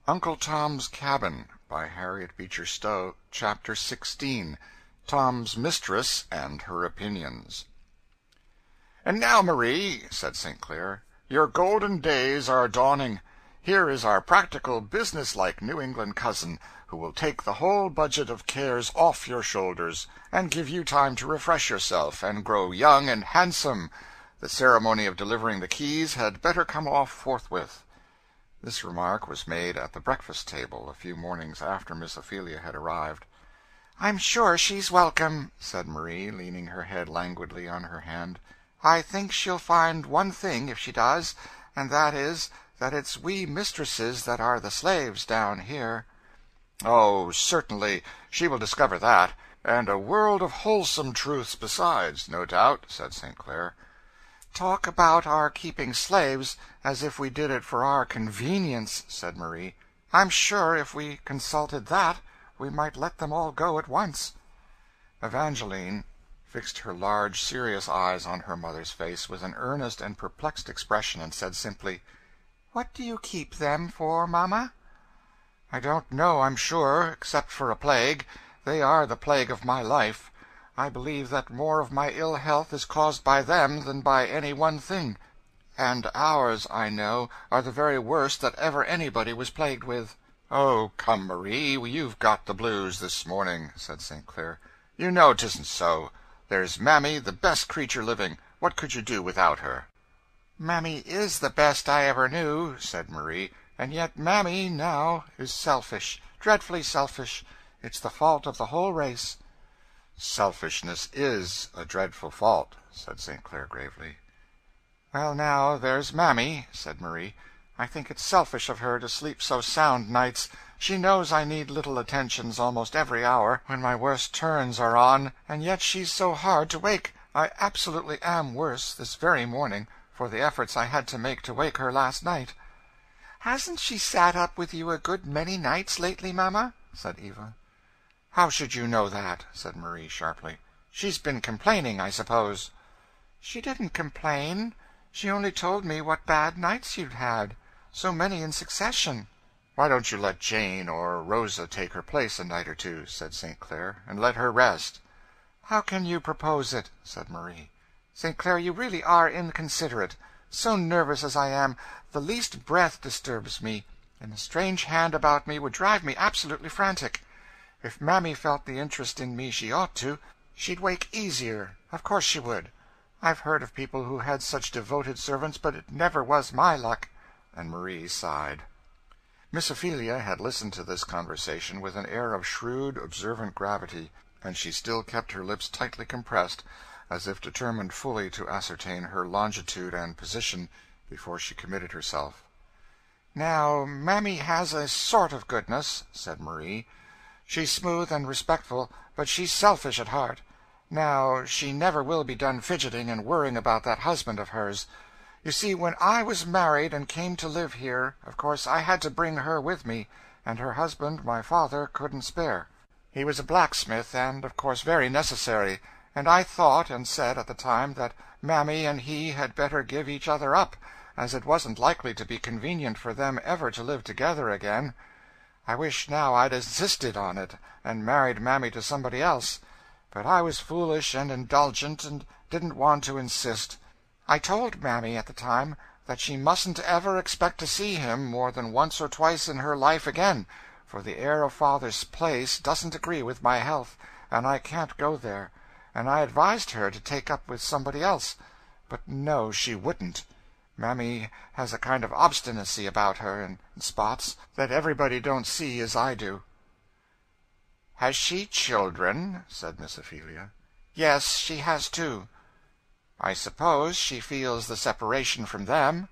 Uncle Tom's Cabin, by Harriet Beecher Stowe. Chapter 16. Tom's Mistress and Her Opinions. "And now, Marie," said St. Clair, "your golden days are dawning. Here is our practical, business-like New England cousin, who will take the whole budget of cares off your shoulders, and give you time to refresh yourself, and grow young and handsome. The ceremony of delivering the keys had better come off forthwith." This remark was made at the breakfast table a few mornings after Miss Ophelia had arrived. "I'm sure she's welcome," said Marie, leaning her head languidly on her hand. "I think she'll find one thing, if she does, and that is, that it's we mistresses that are the slaves down here." "Oh, certainly, she will discover that, and a world of wholesome truths besides, no doubt," said St. Clair. "Talk about our keeping slaves as if we did it for our convenience," said Marie. "I'm sure if we consulted that, we might let them all go at once." Evangeline fixed her large, serious eyes on her mother's face with an earnest and perplexed expression, and said simply, "What do you keep them for, Mamma?" "I don't know, I'm sure, except for a plague. They are the plague of my life. I believe that more of my ill health is caused by them than by any one thing. And ours, I know, are the very worst that ever anybody was plagued with." "Oh, come, Marie, you've got the blues this morning," said St. Clair. "You know 'tisn't so. There's Mammy, the best creature living. What could you do without her?" "Mammy is the best I ever knew," said Marie, "and yet Mammy, now, is selfish, dreadfully selfish. It's the fault of the whole race." "Selfishness is a dreadful fault," said St. Clair gravely. "Well, now, there's Mammy," said Marie. "I think it's selfish of her to sleep so sound nights. She knows I need little attentions almost every hour, when my worst turns are on, and yet she's so hard to wake. I absolutely am worse, this very morning, for the efforts I had to make to wake her last night." "Hasn't she sat up with you a good many nights lately, Mamma?" said Eva. "How should you know that?" said Marie sharply. "She's been complaining, I suppose." "She didn't complain. She only told me what bad nights you'd had. So many in succession." "Why don't you let Jane or Rosa take her place a night or two," said St. Clair, "and let her rest?" "How can you propose it?" said Marie. "St. Clair, you really are inconsiderate. So nervous as I am, the least breath disturbs me, and a strange hand about me would drive me absolutely frantic. If Mammy felt the interest in me she ought to, she'd wake easier. Of course she would. I've heard of people who had such devoted servants, but it never was my luck." And Marie sighed. Miss Ophelia had listened to this conversation with an air of shrewd, observant gravity, and she still kept her lips tightly compressed, as if determined fully to ascertain her longitude and position before she committed herself. "Now, Mammy has a sort of goodness," said Marie. "She's smooth and respectful, but she's selfish at heart. Now, she never will be done fidgeting and worrying about that husband of hers. You see, when I was married and came to live here, of course I had to bring her with me, and her husband, my father, couldn't spare. He was a blacksmith, and of course very necessary, and I thought and said at the time that Mammy and he had better give each other up, as it wasn't likely to be convenient for them ever to live together again. I wish now I'd insisted on it, and married Mammy to somebody else. But I was foolish and indulgent, and didn't want to insist. I told Mammy at the time that she mustn't ever expect to see him more than once or twice in her life again, for the heir of father's place doesn't agree with my health, and I can't go there, and I advised her to take up with somebody else. But no, she wouldn't. Mammy has a kind of obstinacy about her, in spots, that everybody don't see as I do." "Has she children?" said Miss Ophelia. "Yes, she has two." "I suppose she feels the separation from them?"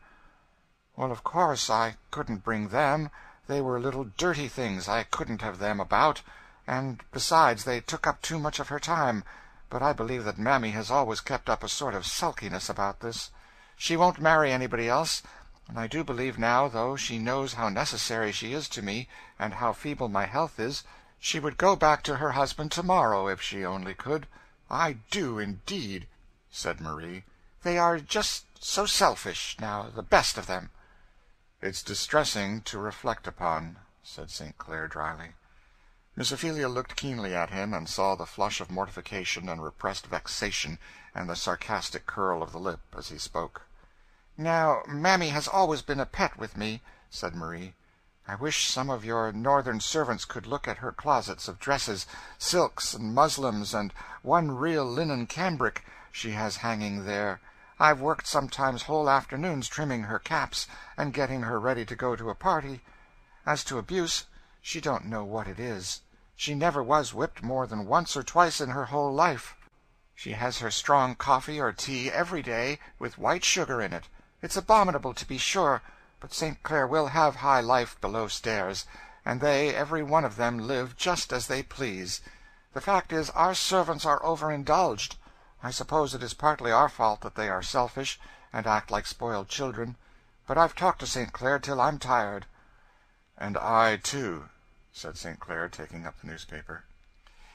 "Well, of course I couldn't bring them. They were little dirty things. I couldn't have them about. And besides, they took up too much of her time. But I believe that Mammy has always kept up a sort of sulkiness about this. She won't marry anybody else, and I do believe now, though she knows how necessary she is to me, and how feeble my health is, she would go back to her husband to-morrow if she only could. I do, indeed," said Marie. "They are just so selfish, now, the best of them." "It's distressing to reflect upon," said St. Clair dryly. Miss Ophelia looked keenly at him, and saw the flush of mortification and repressed vexation, and the sarcastic curl of the lip as he spoke. "Now, Mammy has always been a pet with me," said Marie. "I wish some of your northern servants could look at her closets of dresses, silks, and muslins, and one real linen cambric she has hanging there. I've worked sometimes whole afternoons trimming her caps, and getting her ready to go to a party. As to abuse, she don't know what it is. She never was whipped more than once or twice in her whole life. She has her strong coffee or tea every day, with white sugar in it. It's abominable, to be sure, but St. Clair will have high life below stairs, and they, every one of them, live just as they please. The fact is, our servants are overindulged. I suppose it is partly our fault that they are selfish, and act like spoiled children, but I've talked to St. Clair till I'm tired." "And I, too," said St. Clair, taking up the newspaper.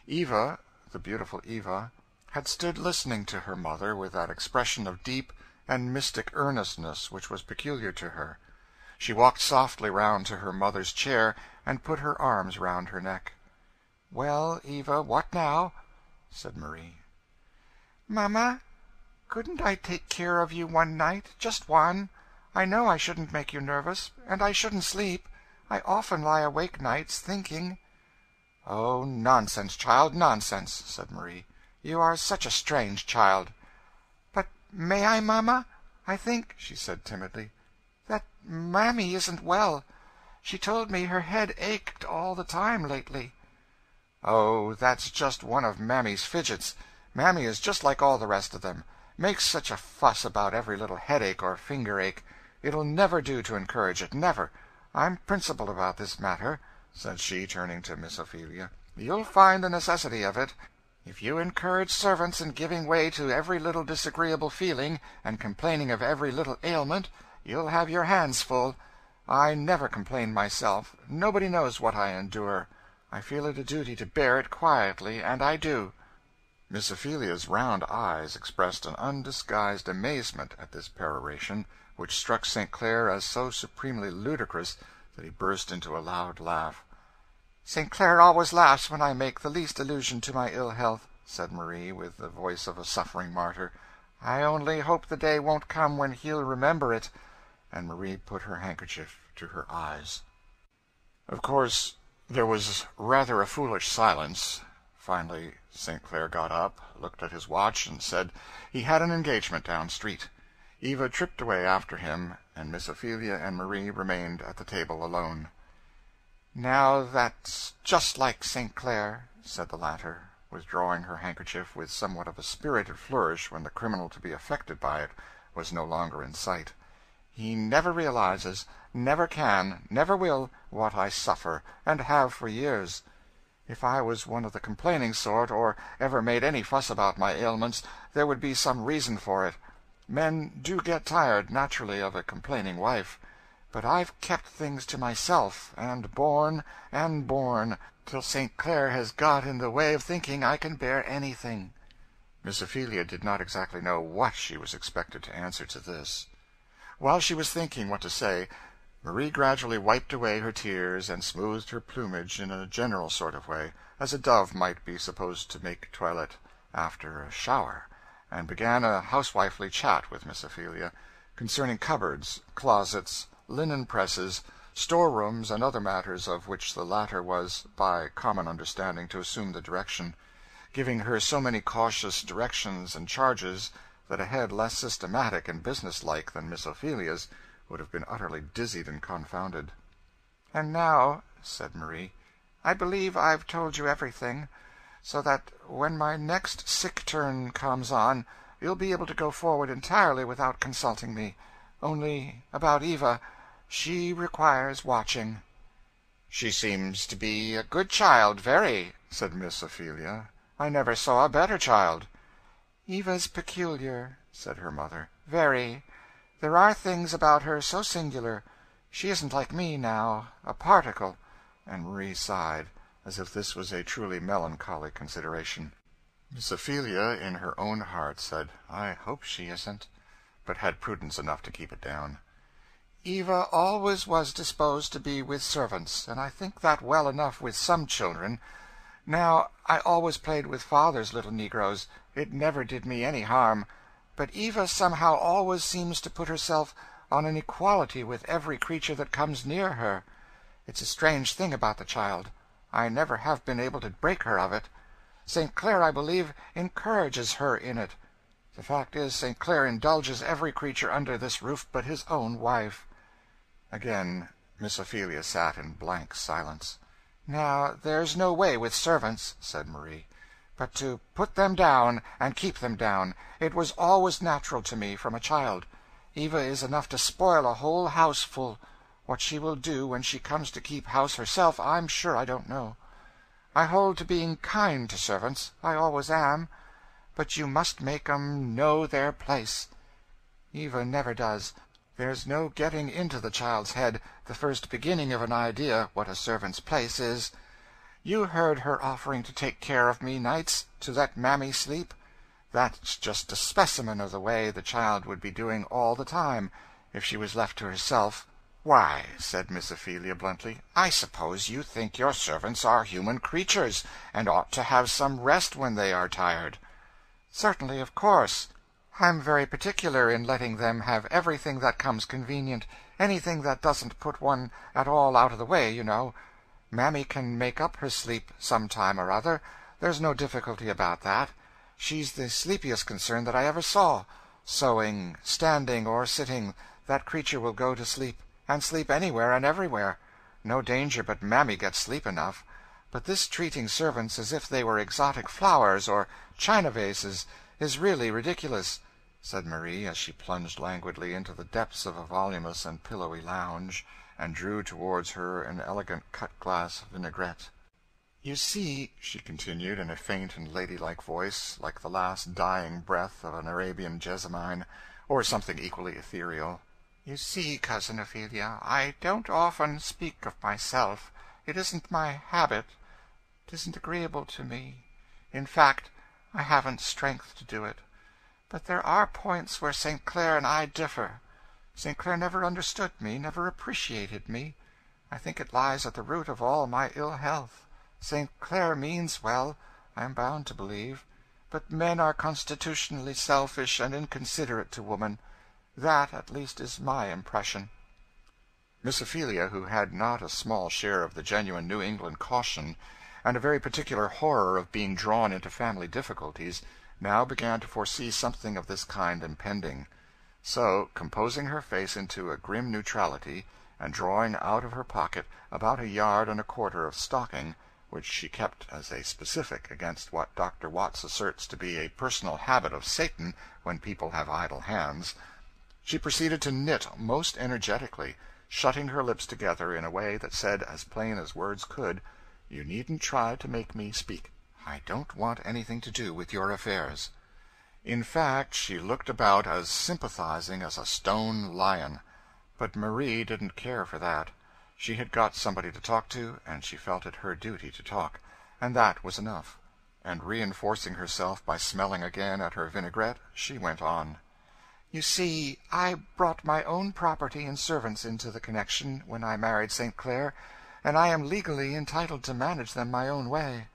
Eva, the beautiful Eva, had stood listening to her mother with that expression of deep and mystic earnestness which was peculiar to her. She walked softly round to her mother's chair, and put her arms round her neck. "Well, Eva, what now?" said Marie. "Mamma, couldn't I take care of you one night, just one? I know I shouldn't make you nervous, and I shouldn't sleep. I often lie awake nights, thinking." "Oh, nonsense, child, nonsense," said Marie. "You are such a strange child." "But may I, mamma? I think," she said timidly, "that Mammy isn't well. She told me her head ached all the time lately." "Oh, that's just one of Mammy's fidgets. Mammy is just like all the rest of them. Makes such a fuss about every little headache or finger ache. It'll never do to encourage it, never. I'm principled about this matter," said she, turning to Miss Ophelia. "You'll find the necessity of it. If you encourage servants in giving way to every little disagreeable feeling, and complaining of every little ailment, you'll have your hands full. I never complain myself. Nobody knows what I endure. I feel it a duty to bear it quietly, and I do." Miss Ophelia's round eyes expressed an undisguised amazement at this peroration, which struck St. Clair as so supremely ludicrous that he burst into a loud laugh. "St. Clair always laughs when I make the least allusion to my ill health," said Marie, with the voice of a suffering martyr. "I only hope the day won't come when he'll remember it." And Marie put her handkerchief to her eyes. Of course, there was rather a foolish silence. Finally St. Clair got up, looked at his watch, and said he had an engagement down street. Eva tripped away after him, and Miss Ophelia and Marie remained at the table alone. "Now that's just like St. Clair," said the latter, withdrawing her handkerchief with somewhat of a spirited flourish when the criminal to be affected by it was no longer in sight. "He never realizes, never can, never will, what I suffer, and have for years. If I was one of the complaining sort, or ever made any fuss about my ailments, there would be some reason for it. Men do get tired, naturally, of a complaining wife. But I've kept things to myself, and borne, till St. Clair has got in the way of thinking I can bear anything." Miss Ophelia did not exactly know what she was expected to answer to this. While she was thinking what to say, Marie gradually wiped away her tears and smoothed her plumage in a general sort of way, as a dove might be supposed to make toilette after a shower, and began a housewifely chat with Miss Ophelia concerning cupboards, closets, linen presses, storerooms, and other matters of which the latter was, by common understanding, to assume the direction, giving her so many cautious directions and charges that a head less systematic and businesslike than Miss Ophelia's would have been utterly dizzied and confounded. "And now," said Marie, "I believe I've told you everything, so that when my next sick turn comes on you'll be able to go forward entirely without consulting me. Only about Eva, she requires watching." "She seems to be a good child, very," said Miss Ophelia. "I never saw a better child." "Eva's peculiar," said her mother, "very. There are things about her so singular. She isn't like me, now, a particle," and Marie sighed, as if this was a truly melancholy consideration. Miss Ophelia, in her own heart, said, "I hope she isn't," but had prudence enough to keep it down. Eva always was disposed to be with servants, and I think that well enough with some children. Now, I always played with father's little negroes. It never did me any harm. But Eva somehow always seems to put herself on an equality with every creature that comes near her. It's a strange thing about the child. I never have been able to break her of it. St. Clair, I believe, encourages her in it. The fact is, St. Clair indulges every creature under this roof but his own wife." Again Miss Ophelia sat in blank silence. "Now, there's no way with servants," said Marie, "but to put them down and keep them down. It was always natural to me from a child. Eva is enough to spoil a whole house full. What she will do when she comes to keep house herself, I'm sure I don't know. I hold to being kind to servants. I always am. But you must make 'em know their place. Eva never does. There's no getting into the child's head the first beginning of an idea what a servant's place is. You heard her offering to take care of me nights, to let Mammy sleep. That's just a specimen of the way the child would be doing all the time, if she was left to herself." "Why," said Miss Ophelia bluntly, "I suppose you think your servants are human creatures, and ought to have some rest when they are tired." "Certainly, of course. I'm very particular in letting them have everything that comes convenient, anything that doesn't put one at all out of the way, you know. Mammy can make up her sleep some time or other. There's no difficulty about that. She's the sleepiest concern that I ever saw. Sewing, standing, or sitting, that creature will go to sleep, and sleep anywhere and everywhere. No danger but Mammy gets sleep enough. But this treating servants as if they were exotic flowers or china vases is really ridiculous," said Marie, as she plunged languidly into the depths of a voluminous and pillowy lounge, and drew towards her an elegant cut-glass vinaigrette. "You see," she continued, in a faint and ladylike voice, like the last dying breath of an Arabian jessamine, or something equally ethereal, "you see, Cousin Ophelia, I don't often speak of myself. It isn't my habit. It isn't agreeable to me. In fact, I haven't strength to do it. But there are points where St. Clair and I differ. St. Clair never understood me, never appreciated me. I think it lies at the root of all my ill health. St. Clair means well, I am bound to believe, but men are constitutionally selfish and inconsiderate to woman. That, at least, is my impression." Miss Ophelia, who had not a small share of the genuine New England caution, and a very particular horror of being drawn into family difficulties, now began to foresee something of this kind impending. So, composing her face into a grim neutrality, and drawing out of her pocket about 1.25 yards of stocking, which she kept as a specific against what Dr. Watts asserts to be a personal habit of Satan when people have idle hands, she proceeded to knit most energetically, shutting her lips together in a way that said as plain as words could, "You needn't try to make me speak. I don't want anything to do with your affairs." In fact, she looked about as sympathizing as a stone lion. But Marie didn't care for that. She had got somebody to talk to, and she felt it her duty to talk, and that was enough. And reinforcing herself by smelling again at her vinaigrette, she went on. "You see, I brought my own property and servants into the connection when I married St. Clair, and I am legally entitled to manage them my own way.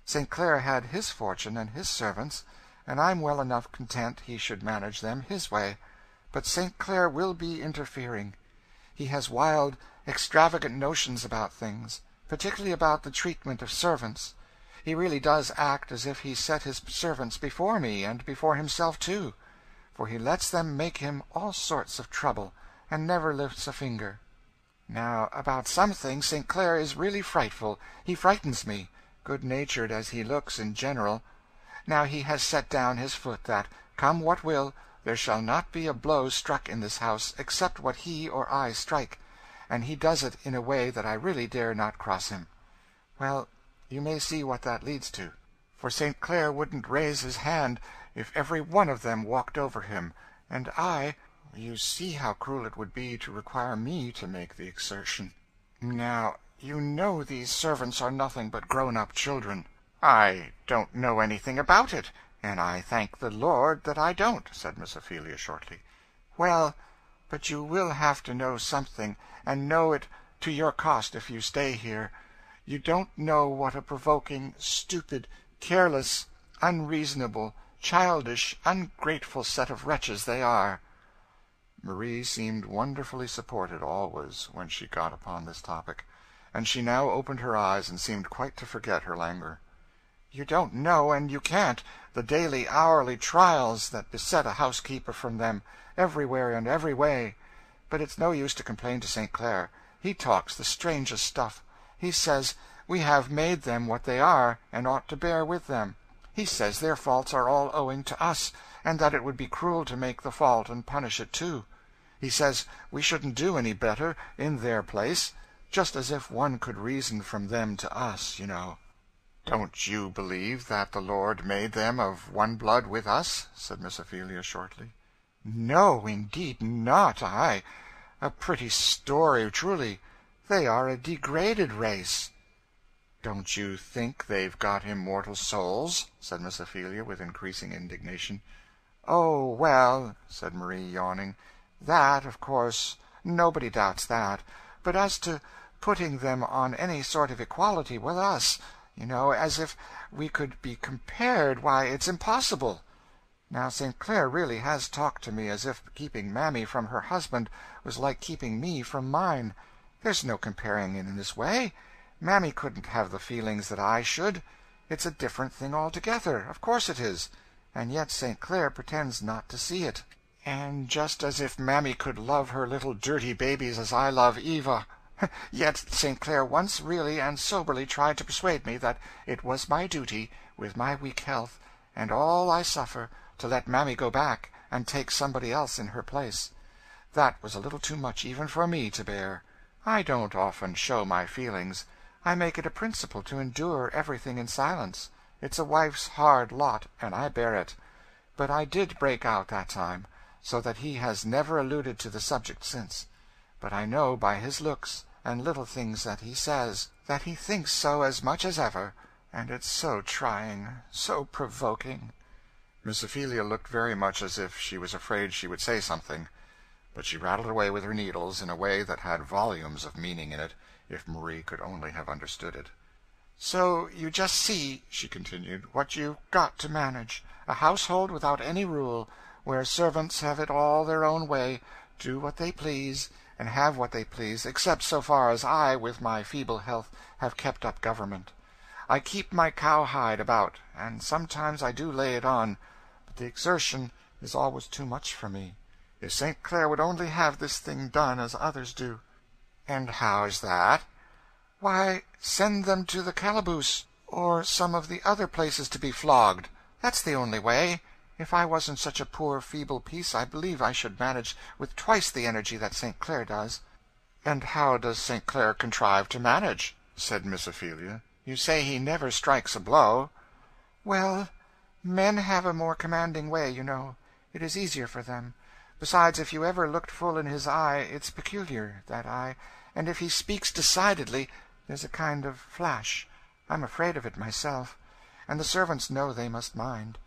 St. Clair had his fortune and his servants, and I'm well enough content he should manage them his way. But St. Clair will be interfering. He has wild, extravagant notions about things, particularly about the treatment of servants. He really does act as if he set his servants before me, and before himself too, for he lets them make him all sorts of trouble, and never lifts a finger. Now, about some things St. Clair is really frightful. He frightens me, good-natured as he looks in general. Now he has set down his foot that, come what will, there shall not be a blow struck in this house except what he or I strike, and he does it in a way that I really dare not cross him. Well, you may see what that leads to, for St. Clair wouldn't raise his hand if every one of them walked over him, and you see how cruel it would be to require me to make the exertion. Now, you know these servants are nothing but grown-up children." "I don't know anything about it, and I thank the Lord that I don't," said Miss Ophelia shortly. "Well, But you will have to know something, and know it to your cost if you stay here. You don't know what a provoking, stupid, careless, unreasonable, childish, ungrateful set of wretches they are." Marie seemed wonderfully supported always when she got upon this topic, and she now opened her eyes and seemed quite to forget her languor. "You don't know, and you can't, the daily, hourly trials that beset a housekeeper from them, everywhere and every way. But it's no use to complain to St. Clair. He talks the strangest stuff. He says we have made them what they are, and ought to bear with them. He says their faults are all owing to us, and that it would be cruel to make the fault and punish it too. He says we shouldn't do any better in their place, just as if one could reason from them to us, you know." "Don't you believe that the Lord made them of one blood with us?" said Miss Ophelia shortly. "No, indeed not I. A pretty story, truly. They are a degraded race." "Don't you think they've got immortal souls?" said Miss Ophelia, with increasing indignation. "Oh, well," said Marie, yawning, "that, of course, nobody doubts that. But as to putting them on any sort of equality with us, you know, as if we could be compared, why, it's impossible. Now St. Clair really has talked to me as if keeping Mammy from her husband was like keeping me from mine. There's no comparing in this way. Mammy couldn't have the feelings that I should. It's a different thing altogether. Of course it is. And yet St. Clair pretends not to see it. And just as if Mammy could love her little dirty babies as I love Eva. Yet St. Clair once really and soberly tried to persuade me that it was my duty, with my weak health, and all I suffer, to let Mammy go back and take somebody else in her place. That was a little too much even for me to bear. I don't often show my feelings. I make it a principle to endure everything in silence. It's a wife's hard lot, and I bear it. But I did break out that time, so that he has never alluded to the subject since. But I know by his looks and little things that he says, that he thinks so as much as ever, and it's so trying, so provoking." Miss Ophelia looked very much as if she was afraid she would say something, but she rattled away with her needles in a way that had volumes of meaning in it, if Marie could only have understood it. "So you just see," she continued, "what you've got to manage. A household without any rule, where servants have it all their own way, do what they please, and have what they please, except so far as I, with my feeble health, have kept up government. I keep my cowhide about, and sometimes I do lay it on, but the exertion is always too much for me. If St. Clair would only have this thing done as others do." "And how's that?" "Why, send them to the calaboose, or some of the other places to be flogged. That's the only way. If I wasn't such a poor feeble piece, I believe I should manage with twice the energy that St. Clair does." "And how does St. Clair contrive to manage?" said Miss Ophelia. "You say he never strikes a blow." "Well, men have a more commanding way, you know. It is easier for them. Besides, if you ever looked full in his eye, it's peculiar, that eye, and if he speaks decidedly, there's a kind of flash. I'm afraid of it myself, and the servants know they must mind.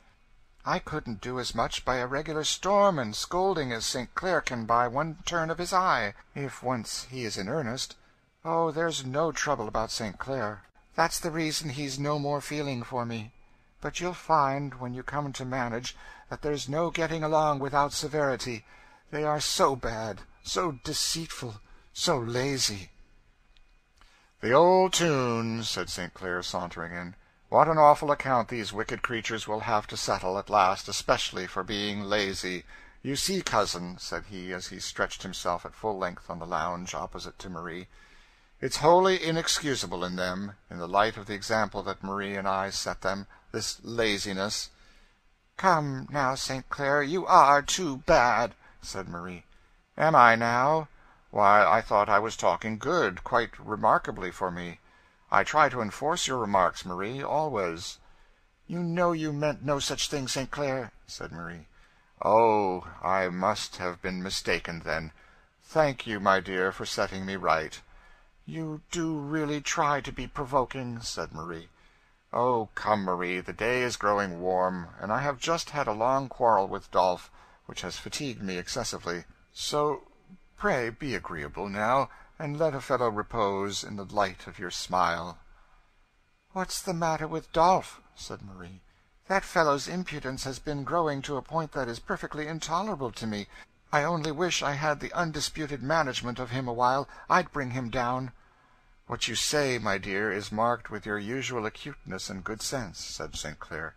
I couldn't do as much by a regular storm and scolding as St. Clair can by one turn of his eye, if once he is in earnest. Oh, there's no trouble about St. Clair. That's the reason he's no more feeling for me. But you'll find, when you come to manage, that there's no getting along without severity. They are so bad, so deceitful, so lazy." "The old tune," said St. Clair, sauntering in. "What an awful account these wicked creatures will have to settle at last, especially for being lazy. You see, cousin," said he, as he stretched himself at full length on the lounge opposite to Marie, "it's wholly inexcusable in them, in the light of the example that Marie and I set them, this laziness." "Come, now, St. Clair, you are too bad," said Marie. "Am I, now? Why, I thought I was talking good, quite remarkably for me. I try to enforce your remarks, Marie, always." "You know you meant no such thing, St. Clair," said Marie. "Oh, I must have been mistaken, then. Thank you, my dear, for setting me right." "You do really try to be provoking," said Marie. "Oh, come, Marie, the day is growing warm, and I have just had a long quarrel with Dolph, which has fatigued me excessively. So Pray be agreeable now, and let a fellow repose in the light of your smile." "What's the matter with Dolph?" said Marie. "That fellow's impudence has been growing to a point that is perfectly intolerable to me. I only wish I had the undisputed management of him a while. I'd bring him down." "What you say, my dear, is marked with your usual acuteness and good sense," said St. Clair.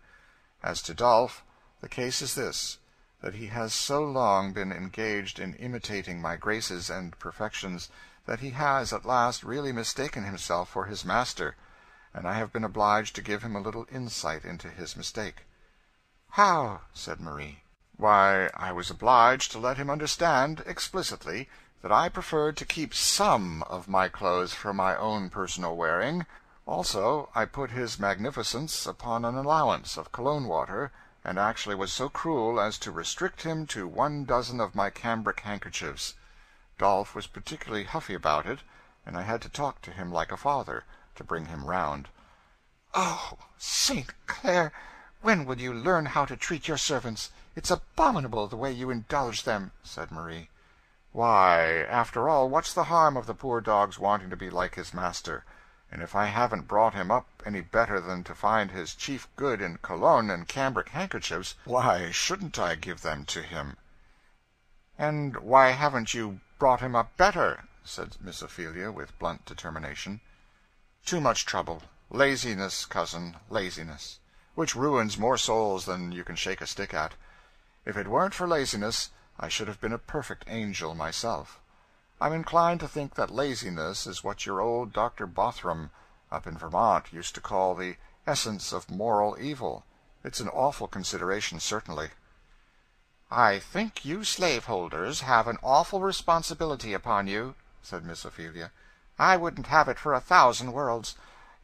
"As to Dolph, the case is this, that he has so long been engaged in imitating my graces and perfections that he has at last really mistaken himself for his master, and I have been obliged to give him a little insight into his mistake." "How?" said Marie. "Why, I was obliged to let him understand, explicitly, that I preferred to keep some of my clothes for my own personal wearing. Also, I put his magnificence upon an allowance of cologne water, and actually was so cruel as to restrict him to 12 of my cambric handkerchiefs. Dolph was particularly huffy about it, and I had to talk to him like a father, to bring him round." "Oh, St. Clair, when will you learn how to treat your servants? It's abominable the way you indulge them," said Marie. "Why, after all, what's the harm of the poor dog's wanting to be like his master? And if I haven't brought him up any better than to find his chief good in cologne and cambric handkerchiefs, why shouldn't I give them to him?" "And why haven't you brought him up better?" said Miss Ophelia, with blunt determination. "Too much trouble. Laziness, cousin, laziness, which ruins more souls than you can shake a stick at. If it weren't for laziness, I should have been a perfect angel myself. I'm inclined to think that laziness is what your old Dr. Bothram, up in Vermont, used to call the essence of moral evil. It's an awful consideration, certainly." "I think you slaveholders have an awful responsibility upon you," said Miss Ophelia. "I wouldn't have it for 1,000 worlds.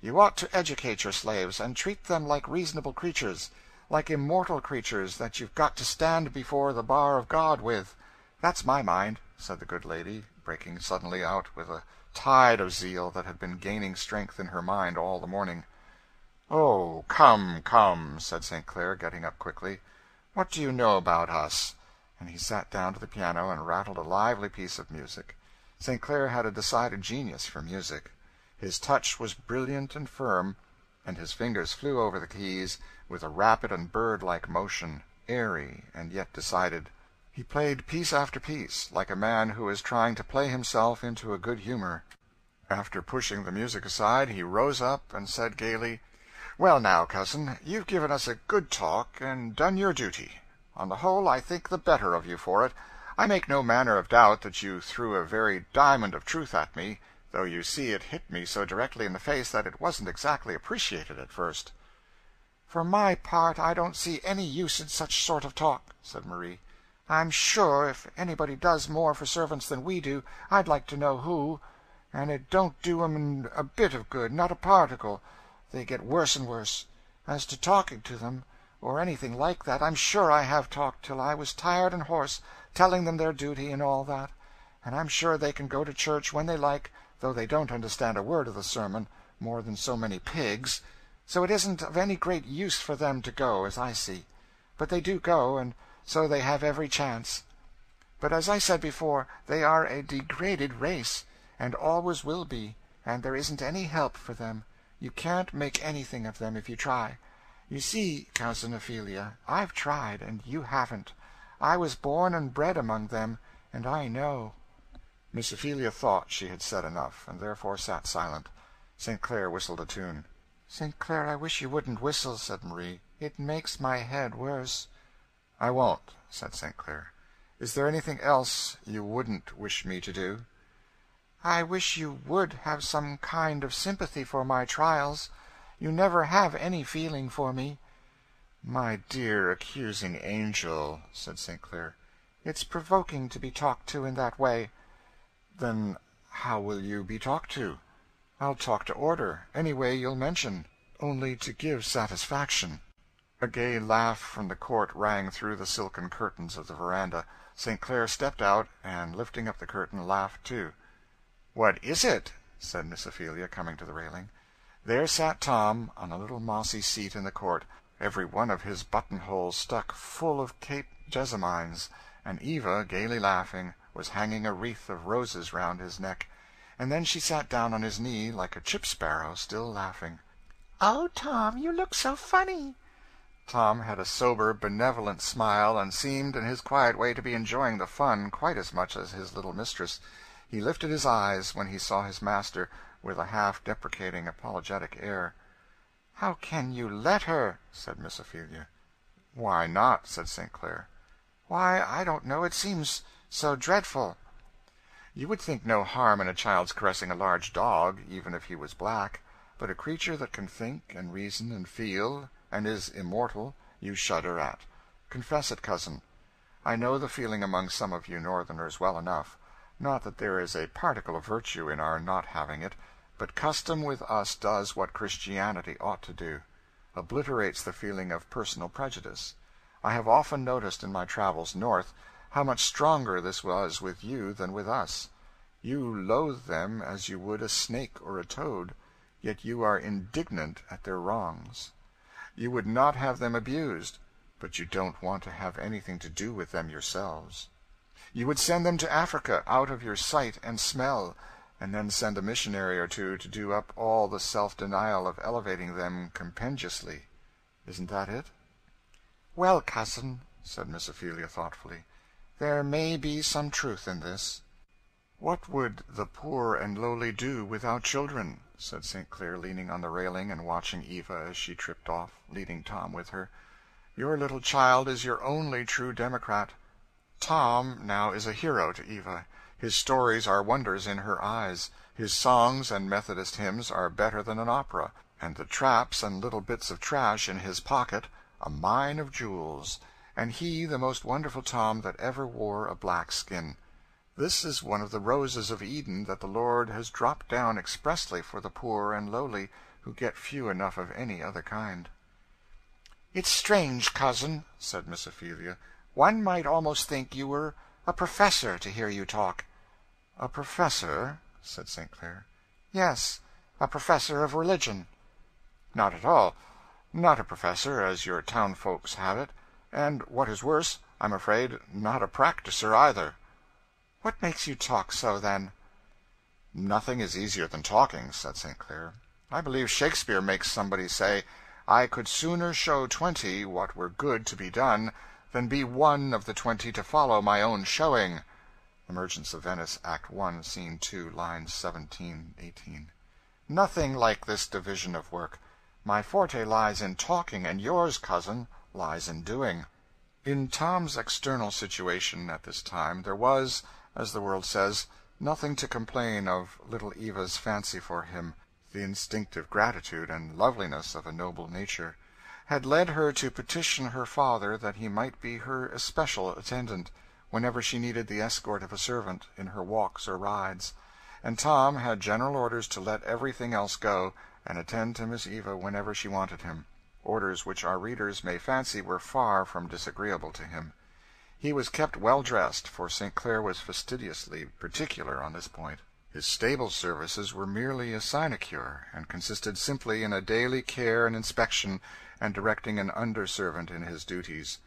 You ought to educate your slaves, and treat them like reasonable creatures, like immortal creatures that you've got to stand before the bar of God with. That's my mind," said the good lady, breaking suddenly out with a tide of zeal that had been gaining strength in her mind all the morning. "Oh, come, come," said St. Clair, getting up quickly. "What do you know about us?" And he sat down to the piano and rattled a lively piece of music. St. Clair had a decided genius for music. His touch was brilliant and firm, and his fingers flew over the keys with a rapid and bird-like motion, airy and yet decided. He played piece after piece, like a man who is trying to play himself into a good humor. After pushing the music aside, he rose up and said gaily, "Well now, cousin, you've given us a good talk, and done your duty. On the whole, I think the better of you for it. I make no manner of doubt that you threw a very diamond of truth at me, though you see it hit me so directly in the face that it wasn't exactly appreciated at first." "For my part, I don't see any use in such sort of talk," said Marie. "I'm sure if anybody does more for servants than we do, I'd like to know who. And it don't do 'em a bit of good, not a particle. They get worse and worse. As to talking to them, or anything like that, I'm sure I have talked till I was tired and hoarse, telling them their duty and all that. And I'm sure they can go to church when they like, though they don't understand a word of the sermon, more than so many pigs. So it isn't of any great use for them to go, as I see. But they do go, and so they have every chance. But as I said before, they are a degraded race, and always will be, and there isn't any help for them. You can't make anything of them if you try. You see, Cousin Ophelia, I've tried, and you haven't. I was born and bred among them, and I know." Miss Ophelia thought she had said enough, and therefore sat silent. St. Clair whistled a tune. "St. Clair, I wish you wouldn't whistle," said Marie. "It makes my head worse." "I won't," said St. Clair. "Is there anything else you wouldn't wish me to do?" "I wish you would have some kind of sympathy for my trials. You never have any feeling for me." "My dear accusing angel," said St. Clair. "It's provoking to be talked to in that way." "Then how will you be talked to?" "I'll talk to order, any way you'll mention, only to give satisfaction." A gay laugh from the court rang through the silken curtains of the veranda. St. Clair stepped out, and lifting up the curtain, laughed too. "What is it?" said Miss Ophelia, coming to the railing. There sat Tom on a little mossy seat in the court, every one of his buttonholes stuck full of Cape jessamines, and Eva, gaily laughing, was hanging a wreath of roses round his neck, and then she sat down on his knee like a chip sparrow, still laughing. "Oh, Tom, you look so funny!" Tom had a sober, benevolent smile, and seemed in his quiet way to be enjoying the fun quite as much as his little mistress. He lifted his eyes when he saw his master, with a half-deprecating, apologetic air. "How can you let her?" said Miss Ophelia. "Why not?" said St. Clair. "Why, I don't know. It seems so dreadful." You would think no harm in a child's caressing a large dog, even if he was black, but a creature that can think and reason and feel, and is immortal, you shudder at. Confess it, cousin. I know the feeling among some of you Northerners well enough. Not that there is a particle of virtue in our not having it, but custom with us does what Christianity ought to do obliterates the feeling of personal prejudice. I have often noticed in my travels north how much stronger this was with you than with us. You loathe them as you would a snake or a toad, yet you are indignant at their wrongs. You would not have them abused, but you don't want to have anything to do with them yourselves. You would send them to Africa out of your sight and smell, and then send a missionary or two to do up all the self-denial of elevating them compendiously. Isn't that it?" "Well, cousin," said Miss Ophelia thoughtfully, "there may be some truth in this." "What would the poor and lowly do without children?" said St. Clair, leaning on the railing and watching Eva as she tripped off, leading Tom with her. "Your little child is your only true democrat. Tom now is a hero to Eva. His stories are wonders in her eyes. His songs and Methodist hymns are better than an opera, and the traps and little bits of trash in his pocket a mine of jewels, and he the most wonderful Tom that ever wore a black skin. This is one of the roses of Eden that the Lord has dropped down expressly for the poor and lowly, who get few enough of any other kind." "It's strange, cousin," said Miss Ophelia. "One might almost think you were a professor to hear you talk." "A professor?" said St. Clair. "Yes, a professor of religion." "Not at all. Not a professor, as your town folks have it, and, what is worse, I'm afraid, not a practicer either." "What makes you talk so, then?" "Nothing is easier than talking," said St. Clair. "I believe Shakespeare makes somebody say, 'I could sooner show 20 what were good to be done, than be one of the 20 to follow my own showing.'" The Merchants of Venice, Act 1, Scene 2, lines 17, 18. "Nothing like this division of work. My forte lies in talking, and yours, cousin, lies in doing." In Tom's external situation at this time there was, as the world says, nothing to complain of little Eva's fancy for him. The instinctive gratitude and loveliness of a noble nature had led her to petition her father that he might be her especial attendant, whenever she needed the escort of a servant, in her walks or rides, and Tom had general orders to let everything else go, and attend to Miss Eva whenever she wanted him, orders which our readers may fancy were far from disagreeable to him. He was kept well dressed, for St. Clair was fastidiously particular on this point. His stable services were merely a sinecure, and consisted simply in a daily care and inspection, and directing an under-servant in his duties.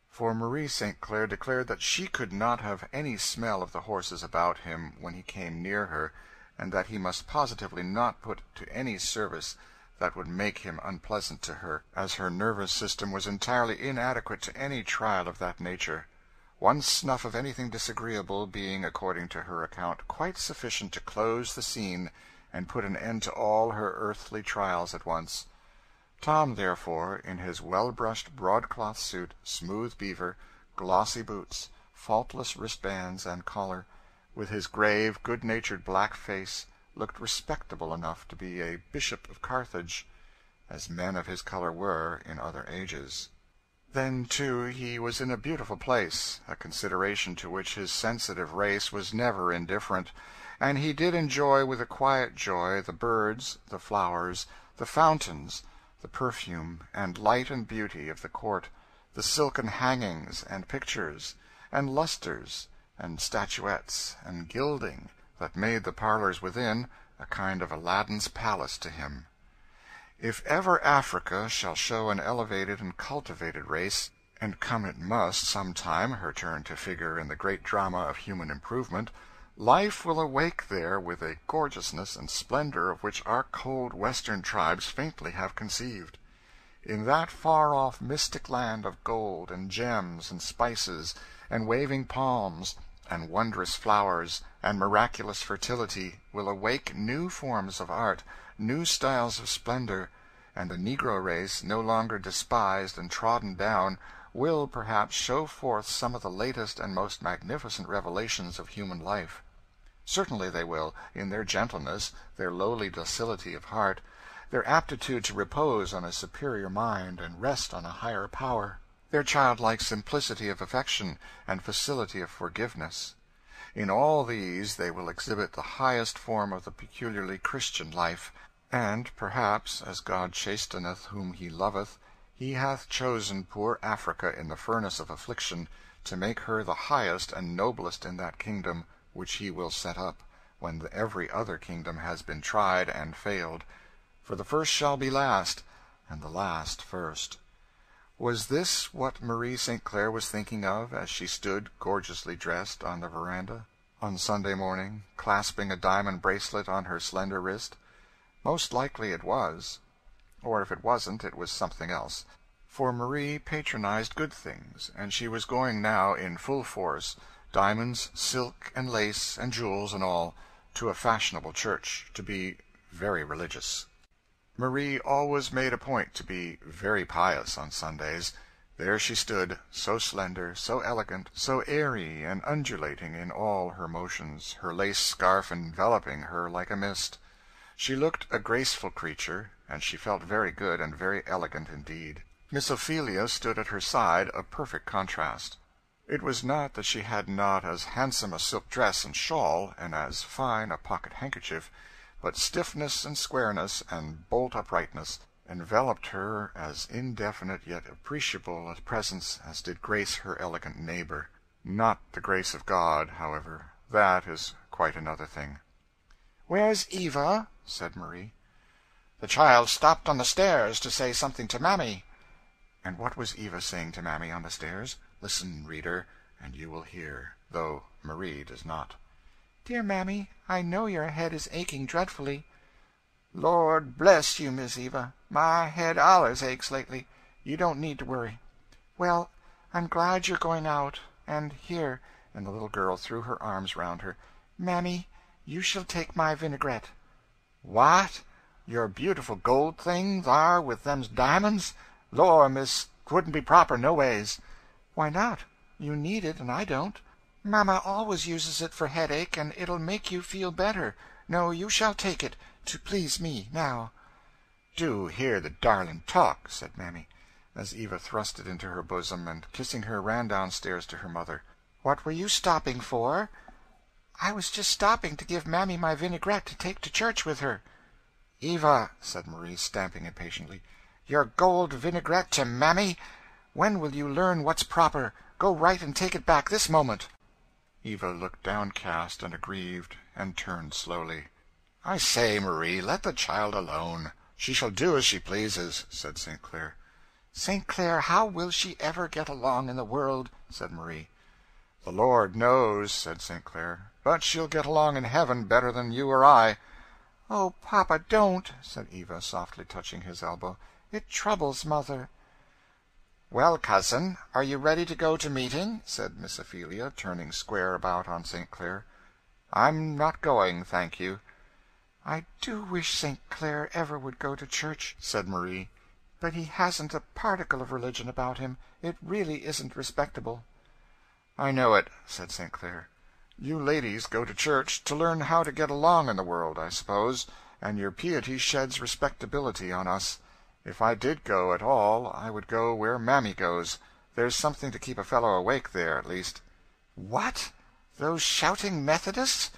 For Marie St. Clair declared that she could not have any smell of the horses about him when he came near her, and that he must positively not put to any service that would make him unpleasant to her, as her nervous system was entirely inadequate to any trial of that nature. One snuff of anything disagreeable being, according to her account, quite sufficient to close the scene and put an end to all her earthly trials at once. Tom, therefore, in his well-brushed broadcloth suit, smooth beaver, glossy boots, faultless wristbands and collar, with his grave, good-natured black face, looked respectable enough to be a bishop of Carthage, as men of his color were in other ages. Then, too, he was in a beautiful place, a consideration to which his sensitive race was never indifferent, and he did enjoy with a quiet joy the birds, the flowers, the fountains, the perfume and light and beauty of the court, the silken hangings and pictures, and lustres, and statuettes, and gilding, that made the parlors within a kind of Aladdin's palace to him. If ever Africa shall show an elevated and cultivated race, and come it must some time, her turn to figure in the great drama of human improvement, life will awake there with a gorgeousness and splendor of which our cold Western tribes faintly have conceived. In that far-off mystic land of gold and gems and spices and waving palms and wondrous flowers and miraculous fertility will awake new forms of art, new styles of splendor, and the Negro race, no longer despised and trodden down, will perhaps show forth some of the latest and most magnificent revelations of human life. Certainly they will, in their gentleness, their lowly docility of heart, their aptitude to repose on a superior mind and rest on a higher power, their childlike simplicity of affection and facility of forgiveness. In all these they will exhibit the highest form of the peculiarly Christian life, and perhaps, as God chasteneth whom he loveth, he hath chosen poor Africa in the furnace of affliction, to make her the highest and noblest in that kingdom which he will set up, when every other kingdom has been tried and failed. For the first shall be last, and the last first. Was this what Marie St. Clair was thinking of as she stood, gorgeously dressed, on the veranda, on Sunday morning, clasping a diamond bracelet on her slender wrist? Most likely it was. Or if it wasn't, it was something else. For Marie patronized good things, and she was going now in full force, diamonds, silk, and lace, and jewels, and all, to a fashionable church, to be very religious. Marie always made a point to be very pious on Sundays. There she stood, so slender, so elegant, so airy and undulating in all her motions, her lace scarf enveloping her like a mist. She looked a graceful creature, and she felt very good and very elegant indeed. Miss Ophelia stood at her side, a perfect contrast. It was not that she had not as handsome a silk dress and shawl, and as fine a pocket handkerchief, but stiffness and squareness and bolt uprightness enveloped her as indefinite yet appreciable a presence as did grace her elegant neighbor. Not the grace of God, however. That is quite another thing. "Where's Eva?" said Marie. "The child stopped on the stairs to say something to Mammy." And what was Eva saying to Mammy on the stairs? Listen, reader, and you will hear, though Marie does not. "Dear Mammy, I know your head is aching dreadfully." "Lord bless you, Miss Eva, my head allers aches lately. You don't need to worry." "Well, I'm glad you're going out. And here," and the little girl threw her arms round her, "Mammy, you shall take my vinaigrette." "What? Your beautiful gold thing thar with them diamonds? Lor, miss, 'twouldn't be proper no ways." "Why not? You need it, and I don't. Mamma always uses it for headache, and it'll make you feel better. No, you shall take it, to please me, now." "Do hear the darling talk," said Mammy, as Eva thrust it into her bosom, and kissing her ran downstairs to her mother. "What were you stopping for?" "I was just stopping to give Mammy my vinaigrette to take to church with her." "Eva," said Marie, stamping impatiently, "your gold vinaigrette to Mammy? When will you learn what's proper? Go right and take it back this moment." Eva looked downcast and aggrieved, and turned slowly. "I say, Marie, let the child alone. She shall do as she pleases," said St. Clair. "St. Clair, how will she ever get along in the world?" said Marie. "The Lord knows," said St. Clair, "but she'll get along in heaven better than you or I." "Oh, papa, don't," said Eva, softly touching his elbow. "It troubles mother." "Well, cousin, are you ready to go to meeting?" said Miss Ophelia, turning square about on St. Clair. "I'm not going, thank you." "I do wish St. Clair ever would go to church," said Marie. "But he hasn't a particle of religion about him. It really isn't respectable." "I know it," said St. Clair. "You ladies go to church to learn how to get along in the world, I suppose, and your piety sheds respectability on us. If I did go at all, I would go where Mammy goes. There's something to keep a fellow awake there, at least." "What? Those shouting Methodists?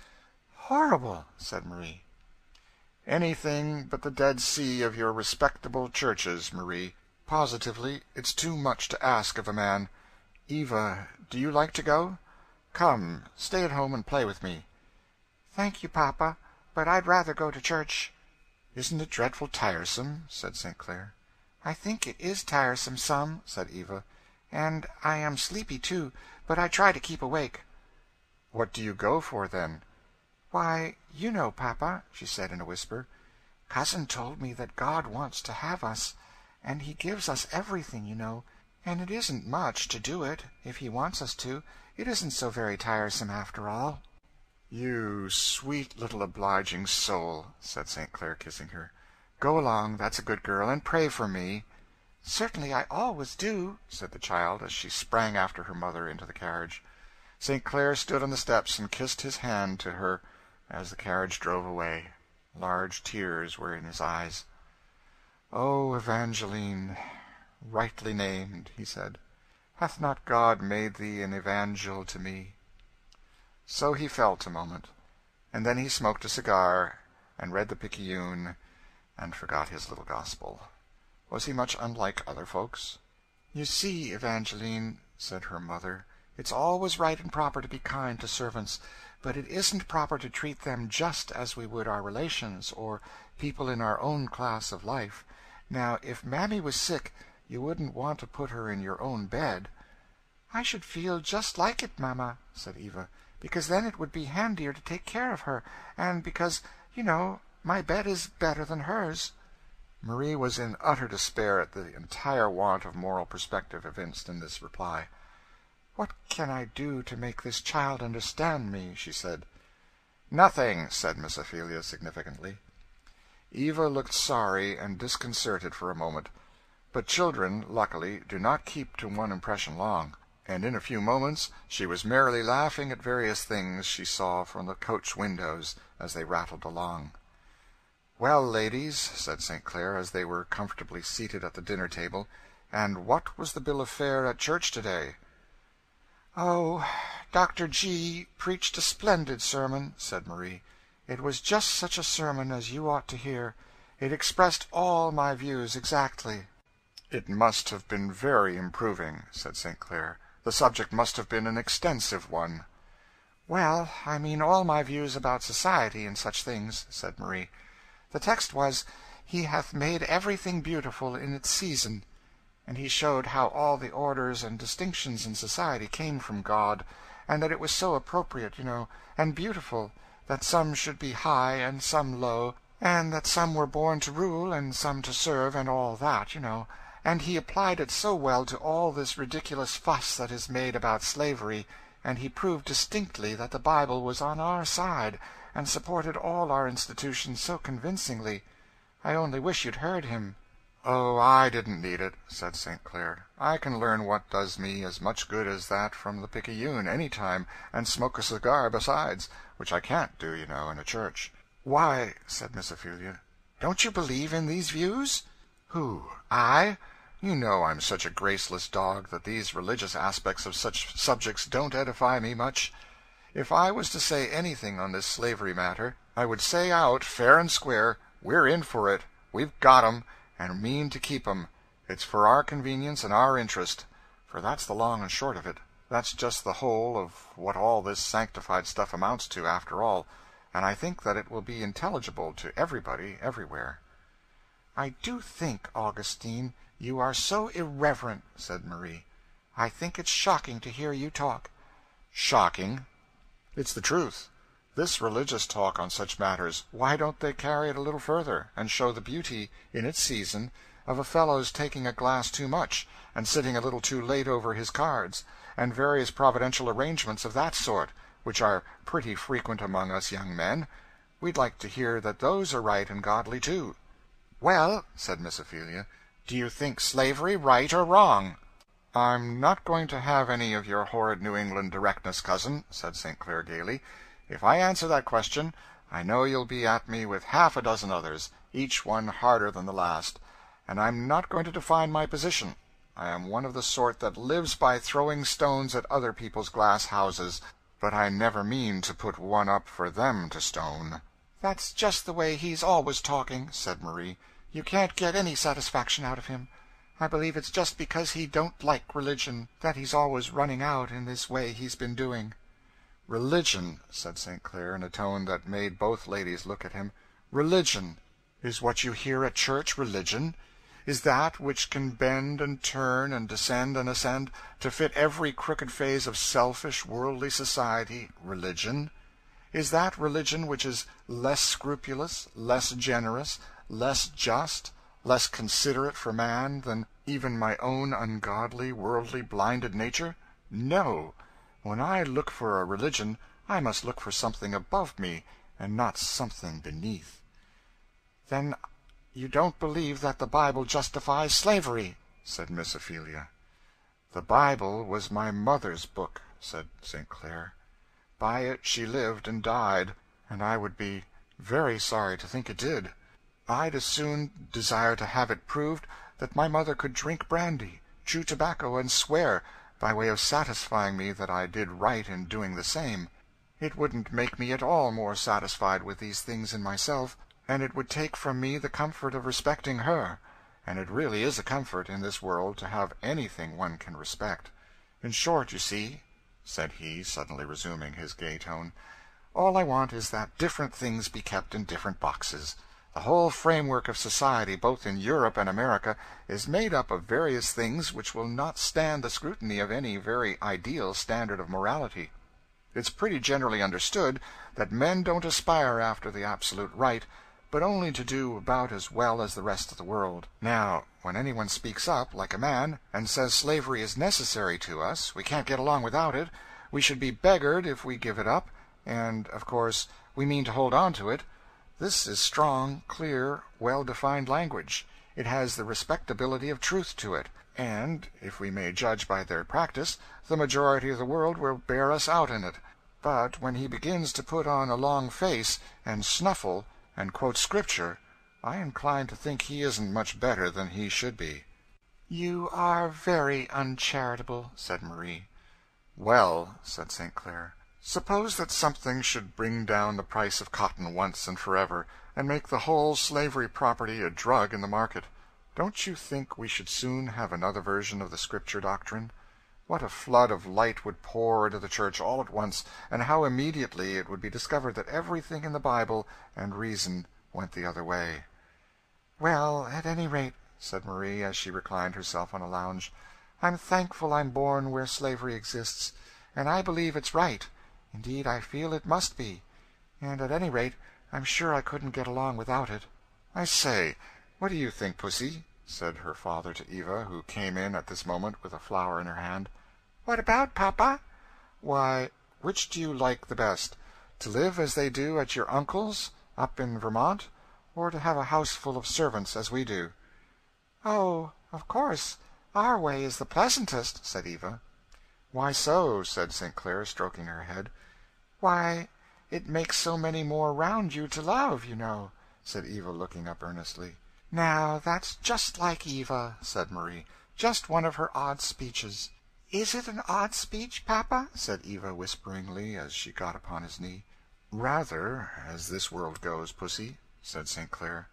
Horrible!" said Marie. "Anything but the Dead Sea of your respectable churches, Marie. Positively, it's too much to ask of a man. Eva, do you like to go? Come, stay at home and play with me." "Thank you, papa, but I'd rather go to church." "Isn't it dreadful tiresome?" said St. Clair. "I think it is tiresome some," said Eva. and I am sleepy, too, but I try to keep awake." "What do you go for, then?" "Why, you know, Papa," she said in a whisper, "Cousin told me that God wants to have us, and he gives us everything, you know, and it isn't much to do it, if he wants us to. It isn't so very tiresome, after all." "You sweet little obliging soul," said St. Clair, kissing her. "Go along, that's a good girl, and pray for me." "Certainly, I always do," said the child, as she sprang after her mother into the carriage. St. Clair stood on the steps and kissed his hand to her as the carriage drove away. Large tears were in his eyes. "Oh, Evangeline, rightly named," he said. "Hath not God made thee an evangel to me?" So he felt a moment, and then he smoked a cigar, and read the Picayune, and forgot his little gospel. Was he much unlike other folks? "You see, Evangeline," said her mother, "it's always right and proper to be kind to servants, but it isn't proper to treat them just as we would our relations, or people in our own class of life. Now, if Mammy was sick, you wouldn't want to put her in your own bed." "I should feel just like it, mamma," said Eva, "because then it would be handier to take care of her, and because, you know, my bed is better than hers." Marie was in utter despair at the entire want of moral perspective evinced in this reply. "What can I do to make this child understand me?" she said. "Nothing," said Miss Ophelia significantly. Eva looked sorry and disconcerted for a moment, but children, luckily, do not keep to one impression long, and in a few moments she was merrily laughing at various things she saw from the coach windows as they rattled along. "Well, ladies," said St. Clair, as they were comfortably seated at the dinner table, "and what was the bill of fare at church to-day?" "Oh, Dr. G. preached a splendid sermon," said Marie. "It was just such a sermon as you ought to hear. It expressed all my views exactly." "It must have been very improving," said St. Clair. "The subject must have been an extensive one." "Well, I mean all my views about society and such things," said Marie. "The text was, 'He hath made everything beautiful in its season,' and he showed how all the orders and distinctions in society came from God, and that it was so appropriate, you know, and beautiful, that some should be high and some low, and that some were born to rule and some to serve, and all that, you know. And he applied it so well to all this ridiculous fuss that is made about slavery, and he proved distinctly that the Bible was on our side, and supported all our institutions so convincingly. I only wish you'd heard him." "Oh, I didn't need it," said St. Clair. "I can learn what does me as much good as that from the Picayune any time, and smoke a cigar besides, which I can't do, you know, in a church." "Why," said Miss Ophelia, "don't you believe in these views?" "Who, I? You know I'm such a graceless dog that these religious aspects of such subjects don't edify me much. If I was to say anything on this slavery matter, I would say out, fair and square, we're in for it, we've got 'em, and mean to keep 'em. It's for our convenience and our interest, for that's the long and short of it. That's just the whole of what all this sanctified stuff amounts to, after all, and I think that it will be intelligible to everybody, everywhere." "I do think, Augustine, you are so irreverent," said Marie. "I think it's shocking to hear you talk." "Shocking? It's the truth. This religious talk on such matters, why don't they carry it a little further, and show the beauty, in its season, of a fellow's taking a glass too much, and sitting a little too late over his cards, and various providential arrangements of that sort, which are pretty frequent among us young men? We'd like to hear that those are right and godly, too." "Well," said Miss Ophelia, "do you think slavery right or wrong?" "I'm not going to have any of your horrid New England directness, cousin," said St. Clair gaily. "If I answer that question, I know you'll be at me with half a dozen others, each one harder than the last, and I'm not going to define my position. I am one of the sort that lives by throwing stones at other people's glass houses, but I never mean to put one up for them to stone." "That's just the way he's always talking," said Marie. "You can't get any satisfaction out of him. I believe it's just because he don't like religion that he's always running out in this way he's been doing." "Religion," said St. Clair, in a tone that made both ladies look at him. "Religion! Is what you hear at church religion? Is that which can bend and turn and descend and ascend to fit every crooked phase of selfish, worldly society, religion? Is that religion which is less scrupulous, less generous, less just, less considerate for man than even my own ungodly, worldly, blinded nature? No. When I look for a religion, I must look for something above me, and not something beneath. Then you don't believe that the Bible justifies slavery, said Miss Ophelia. The Bible was my mother's book, said St. Clair. By it she lived and died, and I would be very sorry to think it did. I'd as soon desire to have it proved that my mother could drink brandy, chew tobacco, and swear, by way of satisfying me that I did right in doing the same. It wouldn't make me at all more satisfied with these things in myself, and it would take from me the comfort of respecting her, and it really is a comfort in this world to have anything one can respect. In short, you see, said he, suddenly resuming his gay tone, all I want is that different things be kept in different boxes. The whole framework of society, both in Europe and America, is made up of various things which will not stand the scrutiny of any very ideal standard of morality. It's pretty generally understood that men don't aspire after the absolute right, but only to do about as well as the rest of the world. Now, when anyone speaks up, like a man, and says slavery is necessary to us, we can't get along without it, we should be beggared if we give it up, and, of course, we mean to hold on to it. This is strong, clear, well-defined language. It has the respectability of truth to it, and, if we may judge by their practice, the majority of the world will bear us out in it. But when he begins to put on a long face, and snuffle, and quote Scripture, I incline to think he isn't much better than he should be. You are very uncharitable, said Marie. Well, said St. Clair, suppose that something should bring down the price of cotton once and forever, and make the whole slavery property a drug in the market. Don't you think we should soon have another version of the Scripture doctrine? What a flood of light would pour into the church all at once, and how immediately it would be discovered that everything in the Bible and reason went the other way. Well, at any rate, said Marie, as she reclined herself on a lounge, I'm thankful I'm born where slavery exists, and I believe it's right. Indeed, I feel it must be, and at any rate, I'm sure I couldn't get along without it. I say, what do you think, Pussy? Said her father to Eva, who came in at this moment with a flower in her hand. What about, Papa? Why, which do you like the best, to live as they do at your uncle's, up in Vermont, or to have a house full of servants as we do? Oh, of course, our way is the pleasantest, said Eva. Why so? Said St. Clair, stroking her head. Why, it makes so many more round you to love, you know, said Eva, looking up earnestly. Now, that's just like Eva, said Marie, just one of her odd speeches. Is it an odd speech, Papa? Said Eva whisperingly, as she got upon his knee. Rather, as this world goes, Pussy, said St. Clair.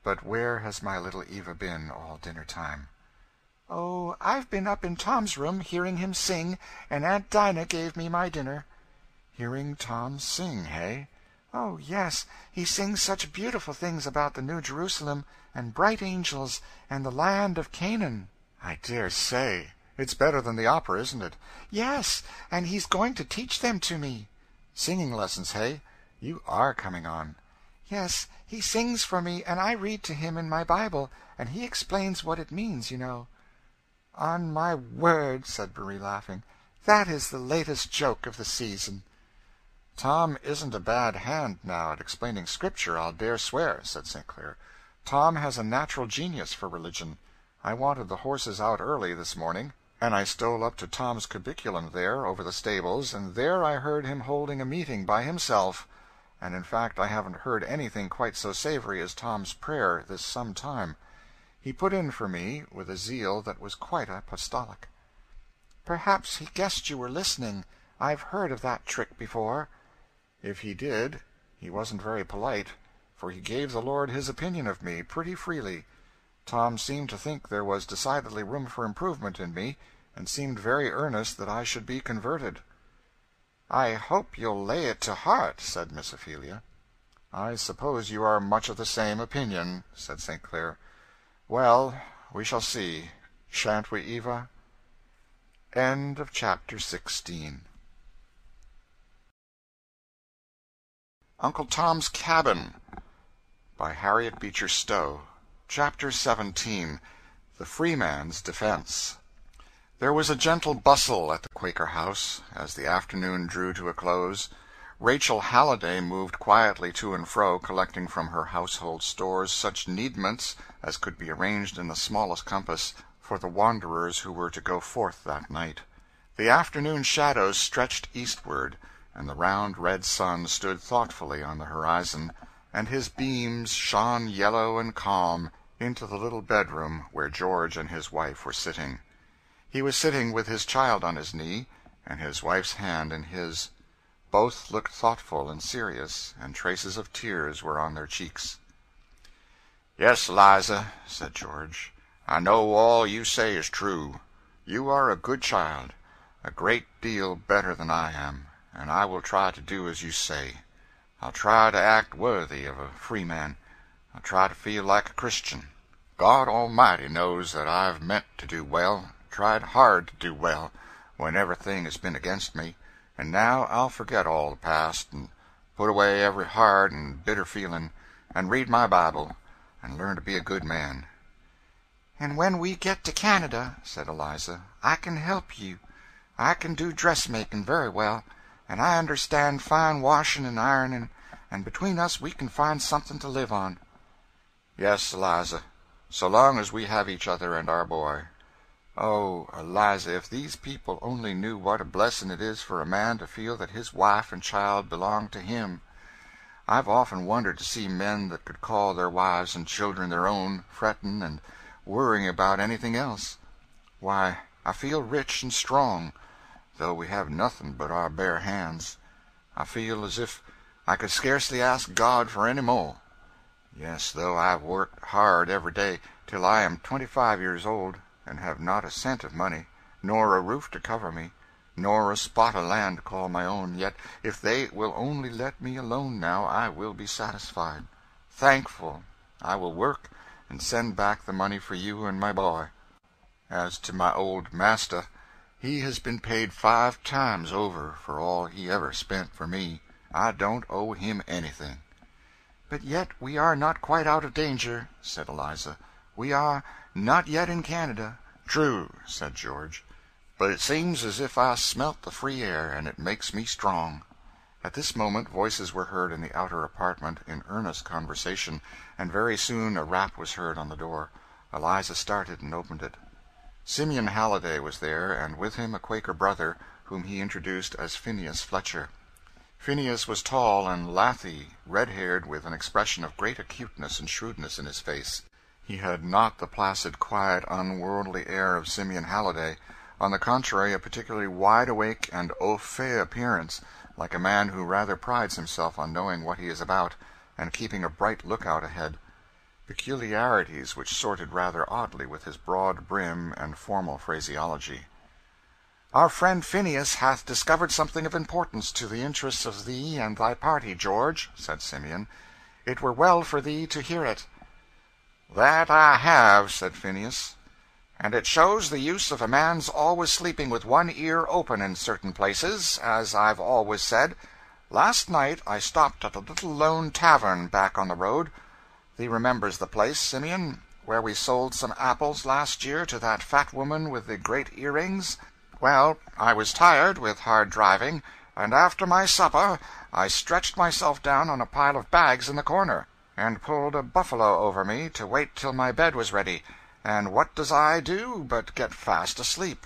But where has my little Eva been all dinner-time? Oh, I've been up in Tom's room, hearing him sing, and Aunt Dinah gave me my dinner. Hearing Tom sing, hey? Oh, yes, he sings such beautiful things about the New Jerusalem, and bright angels, and the land of Canaan. I dare say. It's better than the opera, isn't it? Yes, and he's going to teach them to me. Singing lessons, hey? You are coming on. Yes, he sings for me, and I read to him in my Bible, and he explains what it means, you know. On my word, said Marie, laughing, that is the latest joke of the season. Tom isn't a bad hand now at explaining Scripture, I'll dare swear, said St. Clair. Tom has a natural genius for religion. I wanted the horses out early this morning, and I stole up to Tom's cubiculum there, over the stables, and there I heard him holding a meeting by himself, and in fact I haven't heard anything quite so savory as Tom's prayer this some time. He put in for me with a zeal that was quite apostolic. Perhaps he guessed you were listening. I've heard of that trick before. If he did, he wasn't very polite, for he gave the Lord his opinion of me pretty freely. Tom seemed to think there was decidedly room for improvement in me, and seemed very earnest that I should be converted. I hope you'll lay it to heart, said Miss Ophelia. I suppose you are much of the same opinion, said St. Clair. Well, We shall see, shan't we, Eva? End of chapter 16. Uncle Tom's Cabin by Harriet Beecher Stowe. Chapter 17. The Freeman's Defense. There was a gentle bustle at the Quaker house as the afternoon drew to a close. Rachel Halliday moved quietly to and fro, collecting from her household stores such needments as could be arranged in the smallest compass for the wanderers who were to go forth that night. The afternoon shadows stretched eastward, and the round red sun stood thoughtfully on the horizon, and his beams shone yellow and calm into the little bedroom where George and his wife were sitting. He was sitting with his child on his knee, and his wife's hand in his. Both looked thoughtful and serious, and traces of tears were on their cheeks. "Yes, Eliza," said George, "I know all you say is true. You are a good child, a great deal better than I am, and I will try to do as you say. I'll try to act worthy of a freeman. I'll try to feel like a Christian. God Almighty knows that I've meant to do well, tried hard to do well, when everything has been against me, and now I'll forget all the past, and put away every hard and bitter feeling, and read my Bible, and learn to be a good man." "And when we get to Canada," said Eliza, "I can help you. I can do dressmaking very well, and I understand fine washing and ironing, and between us we can find something to live on." "Yes, Eliza, so long as we have each other and our boy. Oh, Eliza, if these people only knew what a blessing it is for a man to feel that his wife and child belong to him. I've often wondered to see men that could call their wives and children their own, fretting and worrying about anything else. Why, I feel rich and strong, though we have nothing but our bare hands. I feel as if I could scarcely ask God for any more. Yes, though I've worked hard every day till I am 25 years old, and have not a cent of money, nor a roof to cover me, nor a spot of land to call my own, yet if they will only let me alone now, I will be satisfied, thankful. I will work and send back the money for you and my boy. As to my old master, he has been paid 5 times over for all he ever spent for me. I don't owe him anything." "But yet we are not quite out of danger," said Eliza. "We are not yet in Canada." "True," said George, "but it seems as if I smelt the free air, and it makes me strong." At this moment voices were heard in the outer apartment in earnest conversation, and very soon a rap was heard on the door. Eliza started and opened it. Simeon Halliday was there, and with him a Quaker brother, whom he introduced as Phineas Fletcher. Phineas was tall and lathy, red-haired, with an expression of great acuteness and shrewdness in his face. He had not the placid, quiet, unworldly air of Simeon Halliday. On the contrary, a particularly wide-awake and au fait appearance, like a man who rather prides himself on knowing what he is about, and keeping a bright lookout ahead. Peculiarities which sorted rather oddly with his broad brim and formal phraseology. "Our friend Phineas hath discovered something of importance to the interests of thee and thy party, George," said Simeon. "It were well for thee to hear it." "That I have," said Phineas, "and it shows the use of a man's always sleeping with one ear open in certain places, as I've always said. Last night I stopped at a little lone tavern back on the road. Thee remembers the place, Simeon, where we sold some apples last year to that fat woman with the great earrings? Well, I was tired with hard driving, and after my supper I stretched myself down on a pile of bags in the corner, and pulled a buffalo over me to wait till my bed was ready, and what does I do but get fast asleep."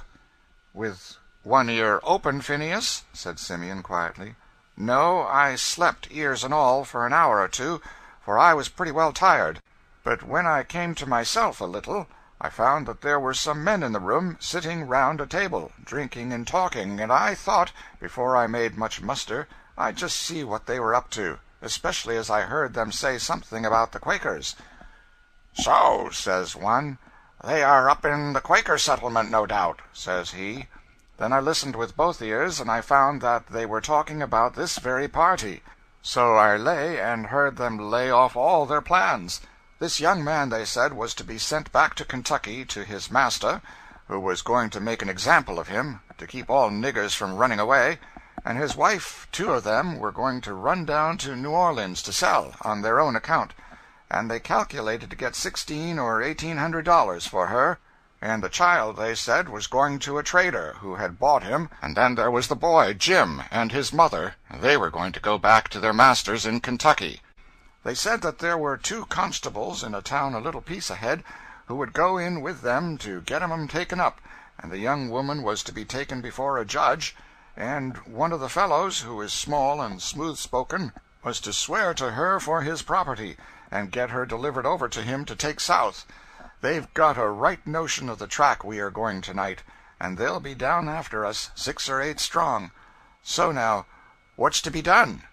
"With one ear open, Phineas?" said Simeon quietly. "No, I slept, ears and all, for an hour or two, for I was pretty well tired. But when I came to myself a little, I found that there were some men in the room, sitting round a table, drinking and talking, and I thought, before I made much muster, I'd just see what they were up to, especially as I heard them say something about the Quakers. 'So,' says one, 'they are up in the Quaker settlement, no doubt,' says he. Then I listened with both ears, and I found that they were talking about this very party. So I lay and heard them lay off all their plans. This young man, they said, was to be sent back to Kentucky to his master, who was going to make an example of him, to keep all niggers from running away, and his wife, 2 of them, were going to run down to New Orleans to sell, on their own account, and they calculated to get $1,600 or $1,800 for her, and the child, they said, was going to a trader who had bought him, and then there was the boy, Jim, and his mother. They were going to go back to their masters in Kentucky. They said that there were 2 constables in a town a little piece ahead who would go in with them to get 'em taken up, and the young woman was to be taken before a judge, and one of the fellows, who is small and smooth-spoken, was to swear to her for his property, and get her delivered over to him to take south. They've got a right notion of the track we are going tonight, and they'll be down after us, 6 or 8 strong. So now, what's to be done?"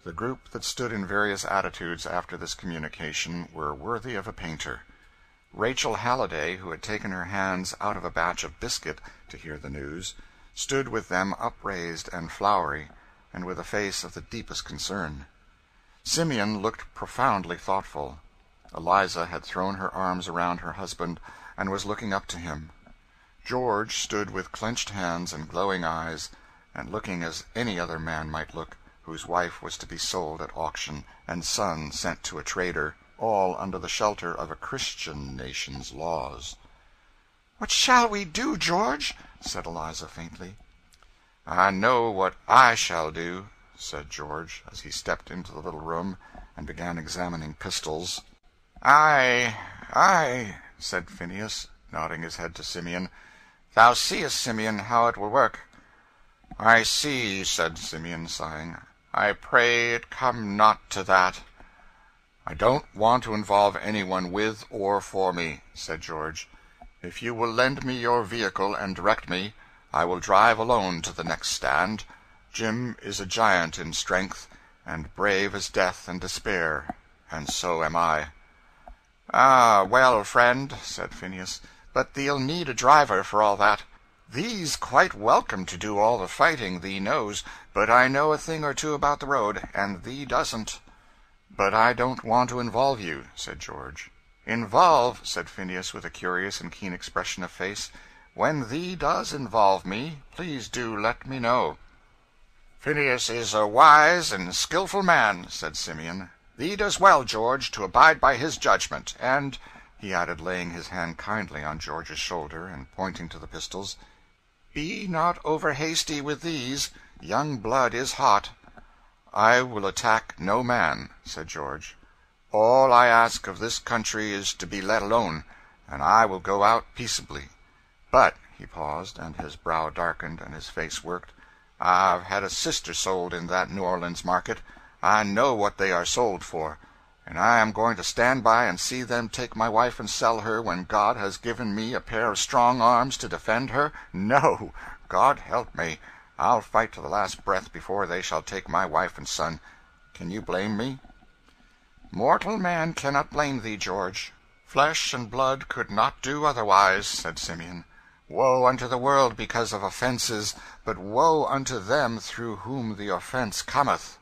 The group that stood in various attitudes after this communication were worthy of a painter. Rachel Halliday, who had taken her hands out of a batch of biscuit to hear the news, stood with them upraised and flowery, and with a face of the deepest concern. Simeon looked profoundly thoughtful. Eliza had thrown her arms around her husband, and was looking up to him. George stood with clenched hands and glowing eyes, and looking as any other man might look, whose wife was to be sold at auction, and son sent to a trader, all under the shelter of a Christian nation's laws. "What shall we do, George?" said Eliza faintly. "I know what I shall do," said George, as he stepped into the little room and began examining pistols. "Aye," said Phineas, nodding his head to Simeon. "Thou seest, Simeon, how it will work." "I see," said Simeon, sighing. "I pray it come not to that." "I don't want to involve anyone with or for me," said George. "If you will lend me your vehicle and direct me, I will drive alone to the next stand. Jim is a giant in strength, and brave as death and despair, and so am I." "Ah, well, friend," said Phineas, "but thee'll need a driver for all that. Thee's quite welcome to do all the fighting, thee knows, but I know a thing or two about the road, and thee doesn't." "But I don't want to involve you," said George. "Involve," said Phineas, with a curious and keen expression of face. "When thee does involve me, please do let me know." "Phineas is a wise and skilful man," said Simeon. "Thee does well, George, to abide by his judgment. And," he added, laying his hand kindly on George's shoulder, and pointing to the pistols, "be not over hasty with these. Young blood is hot." "I will attack no man," said George. "All I ask of this country is to be let alone, and I will go out peaceably. But," he paused, and his brow darkened and his face worked, "I've had a sister sold in that New Orleans market. I know what they are sold for, and I am going to stand by and see them take my wife and sell her when God has given me a pair of strong arms to defend her? No, God help me, I'll fight to the last breath before they shall take my wife and son. Can you blame me?" "Mortal man cannot blame thee, George. Flesh and blood could not do otherwise," said Simeon. "Woe unto the world because of offences, but woe unto them through whom the offence cometh."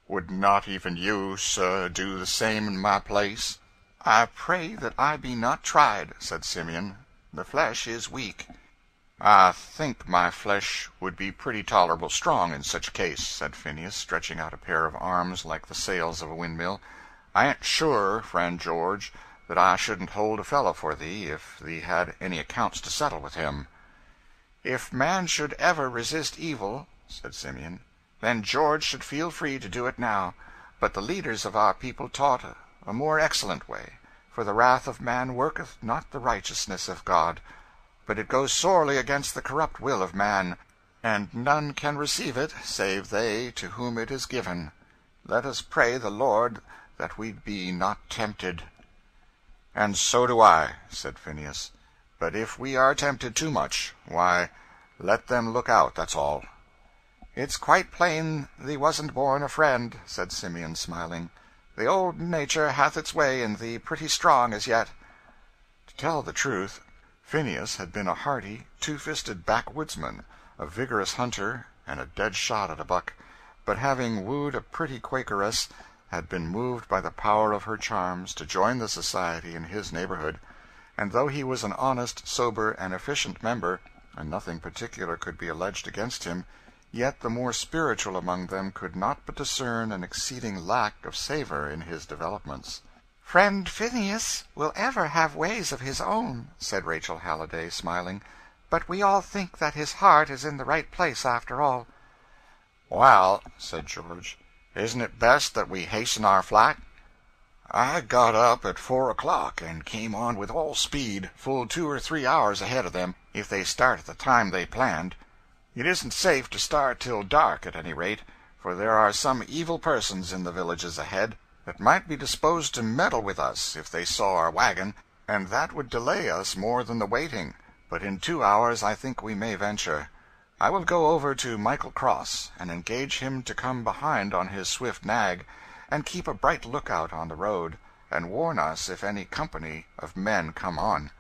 "Would not even you, sir, do the same in my place?" "I pray that I be not tried," said Simeon. "The flesh is weak." "I think my flesh would be pretty tolerable strong in such a case," said Phineas, stretching out a pair of arms like the sails of a windmill. "I ain't sure, friend George, that I shouldn't hold a fellow for thee if thee had any accounts to settle with him." "If man should ever resist evil," said Simeon, "then George should feel free to do it now. But the leaders of our people taught a more excellent way. For the wrath of man worketh not the righteousness of God, but it goes sorely against the corrupt will of man, and none can receive it save they to whom it is given. Let us pray the Lord that we be not tempted." "And so do I," said Phineas. "But if we are tempted too much, why, let them look out, that's all." "It's quite plain thee wasn't born a friend," said Simeon, smiling. "The old nature hath its way in thee pretty strong as yet." To tell the truth, Phineas had been a hearty, two-fisted backwoodsman, a vigorous hunter, and a dead shot at a buck, but having wooed a pretty Quakeress, had been moved by the power of her charms to join the society in his neighborhood, and though he was an honest, sober, and efficient member, and nothing particular could be alleged against him, yet the more spiritual among them could not but discern an exceeding lack of savor in his developments. "Friend Phineas will ever have ways of his own," said Rachel Halliday, smiling, "but we all think that his heart is in the right place after all." "Well," said George, "isn't it best that we hasten our flight? I got up at 4 o'clock and came on with all speed, full 2 or 3 hours ahead of them, if they start at the time they planned. It isn't safe to start till dark, at any rate, for there are some evil persons in the villages ahead that might be disposed to meddle with us if they saw our wagon, and that would delay us more than the waiting, but in 2 hours I think we may venture. I will go over to Michael Cross, and engage him to come behind on his swift nag, and keep a bright lookout on the road, and warn us if any company of men come on.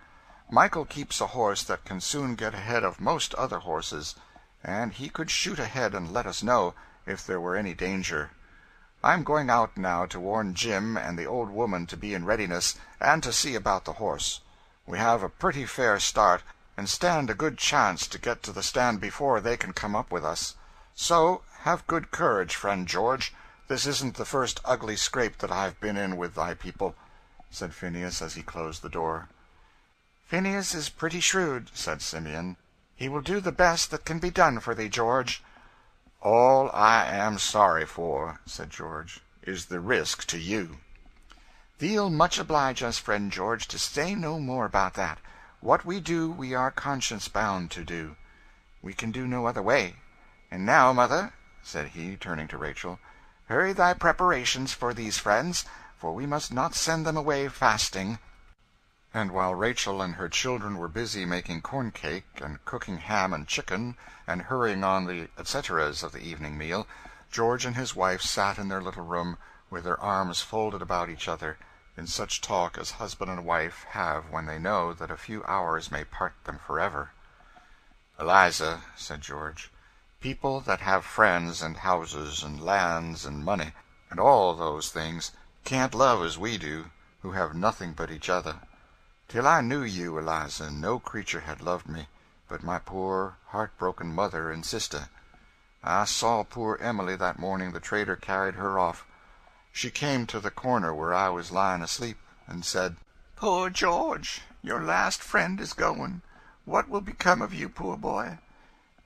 Michael keeps a horse that can soon get ahead of most other horses, and he could shoot ahead and let us know if there were any danger. I am going out now to warn Jim and the old woman to be in readiness, and to see about the horse. We have a pretty fair start, and stand a good chance to get to the stand before they can come up with us. So have good courage, friend George. This isn't the first ugly scrape that I've been in with thy people," said Phineas as he closed the door. "Phineas is pretty shrewd," said Simeon. "He will do the best that can be done for thee, George." "All I am sorry for," said George, "is the risk to you." "Thee'll much oblige us, friend George, to say no more about that. What we do we are conscience bound to do. We can do no other way. And now, mother," said he, turning to Rachel, "hurry thy preparations for these friends, for we must not send them away fasting." And while Rachel and her children were busy making corn cake, and cooking ham and chicken, and hurrying on the et ceteras of the evening meal, George and his wife sat in their little room, with their arms folded about each other, in such talk as husband and wife have when they know that a few hours may part them forever. "Eliza," said George, "people that have friends and houses and lands and money, and all those things, can't love as we do, who have nothing but each other. Till I knew you, Eliza, no creature had loved me but my poor heart-broken mother and sister. I saw poor Emily that morning the trader carried her off. She came to the corner where I was lying asleep, and said, 'Poor George, your last friend is going. What will become of you, poor boy?'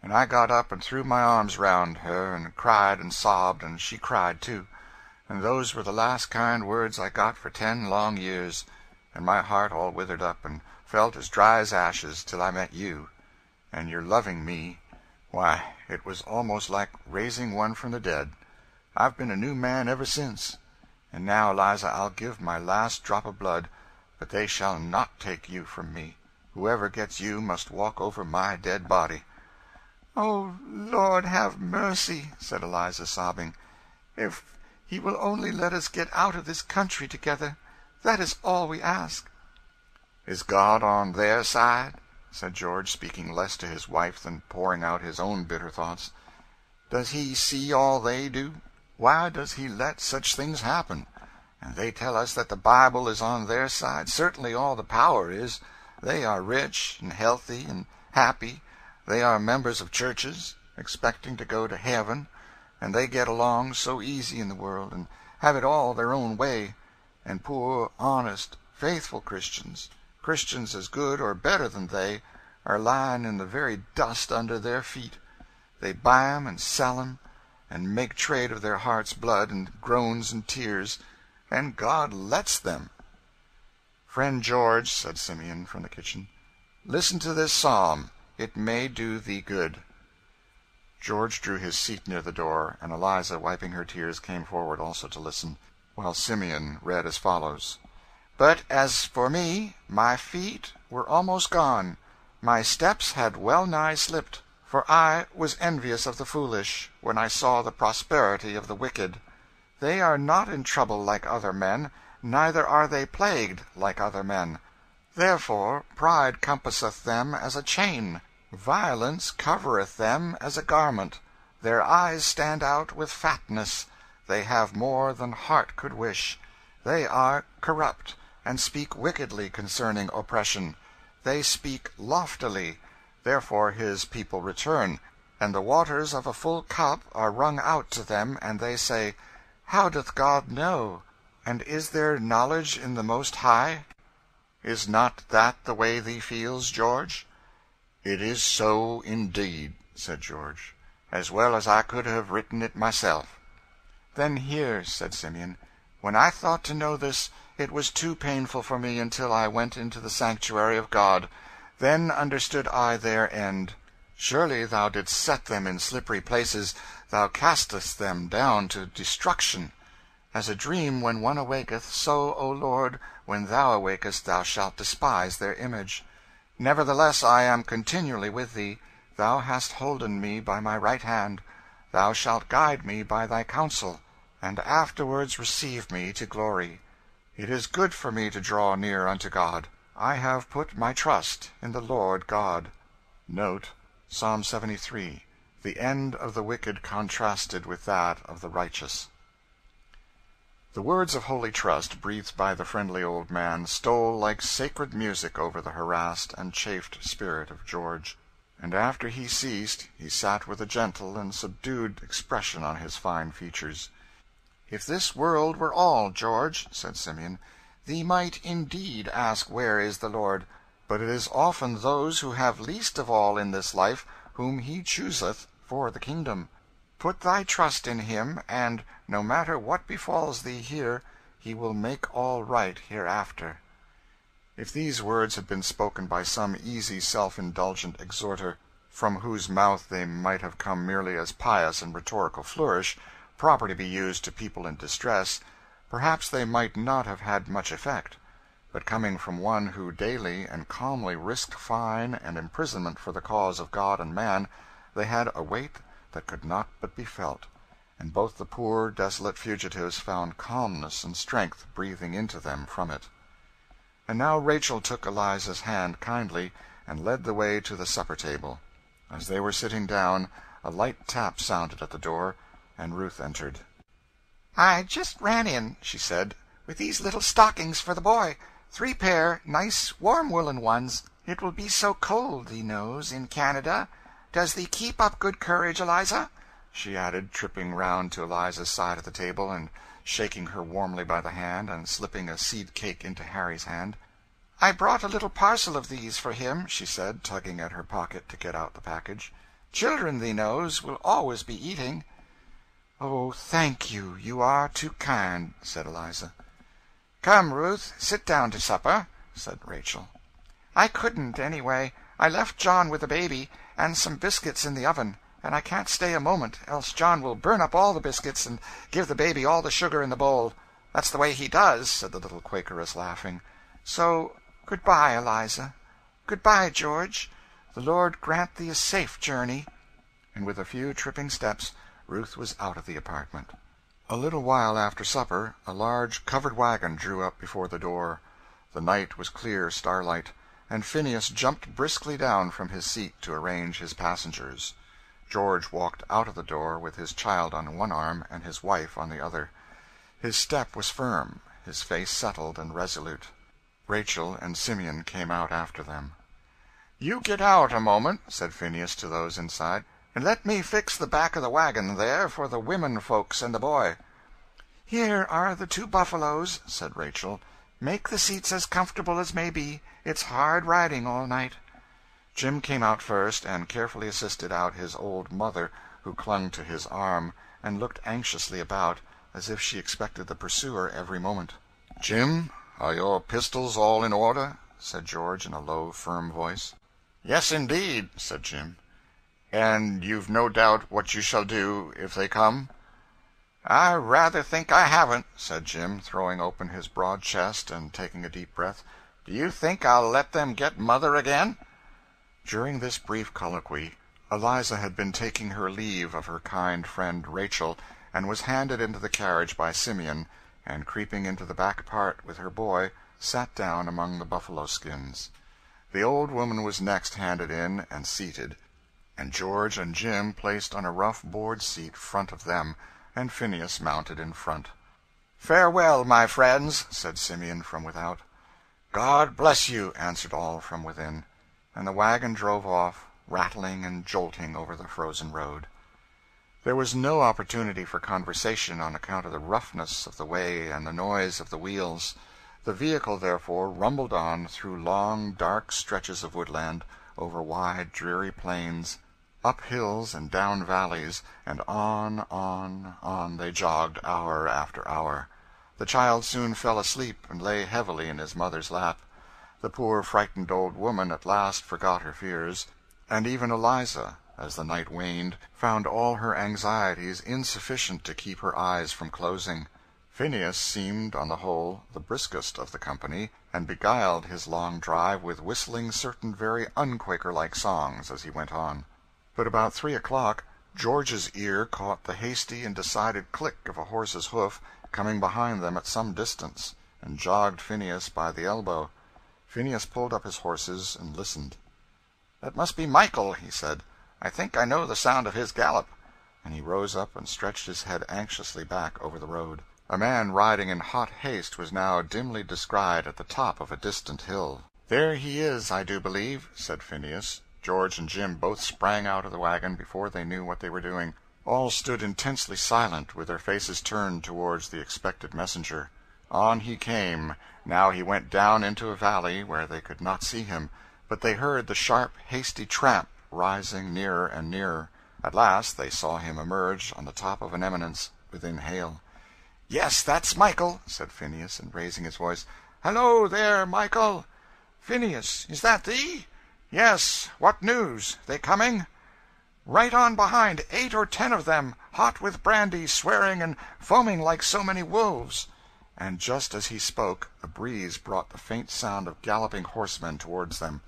And I got up and threw my arms round her, and cried and sobbed, and she cried too, and those were the last kind words I got for 10 long years, and my heart all withered up, and felt as dry as ashes, till I met you. And your loving me, why, it was almost like raising one from the dead. I've been a new man ever since. And now, Eliza, I'll give my last drop of blood, but they shall not take you from me. Whoever gets you must walk over my dead body." "Oh, Lord, have mercy," said Eliza, sobbing. "If he will only let us get out of this country together, that is all we ask." "Is God on their side?" said George, speaking less to his wife than pouring out his own bitter thoughts. "Does he see all they do? Why does he let such things happen? And they tell us that the Bible is on their side. Certainly all the power is. They are rich and healthy and happy. They are members of churches, expecting to go to heaven, and they get along so easy in the world, and have it all their own way. And poor, honest, faithful Christians, Christians as good or better than they, are lying in the very dust under their feet. They buy 'em and sell 'em, and make trade of their heart's blood and groans and tears, and God lets them." "Friend George," said Simeon from the kitchen, "listen to this psalm. It may do thee good." George drew his seat near the door, and Eliza, wiping her tears, came forward also to listen, while Simeon read as follows: "But as for me, my feet were almost gone, my steps had well nigh slipped, for I was envious of the foolish, when I saw the prosperity of the wicked. They are not in trouble like other men, neither are they plagued like other men. Therefore pride compasseth them as a chain, violence covereth them as a garment. Their eyes stand out with fatness, They have more than heart could wish. They are corrupt, and speak wickedly concerning oppression. They speak loftily, therefore his people return. And the waters of a full cup are wrung out to them, and they say, How doth God know? And is there knowledge in the Most High? Is not that the way thee feels, George? It is so indeed, said George, as well as I could have written it myself. Then hear, said Simeon, when I thought to know this, it was too painful for me until I went into the sanctuary of God. Then understood I their end. Surely thou didst set them in slippery places, thou castest them down to destruction. As a dream when one awaketh, so, O Lord, when thou awakest thou shalt despise their image. Nevertheless I am continually with thee. Thou hast holden me by my right hand. Thou shalt guide me by thy counsel, and afterwards receive me to glory. It is good for me to draw near unto God. I have put my trust in the Lord God. Note Psalm 73, the end of the wicked contrasted with that of the righteous. The words of holy trust breathed by the friendly old man stole like sacred music over the harassed and chafed spirit of George, and after he ceased he sat with a gentle and subdued expression on his fine features. If this world were all, George, said Simeon, thee might indeed ask where is the Lord, but it is often those who have least of all in this life whom he chooseth for the kingdom. Put thy trust in him, and, no matter what befalls thee here, he will make all right hereafter. If these words had been spoken by some easy self-indulgent exhorter, from whose mouth they might have come merely as pious and rhetorical flourish, proper to be used to people in distress, perhaps they might not have had much effect. But coming from one who daily and calmly risked fine and imprisonment for the cause of God and man, they had a weight that could not but be felt, and both the poor desolate fugitives found calmness and strength breathing into them from it. And now Rachel took Eliza's hand kindly, and led the way to the supper-table. As they were sitting down, a light tap sounded at the door, and Ruth entered. "I just ran in," she said, "with these little stockings for the boy. 3 pair, nice warm woolen ones. It will be so cold, thee knows, in Canada. Does thee keep up good courage, Eliza?" she added, tripping round to Eliza's side of the table, and shaking her warmly by the hand, and slipping a seed-cake into Harry's hand. "I brought a little parcel of these for him," she said, tugging at her pocket to get out the package. "Children, thee knows, will always be eating." "Oh, thank you, you are too kind," said Eliza. "Come, Ruth, sit down to supper," said Rachel. "I couldn't, anyway. I left John with the baby, and some biscuits in the oven, and I can't stay a moment, else John will burn up all the biscuits and give the baby all the sugar in the bowl. That's the way he does," said the little Quakeress, laughing. "So, good-bye, Eliza. Good-bye, George. The Lord grant thee a safe journey." And with a few tripping steps, Ruth was out of the apartment. A little while after supper, a large covered wagon drew up before the door. The night was clear starlight, and Phineas jumped briskly down from his seat to arrange his passengers. George walked out of the door with his child on one arm and his wife on the other. His step was firm, his face settled and resolute. Rachel and Simeon came out after them. "You get out a moment," said Phineas to those inside, "and let me fix the back of the wagon there for the women folks and the boy." "Here are the 2 buffaloes," said Rachel. "Make the seats as comfortable as may be. It's hard riding all night." Jim came out first, and carefully assisted out his old mother, who clung to his arm, and looked anxiously about, as if she expected the pursuer every moment. "Jim, are your pistols all in order?" said George in a low, firm voice. "Yes, indeed," said Jim. "And you've no doubt what you shall do if they come?" "I rather think I haven't," said Jim, throwing open his broad chest and taking a deep breath. "Do you think I'll let them get mother again?" During this brief colloquy, Eliza had been taking her leave of her kind friend Rachel, and was handed into the carriage by Simeon, and creeping into the back part with her boy, sat down among the buffalo skins. The old woman was next handed in and seated, and George and Jim placed on a rough board seat front of them, and Phineas mounted in front. "Farewell, my friends," said Simeon from without. "God bless you," answered all from within, and the wagon drove off, rattling and jolting over the frozen road. There was no opportunity for conversation on account of the roughness of the way and the noise of the wheels. The vehicle, therefore, rumbled on through long, dark stretches of woodland, over wide, dreary plains, up hills and down valleys, and on they jogged hour after hour. The child soon fell asleep and lay heavily in his mother's lap. The poor frightened old woman at last forgot her fears, and even Eliza, as the night waned, found all her anxieties insufficient to keep her eyes from closing. Phineas seemed, on the whole, the briskest of the company, and beguiled his long drive with whistling certain very unquaker-like songs as he went on. But about 3 o'clock George's ear caught the hasty and decided click of a horse's hoof coming behind them at some distance, and jogged Phineas by the elbow. Phineas pulled up his horses and listened. "That must be Michael," he said. "I think I know the sound of his gallop." And he rose up and stretched his head anxiously back over the road. A man riding in hot haste was now dimly descried at the top of a distant hill. "There he is, I do believe," said Phineas. George and Jim both sprang out of the wagon before they knew what they were doing. All stood intensely silent, with their faces turned towards the expected messenger. On he came. Now he went down into a valley where they could not see him, but they heard the sharp, hasty tramp rising nearer and nearer. At last they saw him emerge on the top of an eminence within hail. "Yes, that's Michael," said Phineas, and raising his voice, "Hello there, Michael!" "Phineas, is that thee?" "Yes. What news? They coming?" "Right on behind, 8 or 10 of them, hot with brandy, swearing and foaming like so many wolves." And just as he spoke, a breeze brought the faint sound of galloping horsemen towards them.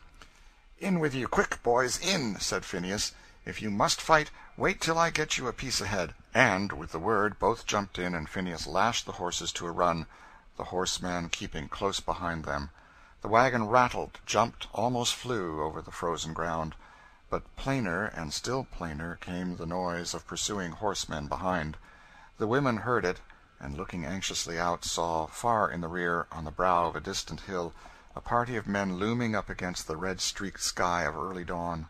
"In with you, quick, boys, in," said Phineas. "If you must fight, wait till I get you a piece ahead." And with the word both jumped in, and Phineas lashed the horses to a run, the horsemen keeping close behind them. The wagon rattled, jumped, almost flew over the frozen ground. But plainer and still plainer came the noise of pursuing horsemen behind. The women heard it, and looking anxiously out saw, far in the rear, on the brow of a distant hill, a party of men looming up against the red-streaked sky of early dawn.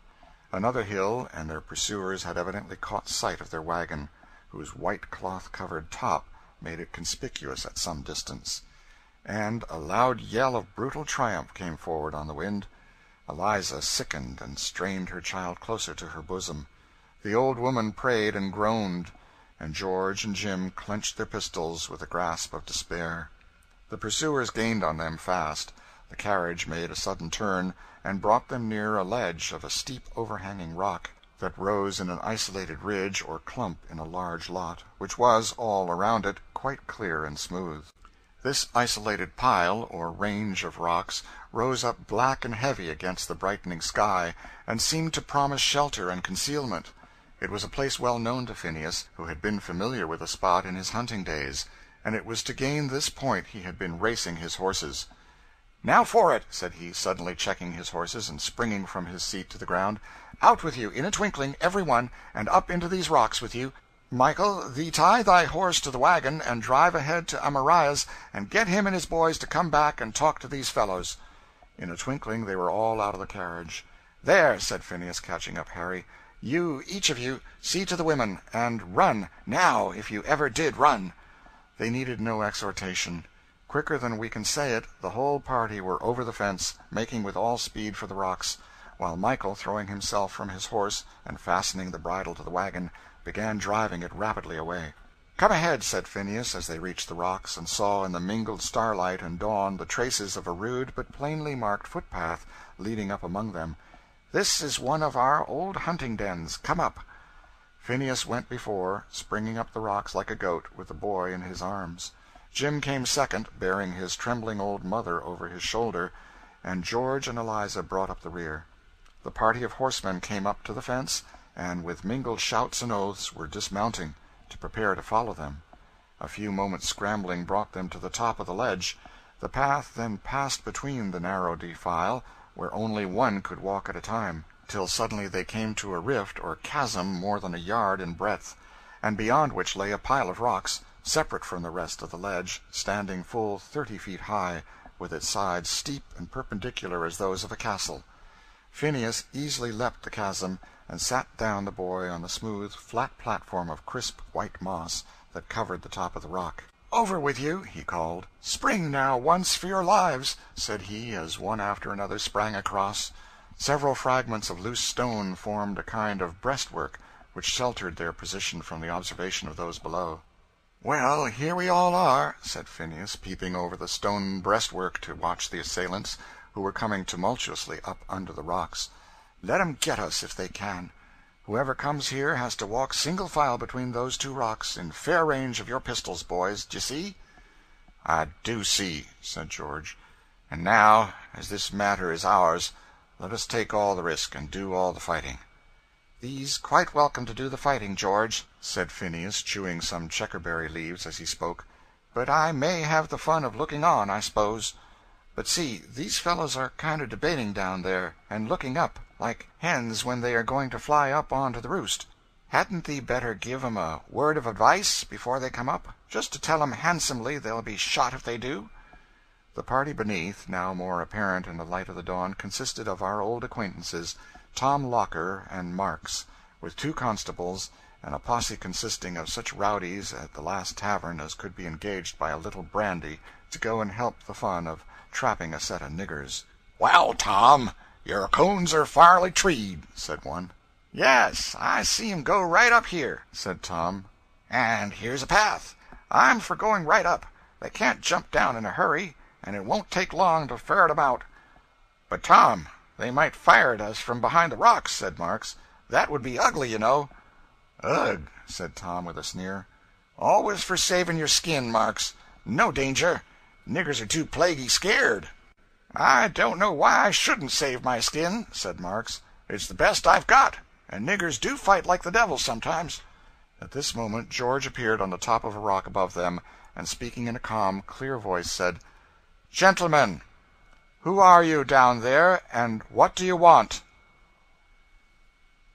Another hill, and their pursuers had evidently caught sight of their wagon, whose white cloth-covered top made it conspicuous at some distance. And a loud yell of brutal triumph came forward on the wind. Eliza sickened and strained her child closer to her bosom. The old woman prayed and groaned, and George and Jim clenched their pistols with a grasp of despair. The pursuers gained on them fast. The carriage made a sudden turn, and brought them near a ledge of a steep overhanging rock that rose in an isolated ridge or clump in a large lot, which was, all around it, quite clear and smooth. This isolated pile, or range of rocks, rose up black and heavy against the brightening sky, and seemed to promise shelter and concealment. It was a place well known to Phineas, who had been familiar with the spot in his hunting days, and it was to gain this point he had been racing his horses. "Now for it!" said he, suddenly checking his horses and springing from his seat to the ground. "Out with you, in a twinkling, every one, and up into these rocks with you. Michael, thee tie thy horse to the wagon, and drive ahead to Amariah's, and get him and his boys to come back and talk to these fellows." In a twinkling they were all out of the carriage. "There," said Phineas, catching up Harry, "you, each of you, see to the women, and run, now, if you ever did run." They needed no exhortation. Quicker than we can say it, the whole party were over the fence, making with all speed for the rocks, while Michael, throwing himself from his horse and fastening the bridle to the wagon, began driving it rapidly away. "Come ahead," said Phineas, as they reached the rocks, and saw in the mingled starlight and dawn the traces of a rude but plainly marked footpath leading up among them. "This is one of our old hunting dens. Come up." Phineas went before, springing up the rocks like a goat, with the boy in his arms. Jim came second, bearing his trembling old mother over his shoulder, and George and Eliza brought up the rear. The party of horsemen came up to the fence, and with mingled shouts and oaths were dismounting, to prepare to follow them. A few moments' scrambling brought them to the top of the ledge. The path then passed between the narrow defile, where only one could walk at a time, till suddenly they came to a rift or chasm more than a yard in breadth, and beyond which lay a pile of rocks, separate from the rest of the ledge, standing full 30 feet high, with its sides steep and perpendicular as those of a castle. Phineas easily leapt the chasm, and sat down the boy on the smooth, flat platform of crisp white moss that covered the top of the rock. "Over with you!" he called. "Spring now, once, for your lives!" said he, as one after another sprang across. Several fragments of loose stone formed a kind of breastwork, which sheltered their position from the observation of those below. "Well, here we all are," said Phineas, peeping over the stone breastwork to watch the assailants, who were coming tumultuously up under the rocks. "Let 'em get us if they can. Whoever comes here has to walk single file between those two rocks, in fair range of your pistols, boys. D'ye see?" "I do see," said George. "And now, as this matter is ours, let us take all the risk and do all the fighting." "Thee's quite welcome to do the fighting, George," said Phineas, chewing some checkerberry leaves as he spoke. "But I may have the fun of looking on, I s'pose. But see, these fellows are kind of debating down there, and looking up, like hens when they are going to fly up on to the roost. Hadn't thee better give 'em a word of advice before they come up, just to tell 'em handsomely they'll be shot if they do?" The party beneath, now more apparent in the light of the dawn, consisted of our old acquaintances, Tom Locker and Marks, with 2 constables, and a posse consisting of such rowdies at the last tavern as could be engaged by a little brandy to go and help the fun of trapping a set of niggers. "Well, Tom, your coons are fairly treed," said one. "Yes, I see 'em go right up here," said Tom. "And here's a path. I'm for going right up. They can't jump down in a hurry, and it won't take long to ferret 'em out." "But, Tom, they might fire at us from behind the rocks," said Marks. "That would be ugly, you know." "Ugh," said Tom with a sneer. "Always for saving your skin, Marks. No danger. Niggers are too plaguey scared." "I don't know why I shouldn't save my skin," said Marks. "It's the best I've got, and niggers do fight like the devil sometimes." At this moment George appeared on the top of a rock above them, and speaking in a calm, clear voice, said, "Gentlemen, who are you down there, and what do you want?"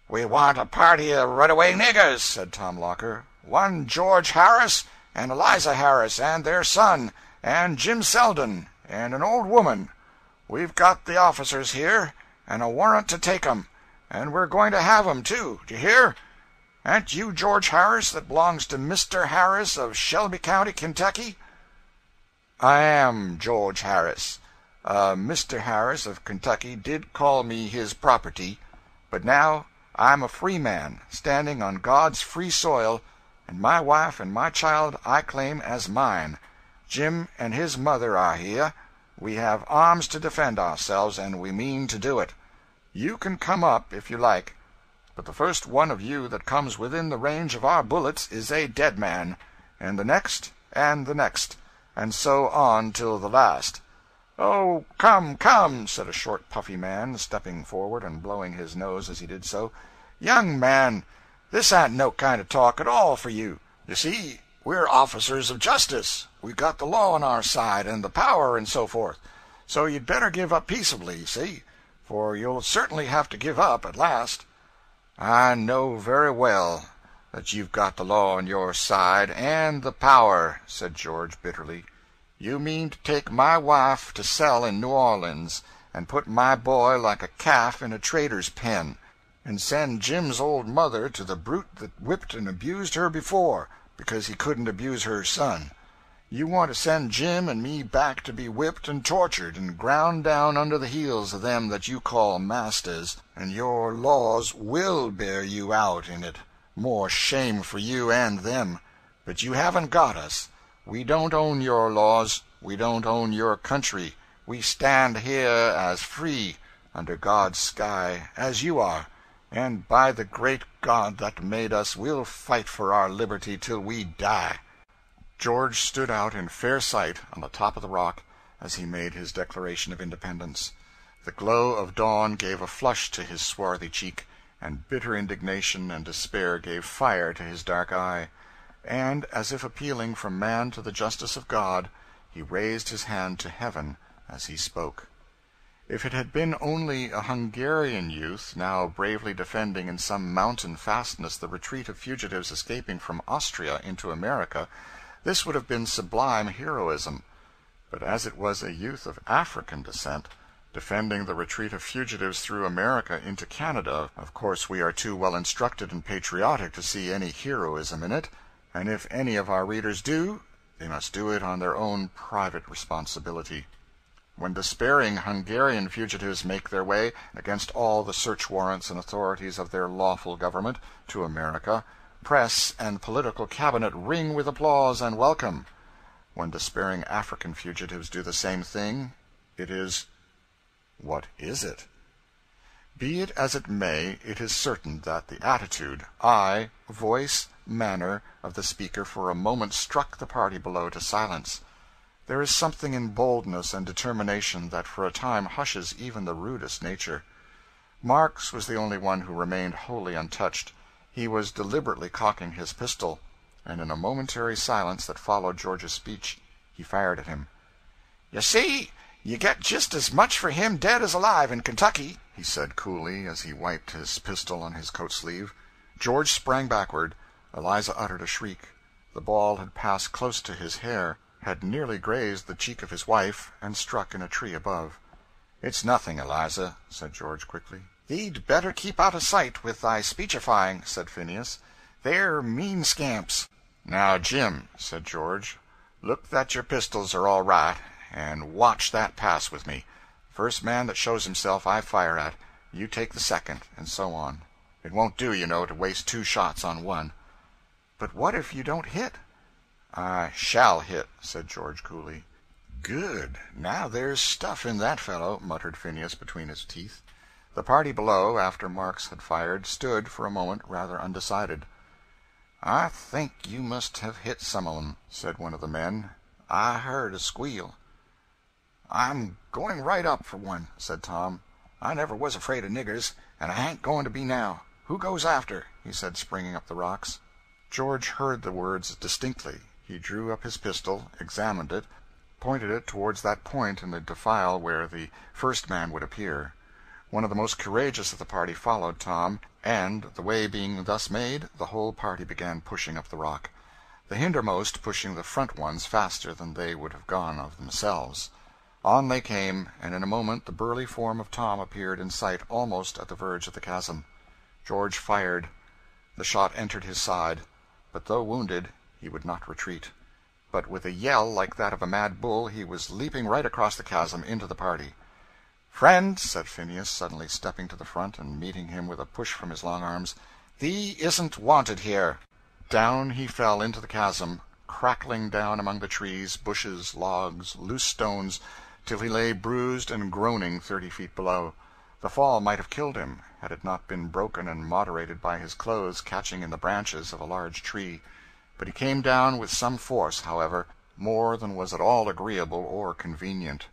"We want a party of runaway niggers," said Tom Locker. "One George Harris, and Eliza Harris, and their son, and Jim Selden, and an old woman. We've got the officers here, and a warrant to take 'em, and we're going to have 'em, too. D'ye hear? Ain't you George Harris that belongs to Mr. Harris of Shelby County, Kentucky?" "I am George Harris. Mr. Harris of Kentucky did call me his property, but now I'm a free man, standing on God's free soil, and my wife and my child I claim as mine. Jim and his mother are here. We have arms to defend ourselves, and we mean to do it. You can come up if you like, but the first one of you that comes within the range of our bullets is a dead man, and the next, and so on till the last." "Oh, come, come," said a short, puffy man, stepping forward and blowing his nose as he did so. "Young man, this ain't no kind of talk at all for you. You see, we're officers of justice. We got the law on our side, and the power, and so forth. So you'd better give up peaceably, see? For you'll certainly have to give up at last." "I know very well that you've got the law on your side, and the power," said George bitterly. "You mean to take my wife to sell in New Orleans, and put my boy like a calf in a trader's pen, and send Jim's old mother to the brute that whipped and abused her before, because he couldn't abuse her son. You want to send Jim and me back to be whipped and tortured and ground down under the heels of them that you call masters, and your laws will bear you out in it. More shame for you and them. But you haven't got us. We don't own your laws. We don't own your country. We stand here as free, under God's sky, as you are. And by the great God that made us, we'll fight for our liberty till we die." George stood out in fair sight on the top of the rock as he made his declaration of independence. The glow of dawn gave a flush to his swarthy cheek, and bitter indignation and despair gave fire to his dark eye. And, as if appealing from man to the justice of God, he raised his hand to heaven as he spoke. If it had been only a Hungarian youth, now bravely defending in some mountain fastness the retreat of fugitives escaping from Austria into America, this would have been sublime heroism. But as it was a youth of African descent, defending the retreat of fugitives through America into Canada, of course we are too well instructed and patriotic to see any heroism in it, and if any of our readers do, they must do it on their own private responsibility. When despairing Hungarian fugitives make their way, against all the search warrants and authorities of their lawful government, to America, press and political cabinet ring with applause and welcome. When despairing African fugitives do the same thing, it is what is it? Be it as it may, it is certain that the attitude, eye, voice, manner of the speaker for a moment struck the party below to silence. There is something in boldness and determination that for a time hushes even the rudest nature. Marks was the only one who remained wholly untouched. He was deliberately cocking his pistol, and in a momentary silence that followed George's speech, he fired at him. "You see, you get just as much for him dead as alive in Kentucky," he said coolly, as he wiped his pistol on his coat sleeve. George sprang backward. Eliza uttered a shriek. The ball had passed close to his hair, had nearly grazed the cheek of his wife, and struck in a tree above. "It's nothing, Eliza," said George quickly. "Thee'd better keep out of sight with thy speechifying," said Phineas. "They're mean scamps." "Now, Jim," said George, "look that your pistols are all right, and watch that pass with me. First man that shows himself I fire at. You take the second, and so on. It won't do, you know, to waste 2 shots on one." "But what if you don't hit?" "I shall hit," said George coolly. "Good. Now there's stuff in that fellow," muttered Phineas between his teeth. The party below, after Marks had fired, stood for a moment rather undecided. "I think you must have hit some of 'em," said one of the men. "I heard a squeal." "I'm going right up for one," said Tom. "I never was afraid of niggers, and I ain't going to be now. Who goes after?" he said, springing up the rocks. George heard the words distinctly. He drew up his pistol, examined it, pointed it towards that point in the defile where the first man would appear. One of the most courageous of the party followed Tom, and, the way being thus made, the whole party began pushing up the rock, the hindermost pushing the front ones faster than they would have gone of themselves. On they came, and in a moment the burly form of Tom appeared in sight almost at the verge of the chasm. George fired. The shot entered his side, but though wounded, he would not retreat. But with a yell like that of a mad bull, he was leaping right across the chasm into the party. "Friend," said Phineas, suddenly stepping to the front and meeting him with a push from his long arms, "thee isn't wanted here." Down he fell into the chasm, crackling down among the trees, bushes, logs, loose stones, till he lay bruised and groaning 30 feet below. The fall might have killed him, had it not been broken and moderated by his clothes catching in the branches of a large tree. But he came down with some force, however, more than was at all agreeable or convenient.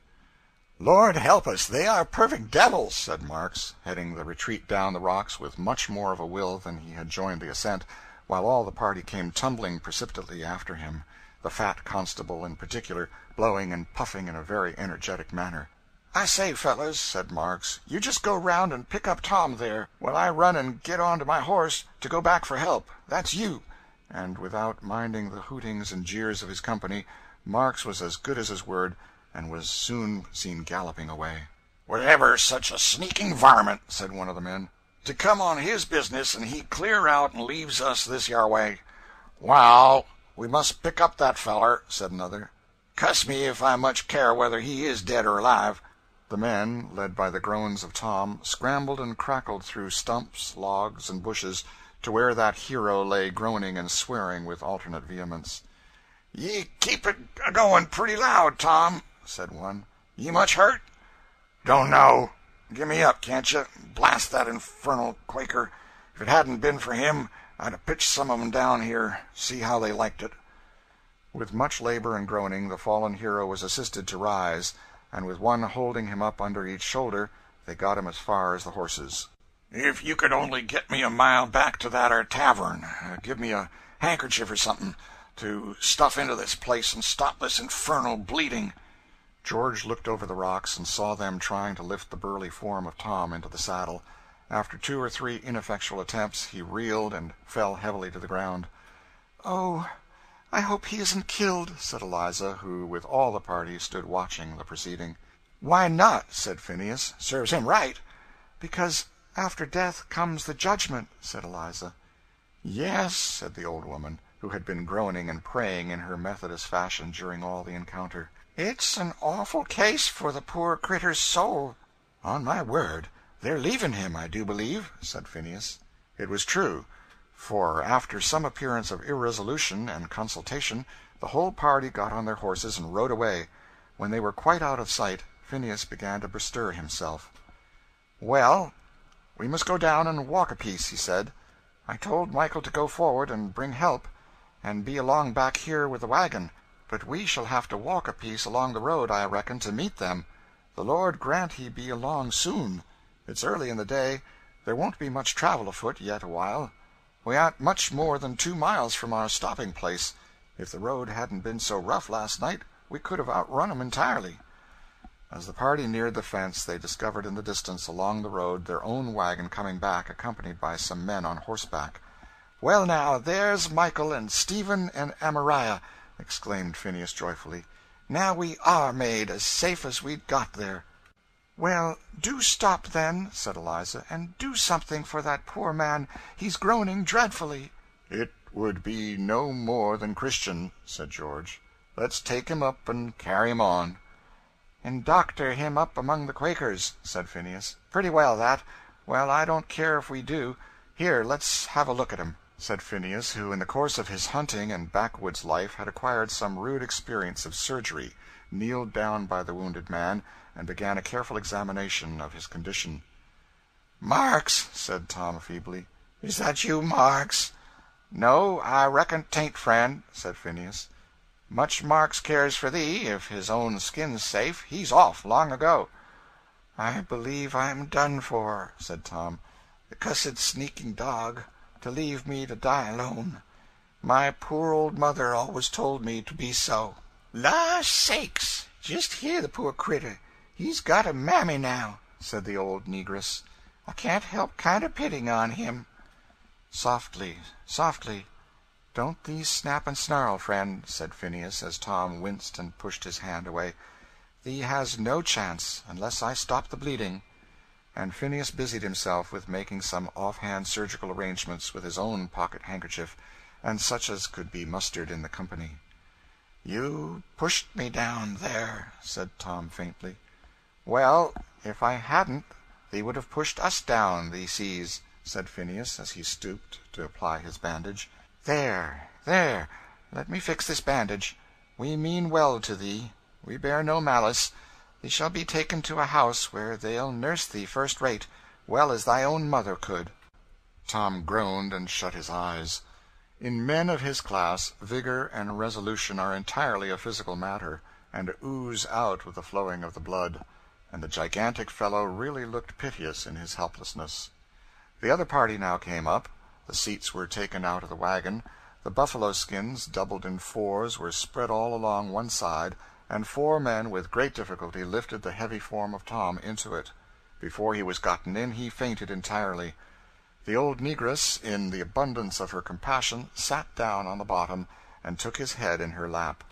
"Lord help us, they are perfect devils," said Marks, heading the retreat down the rocks with much more of a will than he had joined the ascent, while all the party came tumbling precipitately after him, the fat constable in particular, blowing and puffing in a very energetic manner. "I say, fellows," said Marks, "you just go round and pick up Tom there, while I run and get on to my horse to go back for help. That's you." And without minding the hootings and jeers of his company, Marks was as good as his word, and was soon seen galloping away. "Whatever such a sneaking varmint," said one of the men, "to come on his business, and he clear out and leaves us this yar way." "Wal, we must pick up that feller," said another. "Cuss me if I much care whether he is dead or alive." The men, led by the groans of Tom, scrambled and crackled through stumps, logs, and bushes, to where that hero lay groaning and swearing with alternate vehemence. "Ye keep it a-going pretty loud, Tom," said one. "Ye much hurt?" "Don't know. Give me up, can't you? Blast that infernal Quaker. If it hadn't been for him, I'd have pitched some of 'em down here, see how they liked it." With much labor and groaning, the fallen hero was assisted to rise, and with one holding him up under each shoulder, they got him as far as the horses. "If you could only get me a mile back to that 'ere tavern, give me a handkerchief or something to stuff into this place and stop this infernal bleeding." George looked over the rocks and saw them trying to lift the burly form of Tom into the saddle. After 2 or 3 ineffectual attempts, he reeled and fell heavily to the ground. "Oh, I hope he isn't killed," said Eliza, who, with all the party, stood watching the proceeding. "Why not?" said Phineas. "Serves him right." "Because after death comes the judgment," said Eliza. "Yes," said the old woman, who had been groaning and praying in her Methodist fashion during all the encounter. "It's an awful case for the poor critter's soul." "On my word, they're leaving him, I do believe," said Phineas. It was true, for after some appearance of irresolution and consultation, the whole party got on their horses and rode away. When they were quite out of sight, Phineas began to bestir himself. "Well, we must go down and walk a piece," he said. "I told Michael to go forward and bring help, and be along back here with the wagon, but we shall have to walk a piece along the road, I reckon, to meet them. The Lord grant he be along soon. It's early in the day. There won't be much travel afoot yet awhile. We aren't much more than 2 miles from our stopping place. If the road hadn't been so rough last night, we could have outrun 'em entirely." As the party neared the fence, they discovered in the distance along the road their own wagon coming back, accompanied by some men on horseback. "Well, now, there's Michael and Stephen and Amariah," exclaimed Phineas joyfully. "Now we are made as safe as we'd got there." "Well, do stop, then," said Eliza, "and do something for that poor man. He's groaning dreadfully." "It would be no more than Christian," said George. "Let's take him up and carry him on." "And doctor him up among the Quakers," said Phineas. "Pretty well, that. Well, I don't care if we do. Here, let's have a look at him," said Phineas, who in the course of his hunting and backwoods life had acquired some rude experience of surgery, kneeled down by the wounded man, and began a careful examination of his condition. "Marks," said Tom feebly. "Is that you, Marks?" "No, I reckon 'tain't, friend," said Phineas. "Much Marks cares for thee, if his own skin's safe. He's off, long ago." "I believe I'm done for," said Tom. "The cussed sneaking dog, to leave me to die alone. My poor old mother always told me to be so. La sakes! Just hear the poor critter. He's got a mammy now," said the old negress. "I can't help kind of pitying on him." "Softly, softly. Don't thee snap and snarl, friend," said Phineas, as Tom winced and pushed his hand away. "Thee has no chance, unless I stop the bleeding." And Phineas busied himself with making some off-hand surgical arrangements with his own pocket-handkerchief, and such as could be mustered in the company. "You pushed me down there," said Tom faintly. "Well, if I hadn't, thee would have pushed us down, thee sees," said Phineas, as he stooped to apply his bandage. "There, there, let me fix this bandage. We mean well to thee. We bear no malice. Thee shall be taken to a house where they'll nurse thee first rate, well as thy own mother could." Tom groaned and shut his eyes. In men of his class, vigor and resolution are entirely a physical matter, and ooze out with the flowing of the blood, and the gigantic fellow really looked piteous in his helplessness. The other party now came up. The seats were taken out of the wagon. The buffalo skins, doubled in 4s, were spread all along one side, and 4 men with great difficulty lifted the heavy form of Tom into it. Before he was gotten in, he fainted entirely. The old negress, in the abundance of her compassion, sat down on the bottom, and took his head in her lap.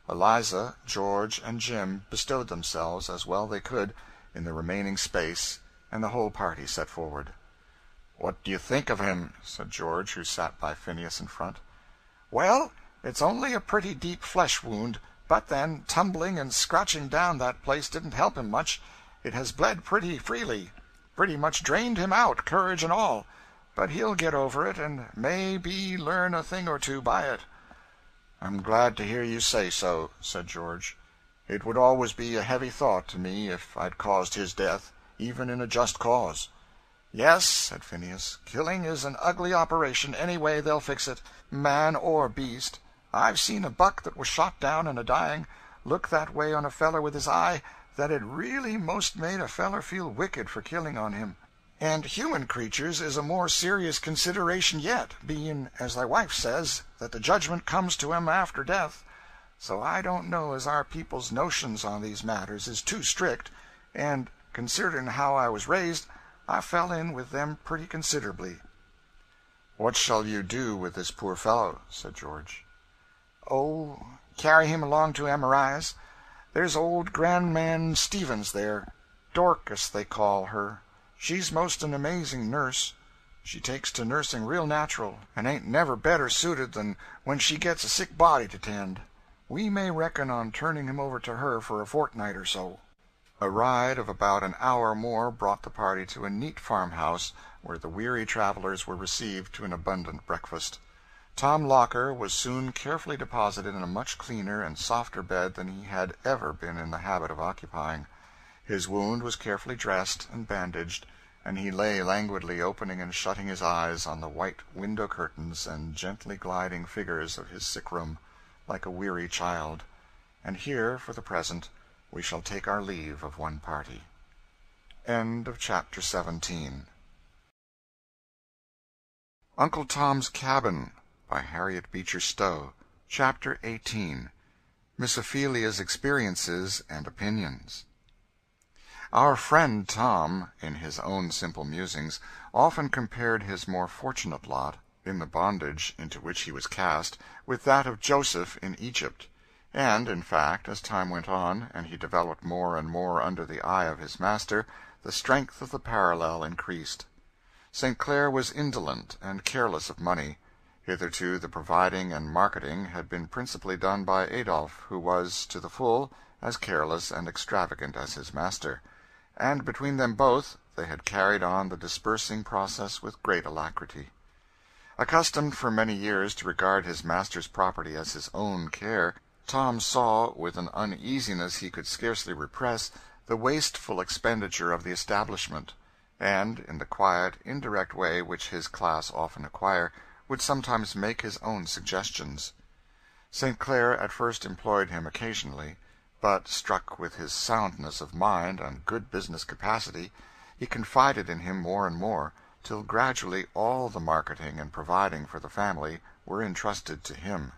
Eliza, George, and Jim bestowed themselves, as well they could, in the remaining space, and the whole party set forward. "What do you think of him?" said George, who sat by Phineas in front. "Well, it's only a pretty deep flesh wound, but then, tumbling and scratching down that place didn't help him much. It has bled pretty freely. Pretty much drained him out, courage and all. But he'll get over it, and may be learn a thing or two by it." "I'm glad to hear you say so," said George. "It would always be a heavy thought to me if I'd caused his death, even in a just cause." "Yes," said Phineas, "killing is an ugly operation any way they'll fix it, man or beast. I've seen a buck that was shot down and a-dying look that way on a feller with his eye that it really most made a feller feel wicked for killing on him. And human creatures is a more serious consideration yet, being, as thy wife says, that the judgment comes to 'em after death. so I don't know as our people's notions on these matters is too strict, and, considering how I was raised, I fell in with them pretty considerably." "What shall you do with this poor fellow?" said George. "Oh, carry him along to Amariah's. There's old Grandman Stevens there. Dorcas, they call her. She's most an amazing nurse. She takes to nursing real natural, and ain't never better suited than when she gets a sick body to tend. We may reckon on turning him over to her for a fortnight or so." A ride of about an hour more brought the party to a neat farmhouse, where the weary travelers were received to an abundant breakfast. Tom Locker was soon carefully deposited in a much cleaner and softer bed than he had ever been in the habit of occupying. His wound was carefully dressed and bandaged, and he lay languidly opening and shutting his eyes on the white window curtains and gently gliding figures of his sick room, like a weary child. And here, for the present, we shall take our leave of one party. End of chapter 17. Uncle Tom's Cabin, by Harriet Beecher Stowe. Chapter 18. Miss Ophelia's Experiences and Opinions. Our friend Tom, in his own simple musings, often compared his more fortunate lot, in the bondage into which he was cast, with that of Joseph in Egypt; and, in fact, as time went on, and he developed more and more under the eye of his master, the strength of the parallel increased. St. Clair was indolent and careless of money. Hitherto the providing and marketing had been principally done by Adolphe, who was, to the full, as careless and extravagant as his master; and between them both they had carried on the dispersing process with great alacrity. Accustomed for many years to regard his master's property as his own care, Tom saw, with an uneasiness he could scarcely repress, the wasteful expenditure of the establishment, and, in the quiet, indirect way which his class often acquire, would sometimes make his own suggestions. St. Clair at first employed him occasionally, but, struck with his soundness of mind and good business capacity, he confided in him more and more, till gradually all the marketing and providing for the family were entrusted to him.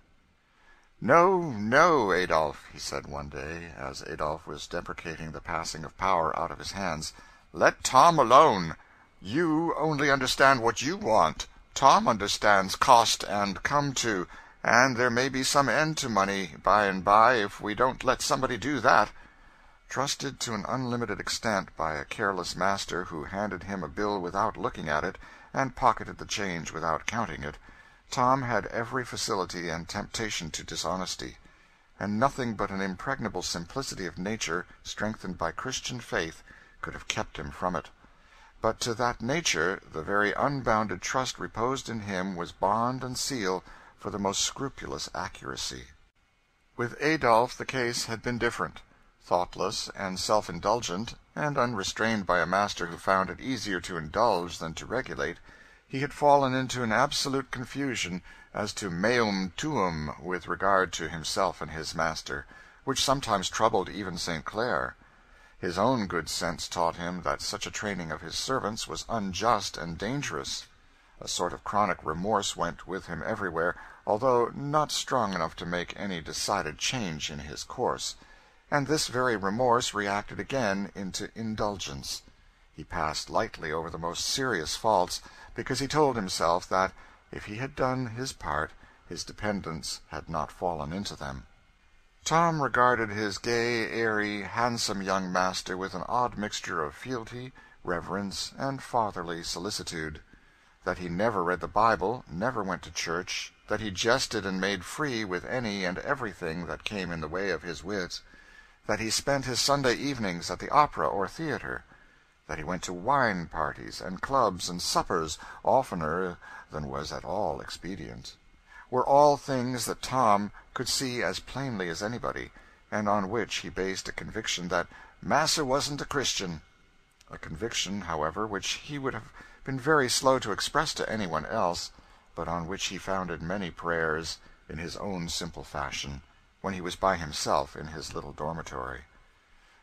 "No, no, Adolphe," he said one day, as Adolphe was deprecating the passing of power out of his hands, "let Tom alone. You only understand what you want. Tom understands cost and come to, and there may be some end to money by and by if we don't let somebody do that." Trusted to an unlimited extent by a careless master who handed him a bill without looking at it, and pocketed the change without counting it, Tom had every facility and temptation to dishonesty, and nothing but an impregnable simplicity of nature, strengthened by Christian faith, could have kept him from it. But to that nature the very unbounded trust reposed in him was bond and seal for the most scrupulous accuracy. With Adolphe the case had been different. Thoughtless and self-indulgent, and unrestrained by a master who found it easier to indulge than to regulate, he had fallen into an absolute confusion as to meum tuum with regard to himself and his master, which sometimes troubled even St. Clair. His own good sense taught him that such a training of his servants was unjust and dangerous. A sort of chronic remorse went with him everywhere, although not strong enough to make any decided change in his course; and this very remorse reacted again into indulgence. He passed lightly over the most serious faults, because he told himself that, if he had done his part, his dependents had not fallen into them. Tom regarded his gay, airy, handsome young master with an odd mixture of fealty, reverence, and fatherly solicitude. That he never read the Bible, never went to church, that he jested and made free with any and everything that came in the way of his wit, that he spent his Sunday evenings at the opera or theater, that he went to wine parties and clubs and suppers oftener than was at all expedient, were all things that Tom could see as plainly as anybody, and on which he based a conviction that "Massa wasn't a Christian," a conviction, however, which he would have been very slow to express to anyone else, but on which he founded many prayers, in his own simple fashion, when he was by himself in his little dormitory.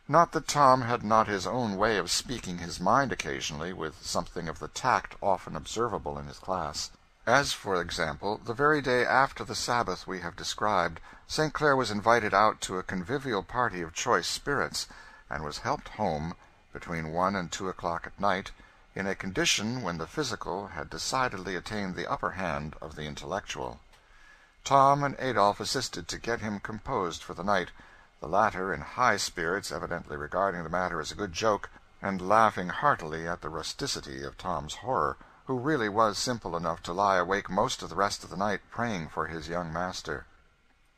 Not that Tom had not his own way of speaking his mind occasionally, with something of the tact often observable in his class. As, for example, the very day after the Sabbath we have described, St. Clair was invited out to a convivial party of choice spirits, and was helped home, between 1 and 2 o'clock at night, in a condition when the physical had decidedly attained the upper hand of the intellectual. Tom and Adolphe assisted to get him composed for the night, the latter in high spirits, evidently regarding the matter as a good joke, and laughing heartily at the rusticity of Tom's horror, who really was simple enough to lie awake most of the rest of the night praying for his young master.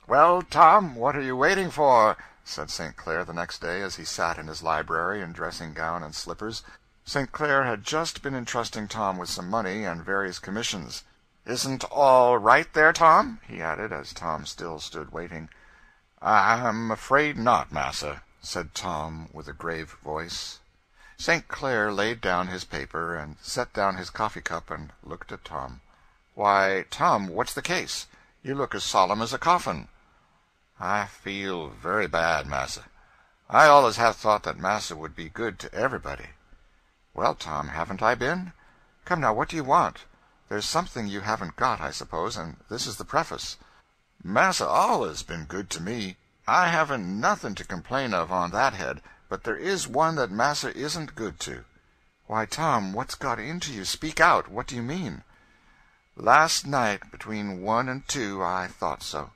"Well, Tom, what are you waiting for?" said St. Clair the next day, as he sat in his library in dressing-gown and slippers. St. Clair had just been entrusting Tom with some money and various commissions. "Isn't all right there, Tom?" he added, as Tom still stood waiting. "I'm afraid not, massa," said Tom, with a grave voice. St. Clair laid down his paper, and set down his coffee-cup, and looked at Tom. "Why, Tom, what's the case? You look as solemn as a coffin." "I feel very bad, massa. I allus have thought that massa would be good to everybody." "Well, Tom, haven't I been? Come now, what do you want? There's something you haven't got, I suppose, and this is the preface." "Massa allus been good to me. I haven't nothing to complain of on that head, but there is one that massa isn't good to." "Why, Tom, what's got into you? Speak out. What do you mean?" "Last night, between 1 and 2, I thought so.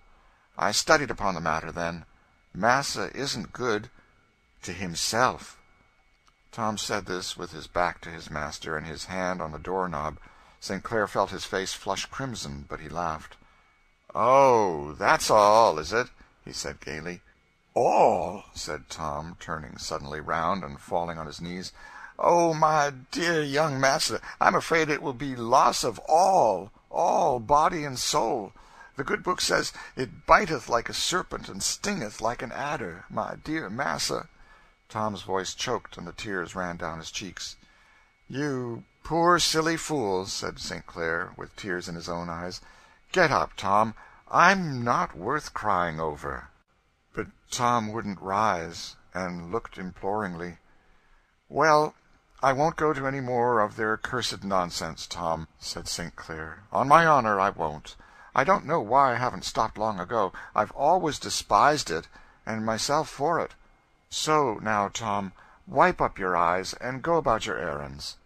I studied upon the matter then. Massa isn't good to himself." Tom said this with his back to his master and his hand on the door-knob. St. Clair felt his face flush crimson, but he laughed. "Oh, that's all, is it?" he said gaily. "All?" said Tom, turning suddenly round and falling on his knees. "Oh, my dear young master, I'm afraid it will be loss of all, body and soul. The good book says it biteth like a serpent and stingeth like an adder, my dear massa." Tom's voice choked, and the tears ran down his cheeks. "You poor silly fool," said St. Clair, with tears in his own eyes. "Get up, Tom. I'm not worth crying over." But Tom wouldn't rise, and looked imploringly. "Well, I won't go to any more of their cursed nonsense, Tom," said St. Clair. "On my honor, I won't. I don't know why I haven't stopped long ago. I've always despised it, and myself for it. So, now, Tom, wipe up your eyes, and go about your errands.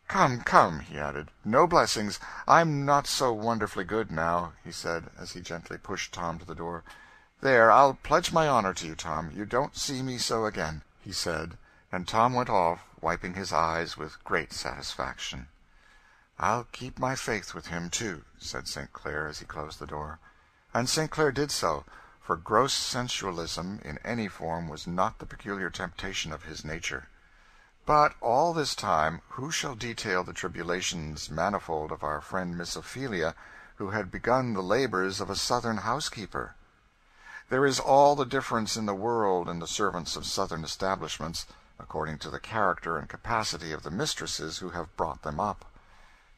Come, come," he added, "no blessings. I'm not so wonderfully good now," he said, as he gently pushed Tom to the door. "There, I'll pledge my honor to you, Tom, you don't see me so again," he said, and Tom went off, wiping his eyes with great satisfaction. "I'll keep my faith with him, too," said St. Clair, as he closed the door. And St. Clair did so, for gross sensualism in any form was not the peculiar temptation of his nature. But all this time, who shall detail the tribulations manifold of our friend Miss Ophelia, who had begun the labors of a Southern housekeeper? There is all the difference in the world in the servants of Southern establishments, according to the character and capacity of the mistresses who have brought them up.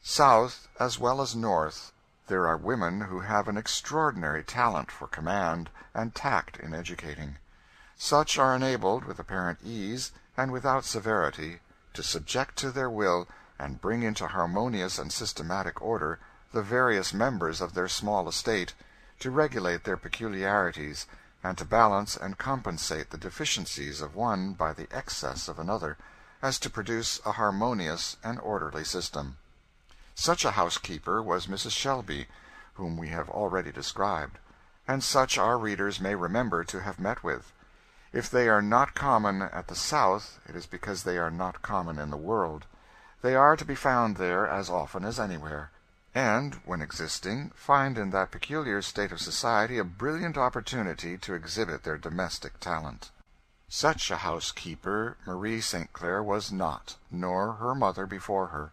South, as well as North, there are women who have an extraordinary talent for command and tact in educating. Such are enabled, with apparent ease, and without severity, to subject to their will, and bring into harmonious and systematic order, the various members of their small estate, to regulate their peculiarities, and to balance and compensate the deficiencies of one by the excess of another, as to produce a harmonious and orderly system. Such a housekeeper was Mrs. Shelby, whom we have already described, and such our readers may remember to have met with. If they are not common at the South, it is because they are not common in the world. They are to be found there as often as anywhere, and, when existing, find in that peculiar state of society a brilliant opportunity to exhibit their domestic talent. Such a housekeeper Marie St. Clair was not, nor her mother before her.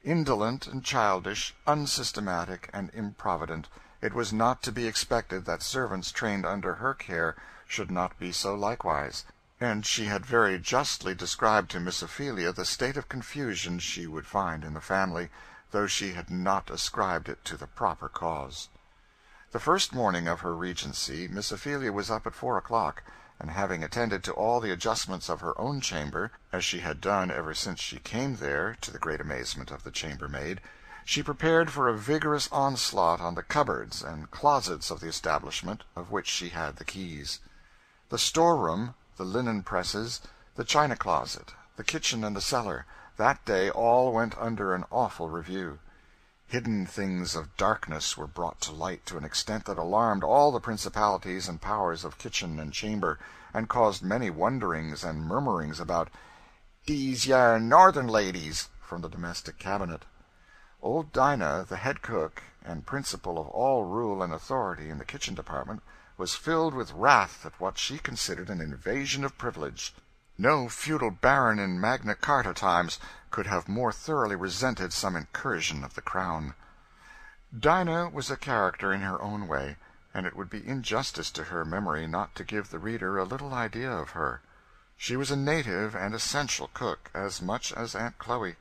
Indolent and childish, unsystematic and improvident, it was not to be expected that servants trained under her care should not be so likewise, and she had very justly described to Miss Ophelia the state of confusion she would find in the family, though she had not ascribed it to the proper cause. The first morning of her regency Miss Ophelia was up at 4 o'clock, and having attended to all the adjustments of her own chamber, as she had done ever since she came there, to the great amazement of the chambermaid, She prepared for a vigorous onslaught on the cupboards and closets of the establishment, of which she had the keys. The storeroom, the linen presses, the china closet, the kitchen and the cellar, that day all went under an awful review. Hidden things of darkness were brought to light to an extent that alarmed all the principalities and powers of kitchen and chamber, and caused many wonderings and murmurings about "dese yer northern ladies" from the domestic cabinet. Old Dinah, the head cook, and principal of all rule and authority in the kitchen department, was filled with wrath at what she considered an invasion of privilege. No feudal baron in Magna Carta times could have more thoroughly resented some incursion of the crown. Dinah was a character in her own way, and it would be injustice to her memory not to give the reader a little idea of her. She was a native and essential cook, as much as Aunt Chloe,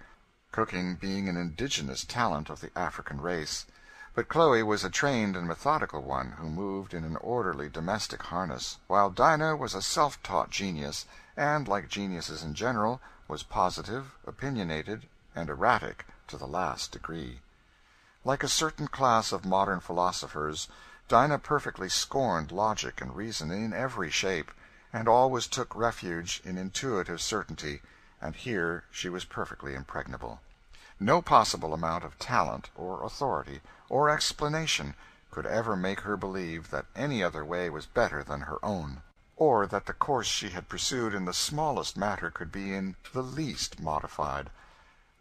cooking being an indigenous talent of the African race. But Chloe was a trained and methodical one, who moved in an orderly domestic harness, while Dinah was a self-taught genius, and, like geniuses in general, was positive, opinionated, and erratic to the last degree. Like a certain class of modern philosophers, Dinah perfectly scorned logic and reason in every shape, and always took refuge in intuitive certainty, and here she was perfectly impregnable. No possible amount of talent, or authority, or explanation could ever make her believe that any other way was better than her own, or that the course she had pursued in the smallest matter could be in the least modified.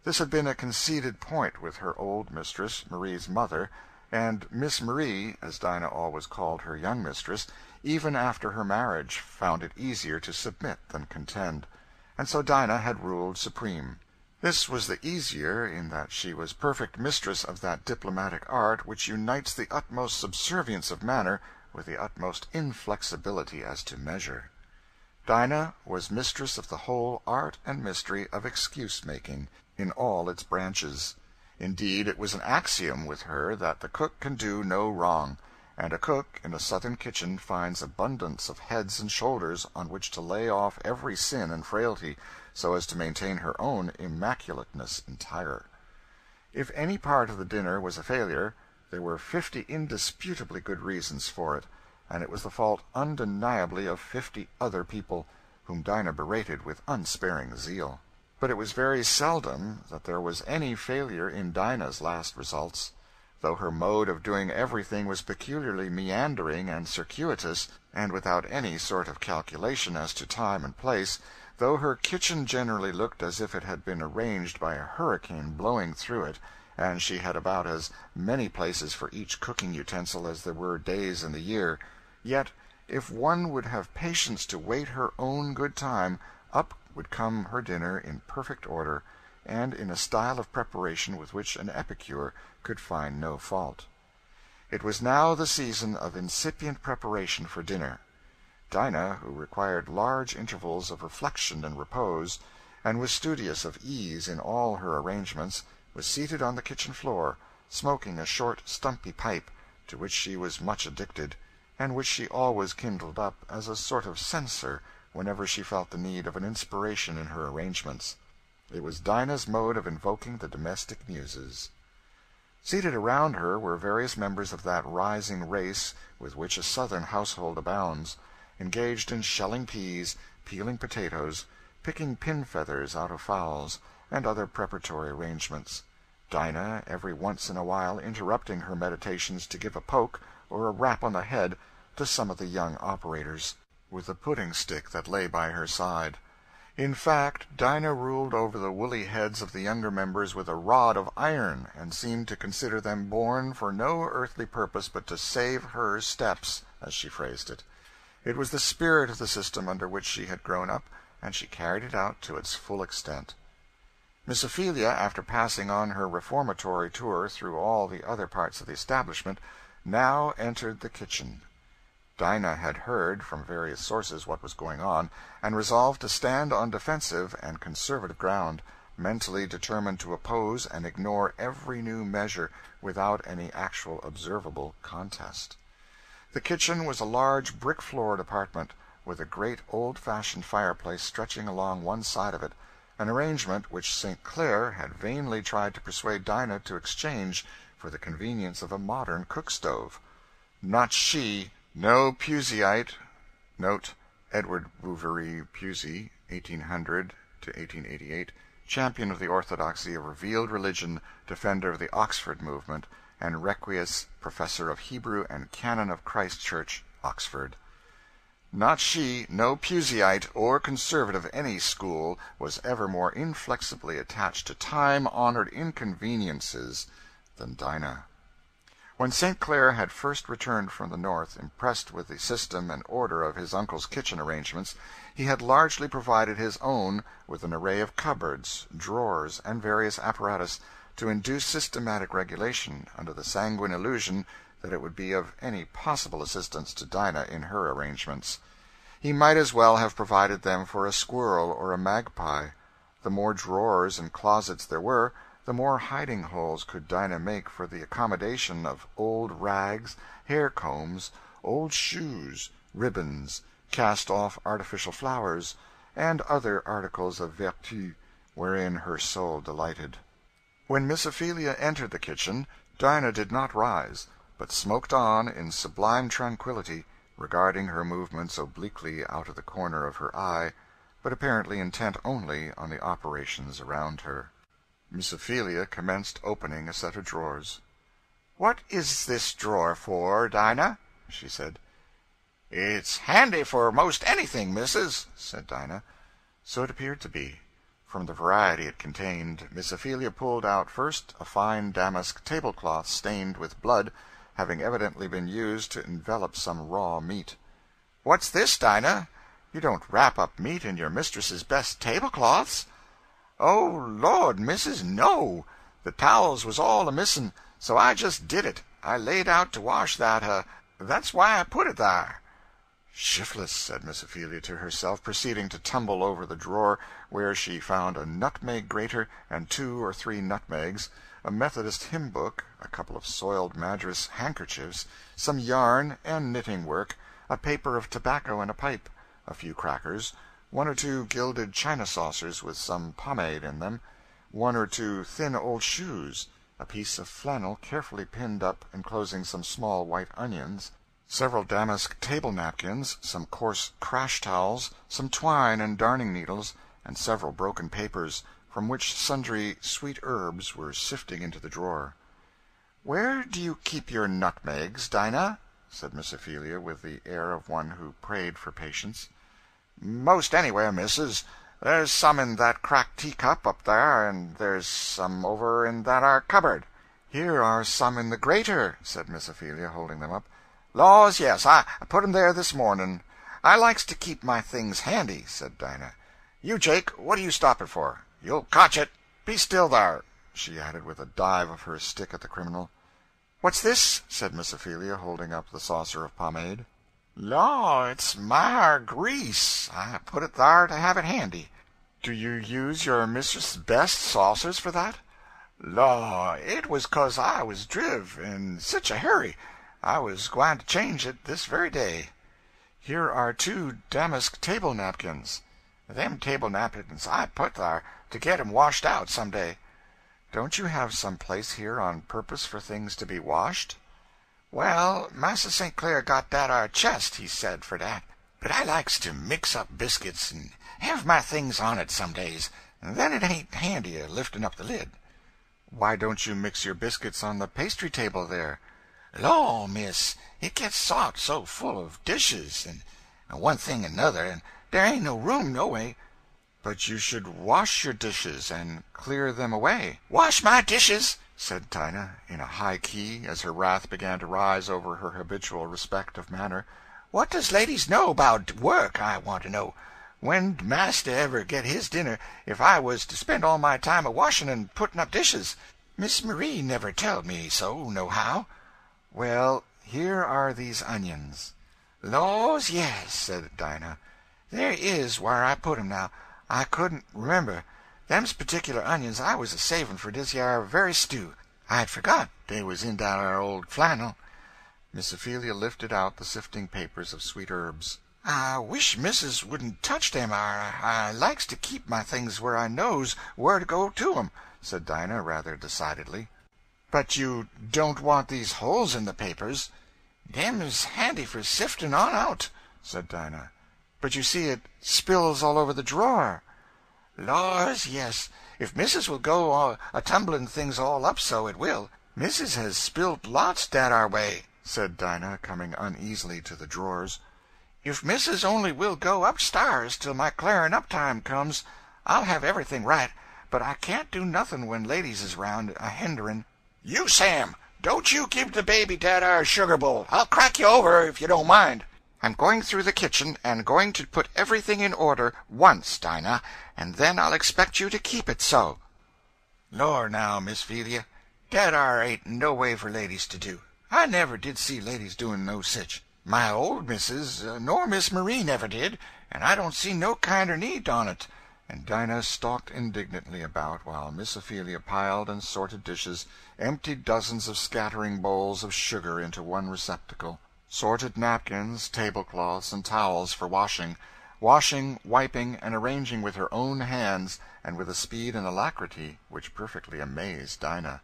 This had been a conceded point with her old mistress, Marie's mother, and Miss Marie, as Dinah always called her young mistress, even after her marriage, found it easier to submit than contend, and so Dinah had ruled supreme. This was the easier in that she was perfect mistress of that diplomatic art which unites the utmost subservience of manner with the utmost inflexibility as to measure. Dinah was mistress of the whole art and mystery of excuse-making, in all its branches. Indeed, it was an axiom with her that the cook can do no wrong, and a cook in a Southern kitchen finds abundance of heads and shoulders on which to lay off every sin and frailty, so as to maintain her own immaculateness entire. If any part of the dinner was a failure, there were 50 indisputably good reasons for it, and it was the fault undeniably of 50 other people, whom Dinah berated with unsparing zeal. But it was very seldom that there was any failure in Dinah's last results. Though her mode of doing everything was peculiarly meandering and circuitous, and without any sort of calculation as to time and place, though her kitchen generally looked as if it had been arranged by a hurricane blowing through it, and she had about as many places for each cooking utensil as there were days in the year, yet, if one would have patience to wait her own good time, up would come her dinner in perfect order, and in a style of preparation with which an epicure could find no fault. It was now the season of incipient preparation for dinner. Dinah, who required large intervals of reflection and repose, and was studious of ease in all her arrangements, was seated on the kitchen floor, smoking a short stumpy pipe, to which she was much addicted, and which she always kindled up as a sort of censer whenever she felt the need of an inspiration in her arrangements. It was Dinah's mode of invoking the domestic muses. Seated around her were various members of that rising race with which a Southern household abounds, engaged in shelling peas, peeling potatoes, picking pin-feathers out of fowls, and other preparatory arrangements, Dinah every once in a while interrupting her meditations to give a poke or a rap on the head to some of the young operators, with the pudding-stick that lay by her side. In fact, Dinah ruled over the woolly heads of the younger members with a rod of iron, and seemed to consider them born for no earthly purpose but to save her steps, as she phrased it. It was the spirit of the system under which she had grown up, and she carried it out to its full extent. Miss Ophelia, after passing on her reformatory tour through all the other parts of the establishment, now entered the kitchen. Dinah had heard, from various sources, what was going on, and resolved to stand on defensive and conservative ground, mentally determined to oppose and ignore every new measure without any actual observable contest. The kitchen was a large brick-floored apartment, with a great old-fashioned fireplace stretching along one side of it, an arrangement which St. Clair had vainly tried to persuade Dinah to exchange for the convenience of a modern cook-stove. Not she, no Puseyite. Note, Edward Bouverie Pusey, 1800 to 1888, champion of the orthodoxy of revealed religion, defender of the Oxford movement, and Requiescat professor of Hebrew and Canon of Christ Church, Oxford. Not she, no Puseyite or conservative of any school, was ever more inflexibly attached to time-honored inconveniences than Dinah. When St. Clair had first returned from the North, impressed with the system and order of his uncle's kitchen arrangements, he had largely provided his own with an array of cupboards, drawers, and various apparatus to induce systematic regulation, under the sanguine illusion that it would be of any possible assistance to Dinah in her arrangements. He might as well have provided them for a squirrel or a magpie. The more drawers and closets there were, the more hiding-holes could Dinah make for the accommodation of old rags, hair-combs, old shoes, ribbons, cast-off artificial flowers, and other articles of vertu wherein her soul delighted. When Miss Ophelia entered the kitchen, Dinah did not rise, but smoked on in sublime tranquillity, regarding her movements obliquely out of the corner of her eye, but apparently intent only on the operations around her. Miss Ophelia commenced opening a set of drawers. "What is this drawer for, Dinah?" she said. "It's handy for most anything, missus," said Dinah. So it appeared to be. From the variety it contained, Miss Ophelia pulled out first a fine damask tablecloth stained with blood, having evidently been used to envelop some raw meat. "What's this, Dinah? You don't wrap up meat in your mistress's best tablecloths?" "Oh, Lord, missus, no. The towels was all a-missing, so I just did it. I laid out to wash that, that's why I put it there." "Shiftless," said Miss Ophelia to herself, proceeding to tumble over the drawer, where she found a nutmeg-grater and 2 or 3 nutmegs, a Methodist hymn-book, a couple of soiled Madras handkerchiefs, some yarn and knitting-work, a paper of tobacco and a pipe, a few crackers, 1 or 2 gilded china saucers with some pomade in them, 1 or 2 thin old shoes, a piece of flannel carefully pinned up enclosing some small white onions, several damask table-napkins, some coarse crash-towels, some twine and darning needles, and several broken papers, from which sundry sweet herbs were sifting into the drawer. "Where do you keep your nutmegs, Dinah?" said Miss Ophelia, with the air of one who prayed for patience. "Most anywhere, missus. There's some in that cracked teacup up there, and there's some over in that ar cupboard." "Here are some in the grater," said Miss Ophelia, holding them up. "Laws, yes, I put 'em there this morning. I likes to keep my things handy," said Dinah. "You, Jake, what are you stopping for? You'll cotch it. Be still there," she added, with a dive of her stick at the criminal. "What's this?" said Miss Ophelia, holding up the saucer of pomade. "Law, it's my grease. I put it there to have it handy." "Do you use your mistress's best saucers for that?" "Law, it was 'cause I was driv in sich a hurry. I was gwine to change it this very day." "Here are 2 damask table-napkins." "Them table-napkins I put there to get 'em washed out some day." "Don't you have some place here on purpose for things to be washed?" "Well, Massa St. Clair got that ar chest, he said, for that. But I likes to mix up biscuits and have my things on it some days, and then it ain't handy a lifting up the lid." "Why don't you mix your biscuits on the pastry table there?" "Law, miss, it gets sot so full of dishes, and one thing and another, and there ain't no room no way." "But you should wash your dishes and clear them away." "Wash my dishes!" said Dinah, in a high key, as her wrath began to rise over her habitual respect of manner. "What does ladies know about work, I want to know? When'd master ever get his dinner if I was to spend all my time a-washing and putting up dishes? Miss Marie never telled me so, nohow." "Well, here are these onions." "Laws, yes," said Dinah. "There is where I put 'em now. I couldn't remember. Them's particular onions I was a-saving for dis yar very stew. I'd forgot they was in that ar old flannel." Miss Ophelia lifted out the sifting papers of sweet herbs. I wish missus wouldn't touch them. I likes to keep my things where I knows where to go to 'em," said Dinah, rather decidedly. "But you don't want these holes in the papers?" "Them is handy for sifting on out," said Dinah. "But you see it spills all over the drawer." "Laws, yes. If missus will go a-tumbling things all up so, it will. Missus has spilt lots dat our way," said Dinah, coming uneasily to the drawers. "If missus only will go upstairs till my clarin' up time comes, I'll have everything right, but I can't do nothing when ladies is round a-hinderin'." "You, Sam, don't you give the baby dat ar sugar bowl. I'll crack you over if you don't mind." "I'm going through the kitchen, and going to put everything in order once, Dinah, and then I'll expect you to keep it so." "Lor, now, Miss Phelia, dat ar ain't no way for ladies to do. I never did see ladies doing no sich. My old missus nor Miss Marie never did, and I don't see no kinder need on't." And Dinah stalked indignantly about, while Miss Ophelia piled and sorted dishes, emptied dozens of scattering bowls of sugar into one receptacle, sorted napkins, tablecloths, and towels for washing, wiping, and arranging with her own hands, and with a speed and alacrity which perfectly amazed Dinah.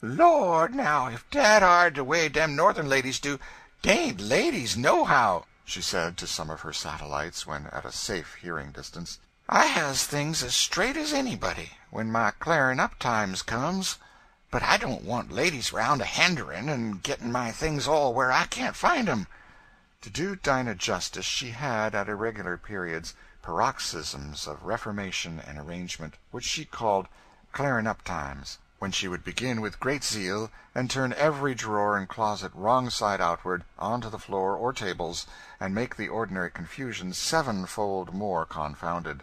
"Lord, now, if dat ar de way dem Northern ladies do, dain't ladies nohow," she said to some of her satellites when at a safe hearing distance. "I has things as straight as anybody, when my clarin' up times comes, but I don't want ladies round a-henderin' and getting my things all where I can't find 'em." To do Dinah justice, she had, at irregular periods, paroxysms of reformation and arrangement, which she called clarin' up times, when she would begin with great zeal, and turn every drawer and closet wrong side outward, onto the floor or tables, and make the ordinary confusion sevenfold more confounded.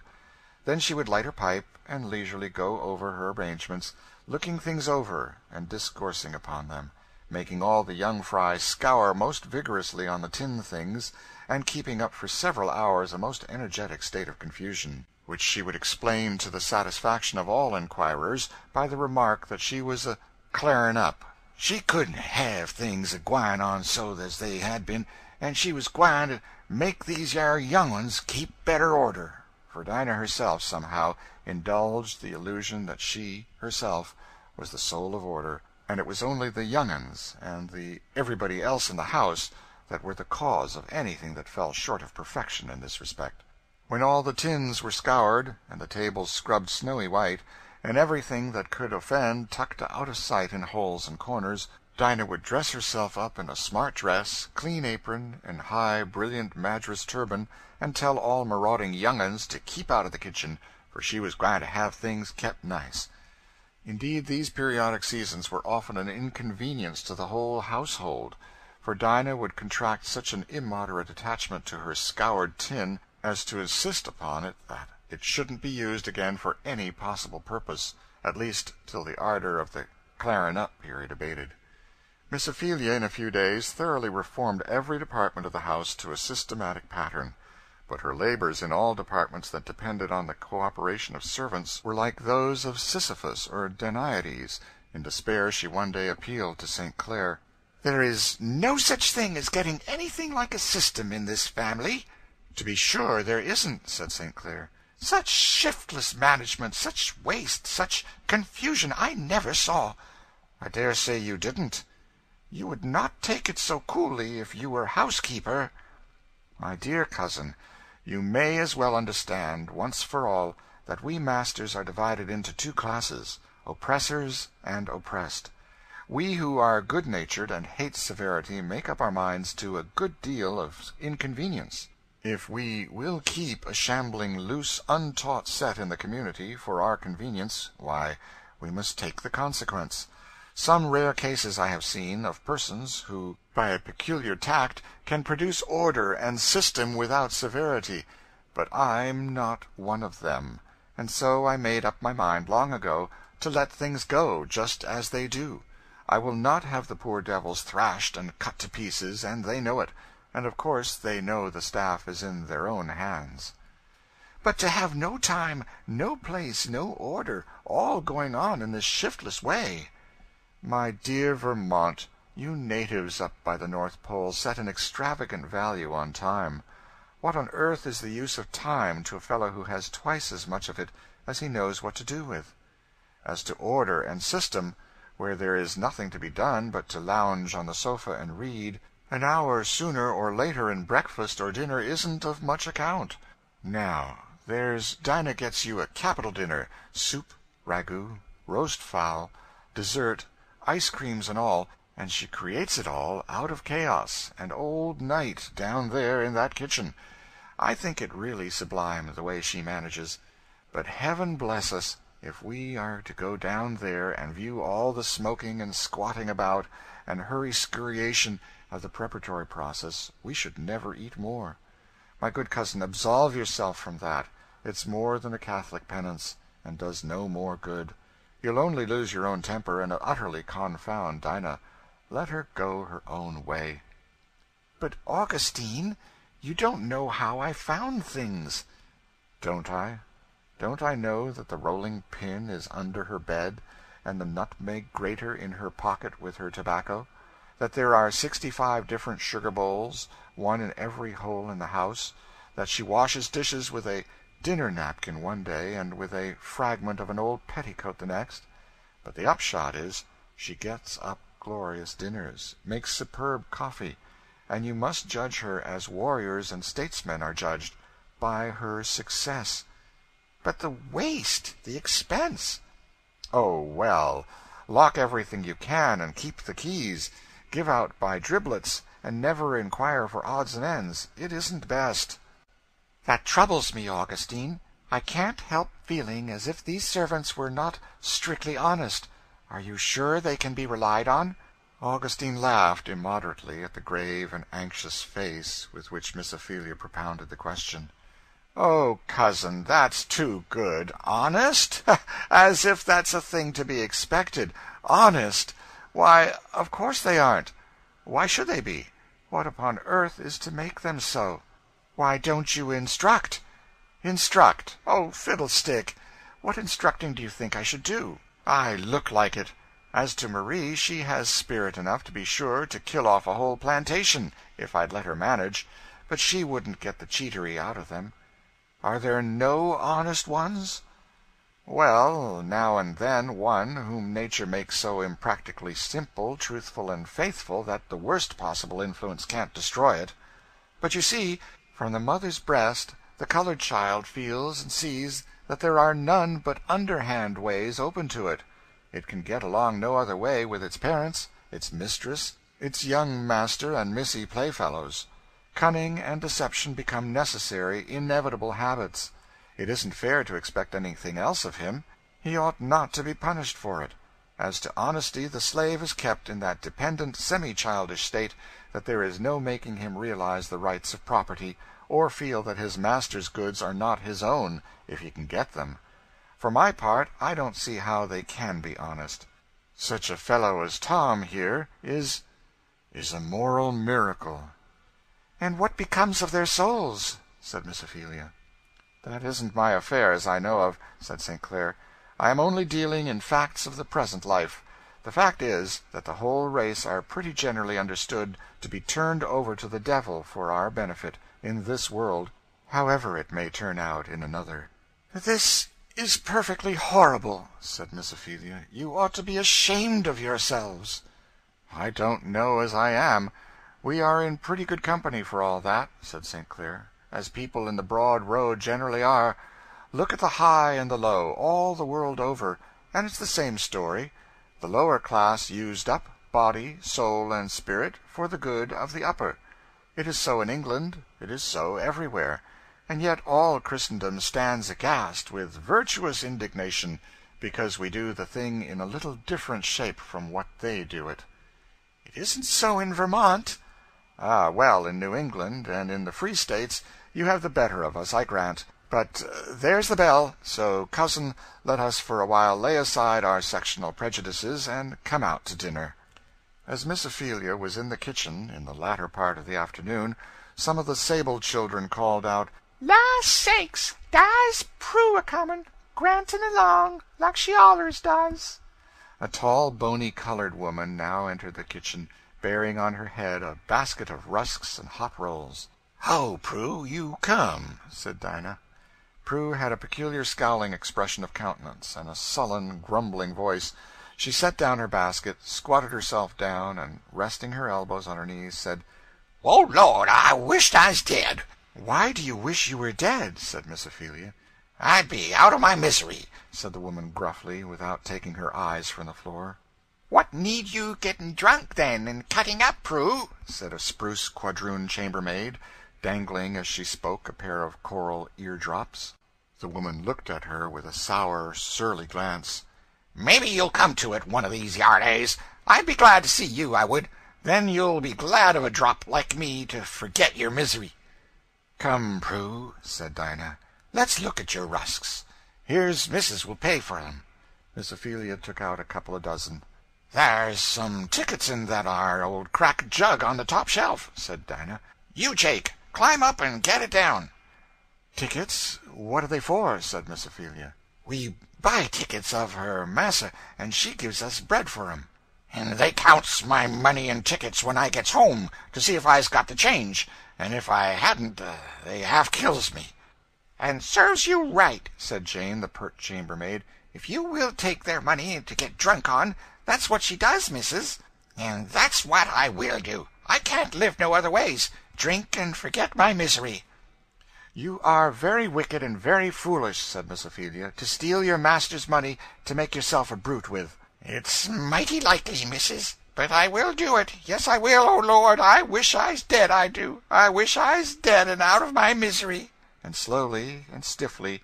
Then she would light her pipe, and leisurely go over her arrangements, looking things over and discoursing upon them, making all the young fry scour most vigorously on the tin things, and keeping up for several hours a most energetic state of confusion, which she would explain to the satisfaction of all inquirers by the remark that she was a-clarin' up. She couldn't have things a-gwine on so as they had been, and she was gwine to make these yar young ones keep better order. For Dinah herself, somehow, indulged the illusion that she, herself, was the soul of order, and it was only the young uns and the everybody else in the house that were the cause of anything that fell short of perfection in this respect. When all the tins were scoured, and the tables scrubbed snowy white, and everything that could offend tucked out of sight in holes and corners, Dinah would dress herself up in a smart dress, clean apron, and high, brilliant Madras turban, and tell all marauding young uns to keep out of the kitchen, for she was gwine to have things kept nice. Indeed, these periodic seasons were often an inconvenience to the whole household, for Dinah would contract such an immoderate attachment to her scoured tin as to insist upon it that it shouldn't be used again for any possible purpose, at least till the ardor of the clarin' up period abated. Miss Ophelia, in a few days, thoroughly reformed every department of the house to a systematic pattern, but her labors in all departments that depended on the cooperation of servants were like those of Sisyphus or Danaïdes. In despair she one day appealed to St. Clair. "There is no such thing as getting anything like a system in this family." "To be sure there isn't," said St. Clair. "Such shiftless management, such waste, such confusion, I never saw." "I dare say you didn't." "You would not take it so coolly if you were housekeeper." "My dear cousin, you may as well understand, once for all, that we masters are divided into two classes, oppressors and oppressed. We who are good-natured and hate severity make up our minds to a good deal of inconvenience. If we will keep a shambling, loose, untaught set in the community for our convenience, why, we must take the consequence. Some rare cases I have seen, of persons who, by a peculiar tact, can produce order and system without severity, but I'm not one of them, and so I made up my mind long ago to let things go just as they do. I will not have the poor devils thrashed and cut to pieces, and they know it, and of course they know the staff is in their own hands." "But to have no time, no place, no order, all going on in this shiftless way." "My dear Vermont, you natives up by the North Pole set an extravagant value on time. What on earth is the use of time to a fellow who has twice as much of it as he knows what to do with? As to order and system, where there is nothing to be done but to lounge on the sofa and read, an hour sooner or later in breakfast or dinner isn't of much account. Now, there's Dinah gets you a capital dinner, soup, ragout, roast fowl, dessert, ice creams and all, and she creates it all out of chaos and old night down there in that kitchen. I think it really sublime the way she manages. But heaven bless us, if we are to go down there and view all the smoking and squatting about and hurry-scurriation of the preparatory process, we should never eat more. My good cousin, absolve yourself from that. It's more than a Catholic penance, and does no more good. You'll only lose your own temper and utterly confound Dinah. Let her go her own way. But, Augustine, you don't know how I found things. Don't I? Don't I know that the rolling pin is under her bed, and the nutmeg grater in her pocket with her tobacco? That there are 65 different sugar bowls, one in every hole in the house? That she washes dishes with a dinner napkin one day and with a fragment of an old petticoat the next? But the upshot is, she gets up glorious dinners, makes superb coffee, and you must judge her as warriors and statesmen are judged, by her success. But the waste, the expense. Oh, well, lock everything you can and keep the keys. Give out by driblets, and never inquire for odds and ends. It isn't best. That troubles me, Augustine. I can't help feeling as if these servants were not strictly honest. Are you sure they can be relied on? Augustine laughed immoderately at the grave and anxious face with which Miss Ophelia propounded the question. "Oh, cousin, that's too good. Honest? As if that's a thing to be expected. Honest? Why, of course they aren't. Why should they be? What upon earth is to make them so?" "Why don't you instruct?" "Instruct? Oh, fiddlestick! What instructing do you think I should do? I look like it. As to Marie, she has spirit enough, to be sure, to kill off a whole plantation, if I'd let her manage, but she wouldn't get the cheatery out of them. Are there no honest ones? Well, now and then one whom nature makes so impractically simple, truthful, and faithful that the worst possible influence can't destroy it. But you see, from the mother's breast the colored child feels and sees that there are none but underhand ways open to it. It can get along no other way with its parents, its mistress, its young master and missy playfellows. Cunning and deception become necessary, inevitable habits. It isn't fair to expect anything else of him. He ought not to be punished for it. As to honesty, the slave is kept in that dependent, semi-childish state that there is no making him realize the rights of property, or feel that his master's goods are not his own, if he can get them. For my part, I don't see how they can be honest. Such a fellow as Tom here is a moral miracle." "And what becomes of their souls?" said Miss Ophelia. "That isn't my affair, as I know of," said St. Clair. "I am only dealing in facts of the present life. The fact is, that the whole race are pretty generally understood to be turned over to the devil for our benefit, in this world, however it may turn out in another." "This is perfectly horrible," said Miss Ophelia. "You ought to be ashamed of yourselves." "I don't know as I am. We are in pretty good company for all that," said St. Clair, "as people in the broad road generally are. Look at the high and the low, all the world over, and it's the same story. The lower class used up, body, soul, and spirit, for the good of the upper. It is so in England, it is so everywhere, and yet all Christendom stands aghast with virtuous indignation because we do the thing in a little different shape from what they do it." "It isn't so in Vermont." "Ah, well, in New England and in the Free States you have the better of us, I grant. But there's the bell, so, cousin, let us for a while lay aside our sectional prejudices and come out to dinner." As Miss Ophelia was in the kitchen, in the latter part of the afternoon, some of the Sable children called out, "La sakes, dar's Prue a-comin', grantin' along, like she allers does." A tall, bony colored woman now entered the kitchen, bearing on her head a basket of rusks and hot rolls. "Oh, Prue, you come," said Dinah. Prue had a peculiar scowling expression of countenance, and a sullen, grumbling voice. She set down her basket, squatted herself down, and, resting her elbows on her knees, said, "Oh, Lord, I wisht I was dead." "Why do you wish you were dead?" said Miss Ophelia. "I'd be out of my misery," said the woman gruffly, without taking her eyes from the floor. "What need you getting drunk, then, and cutting up, Prue?" said a spruce quadroon chambermaid, dangling as she spoke a pair of coral eardrops. The woman looked at her with a sour, surly glance. "Maybe you'll come to it one of these days. I'd be glad to see you, I would. Then you'll be glad of a drop like me to forget your misery." "Come, Prue," said Dinah. "Let's look at your rusks. Here's Missus will pay for 'em." Miss Ophelia took out a couple of dozen. "There's some tickets in that old cracked jug on the top shelf," said Dinah. "You, Jake, climb up and get it down." "Tickets? What are they for?" said Miss Ophelia. "We buy tickets of her massa, and she gives us bread for 'em. And they counts my money and tickets when I gets home, to see if I's got the change, and if I hadn't, they half kills me." "And serves you right," said Jane, the pert chambermaid. "If you will take their money to get drunk on, that's what she does, missus. And that's what I will do. I can't live no other ways. Drink and forget my misery." "You are very wicked and very foolish," said Miss Ophelia, "to steal your master's money to make yourself a brute with." "It's mighty likely, missus, but I will do it. Yes, I will. Oh, Lord, I wish I's dead, I do. I wish I's dead and out of my misery." And slowly and stiffly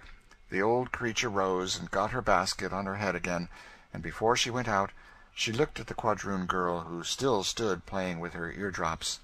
the old creature rose and got her basket on her head again, and before she went out she looked at the quadroon girl, who still stood playing with her eardrops.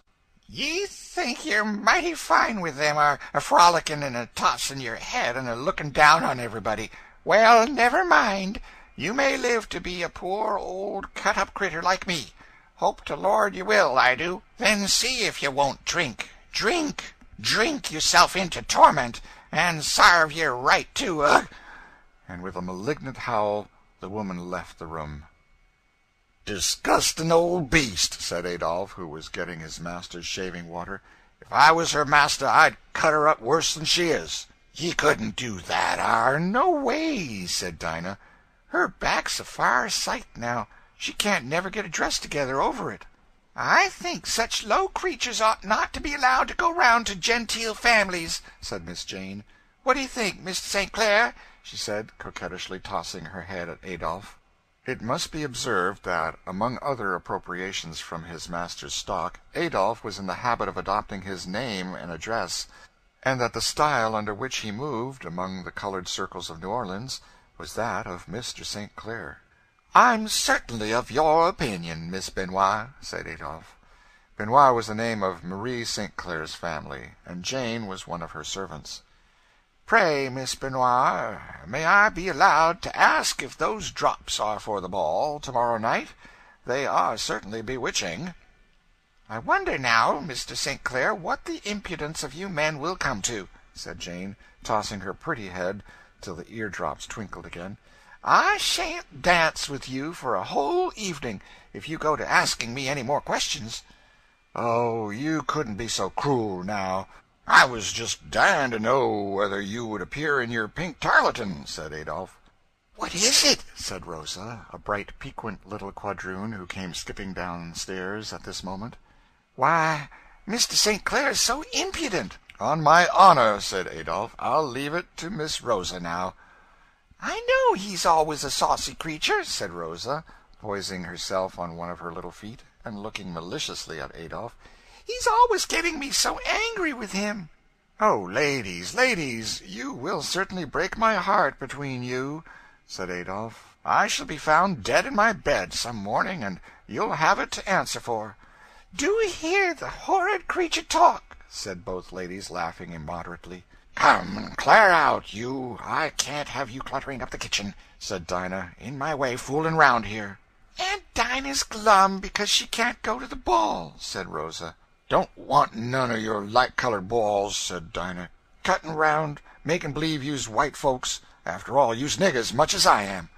"Ye think you're mighty fine with them, a frolicking and a tossing your head and a looking down on everybody. Well, never mind. You may live to be a poor old cut-up critter like me. Hope to Lord you will, I do. Then see if you won't drink. Drink yourself into torment, and sarve ye right, too, ugh!" And with a malignant howl the woman left the room. "Disgusting old beast," said Adolphe, who was getting his master's shaving water. "If I was her master, I'd cut her up worse than she is." "Ye couldn't do that, no way," said Dinah. "Her back's a far sight now. She can't never get a dress together over it." "I think such low creatures ought not to be allowed to go round to genteel families," said Miss Jane. "What do you think, Mr. St. Clair?" she said, coquettishly tossing her head at Adolphe. It must be observed that, among other appropriations from his master's stock, Adolphe was in the habit of adopting his name and address, and that the style under which he moved among the colored circles of New Orleans was that of Mr. St. Clair. "I'm certainly of your opinion, Miss Benoit," said Adolphe. Benoit was the name of Marie St. Clair's family, and Jane was one of her servants. "Pray, Miss Benoit, may I be allowed to ask if those drops are for the ball to-morrow night? They are certainly bewitching." "I wonder now, Mr. St. Clair, what the impudence of you men will come to," said Jane, tossing her pretty head till the eardrops twinkled again. "I shan't dance with you for a whole evening if you go to asking me any more questions." "Oh, you couldn't be so cruel, now. "I was just dying to know whether you would appear in your pink tarlatan," said Adolphe. "What is it?" said Rosa, a bright, piquant little quadroon who came skipping downstairs at this moment. "Why, Mr. St. Clair's so impudent." "On my honor," said Adolphe, "I'll leave it to Miss Rosa now." "I know he's always a saucy creature," said Rosa, poising herself on one of her little feet, and looking maliciously at Adolphe. "He's always getting me so angry with him." "Oh, ladies, you will certainly break my heart between you," said Adolphe. "I shall be found dead in my bed some morning, and you'll have it to answer for." "Do hear the horrid creature talk," said both ladies, laughing immoderately. "Come, clear out, you. I can't have you cluttering up the kitchen," said Dinah, "in my way fooling round here." "Aunt Dinah's glum because she can't go to the ball," said Rosa. "Don't want none of your light-colored balls," said Dinah. "Cutting round, making believe you's white folks. After all, you's niggers, much as I am."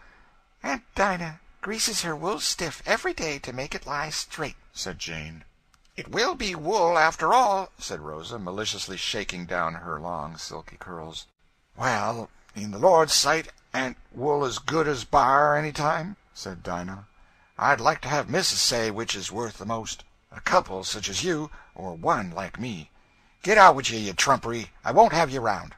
"Aunt Dinah greases her wool stiff every day to make it lie straight," said Jane. It will be wool, after all, said Rosa, maliciously shaking down her long silky curls. Well, in the Lord's sight, ain't wool as good as bar any time? Said Dinah. I'd like to have Mrs. say which is worth the most. A couple such as you, or one like me. Get out with you, you trumpery. I won't have you round.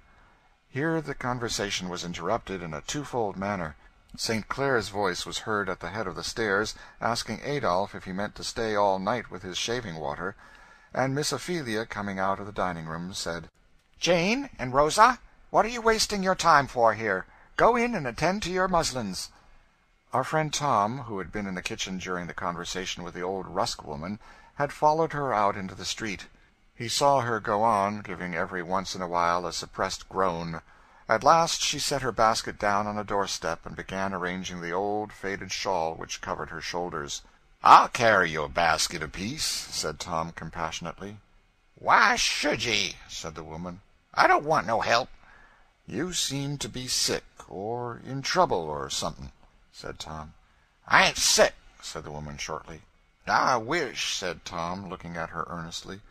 Here the conversation was interrupted in a twofold manner. St. Clair's voice was heard at the head of the stairs, asking Adolphe if he meant to stay all night with his shaving-water, and Miss Ophelia, coming out of the dining-room, said, "Jane and Rosa, what are you wasting your time for here? Go in and attend to your muslins." Our friend Tom, who had been in the kitchen during the conversation with the old Rusk woman, had followed her out into the street. He saw her go on, giving every once in a while a suppressed groan. At last she set her basket down on a doorstep and began arranging the old faded shawl which covered her shoulders. "I'll carry your basket apiece," said Tom compassionately. "Why should ye?" said the woman. "I don't want no help." "You seem to be sick, or in trouble, or something," said Tom. "I ain't sick," said the woman shortly. "I wish," said Tom, looking at her earnestly,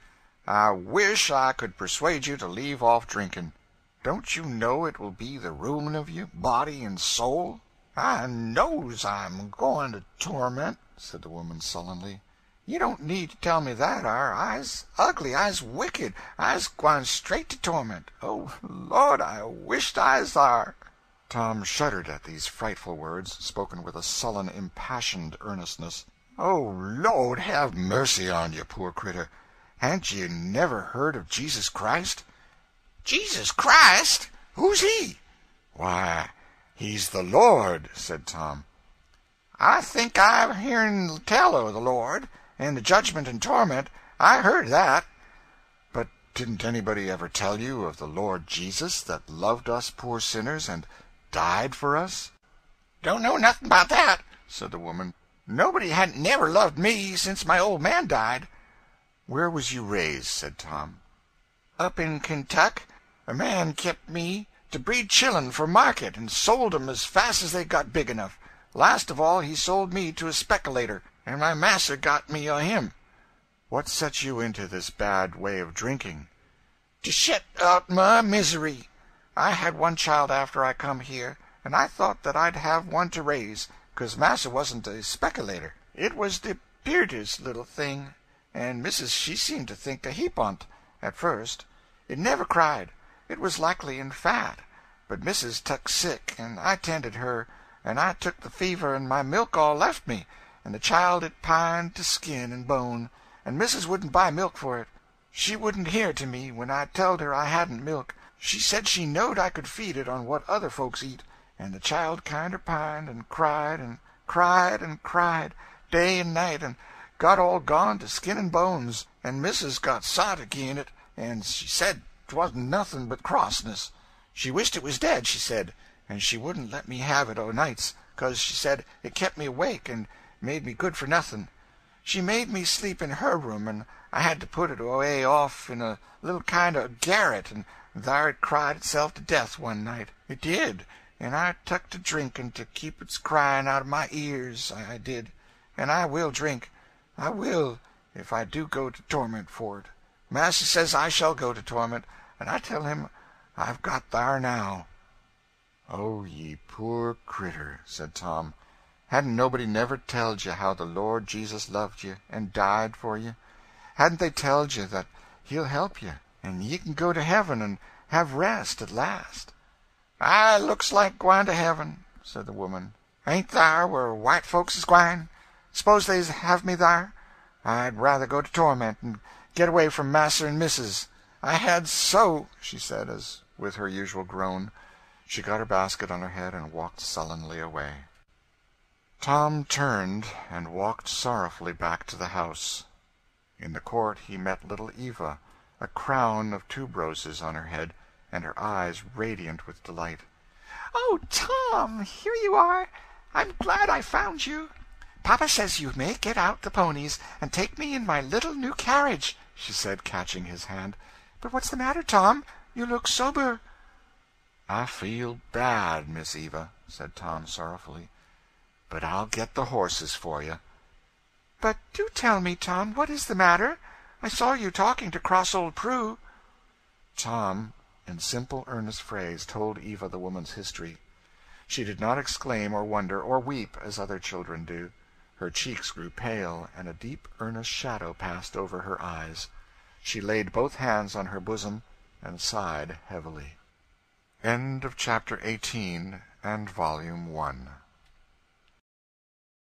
"I wish I could persuade you to leave off drinking. Don't you know it will be the ruin of you, body and soul?" "I knows I'm going to torment," said the woman sullenly. "You don't need to tell me that, I's ugly, I's wicked, I's gwine straight to torment. Oh, Lord, I wisht I's thar." Tom shuddered at these frightful words, spoken with a sullen, impassioned earnestness. "Oh, Lord, have mercy on you, poor critter. Ha'n't you never heard of Jesus Christ?" "Jesus Christ? Who's he?" "Why, he's the Lord," said Tom. "I think I've hearn tell o' the Lord, and the judgment and torment. I heard that." "But didn't anybody ever tell you of the Lord Jesus, that loved us poor sinners, and died for us?" "Don't know nothing about that," said the woman. "Nobody hadn't never loved me since my old man died." "Where was you raised?" said Tom. "Up in Kentuck. A man kept me to breed chillun for market, and sold 'em as fast as they got big enough. Last of all he sold me to a speculator, and my master got me o' him." "What set you into this bad way of drinking?" "To shet out my misery. I had one child after I come here, and I thought that I'd have one to raise, 'cause master wasn't a speculator. It was the peertest little thing, and missus she seemed to think a heap on't, at first. It never cried. It was likely and fat. But missus tuck sick, and I tended her, and I took the fever, and my milk all left me, and the child it pined to skin and bone, and missus wouldn't buy milk for it. She wouldn't hear to me when I telled her I hadn't milk. She said she knowed I could feed it on what other folks eat, and the child kinder pined, and cried, and cried, and cried, day and night, and got all gone to skin and bones, and missus got sot agin it, and she said 'twasn't nothing but crossness. She wished it was dead, she said, and she wouldn't let me have it o' nights, 'cause she said it kept me awake and made me good for nothing. She made me sleep in her room, and I had to put it away off in a little kind o' garret, and thar it cried itself to death one night. It did, and I tuck to drinking to keep its crying out of my ears, I did. And I will drink. I will, if I do go to torment for it. Master says I shall go to torment, and I tell him I've got thar now." "Oh, ye poor critter," said Tom. "Hadn't nobody never telled you how the Lord Jesus loved you, and died for you? Hadn't they telled you that he'll help you, and ye can go to heaven and have rest at last?" "I looks like gwine to heaven," said the woman. "Ain't thar where white folks is gwine? S'pose they's have me thar? I'd rather go to torment, and get away from master and missus. I had so," she said, as with her usual groan, she got her basket on her head and walked sullenly away. Tom turned and walked sorrowfully back to the house. In the court he met little Eva, a crown of tuberoses on her head, and her eyes radiant with delight. "Oh, Tom, here you are. I'm glad I found you. Papa says you may get out the ponies and take me in my little new carriage," she said, catching his hand. "But what's the matter, Tom? You look sober." "I feel bad, Miss Eva," said Tom sorrowfully, "but I'll get the horses for you." "But do tell me, Tom, what is the matter? I saw you talking to cross old Prue." Tom, in simple, earnest phrase, told Eva the woman's history. She did not exclaim or wonder or weep as other children do. Her cheeks grew pale, and a deep, earnest shadow passed over her eyes. She laid both hands on her bosom and sighed heavily. End of Chapter 18 and Volume 1.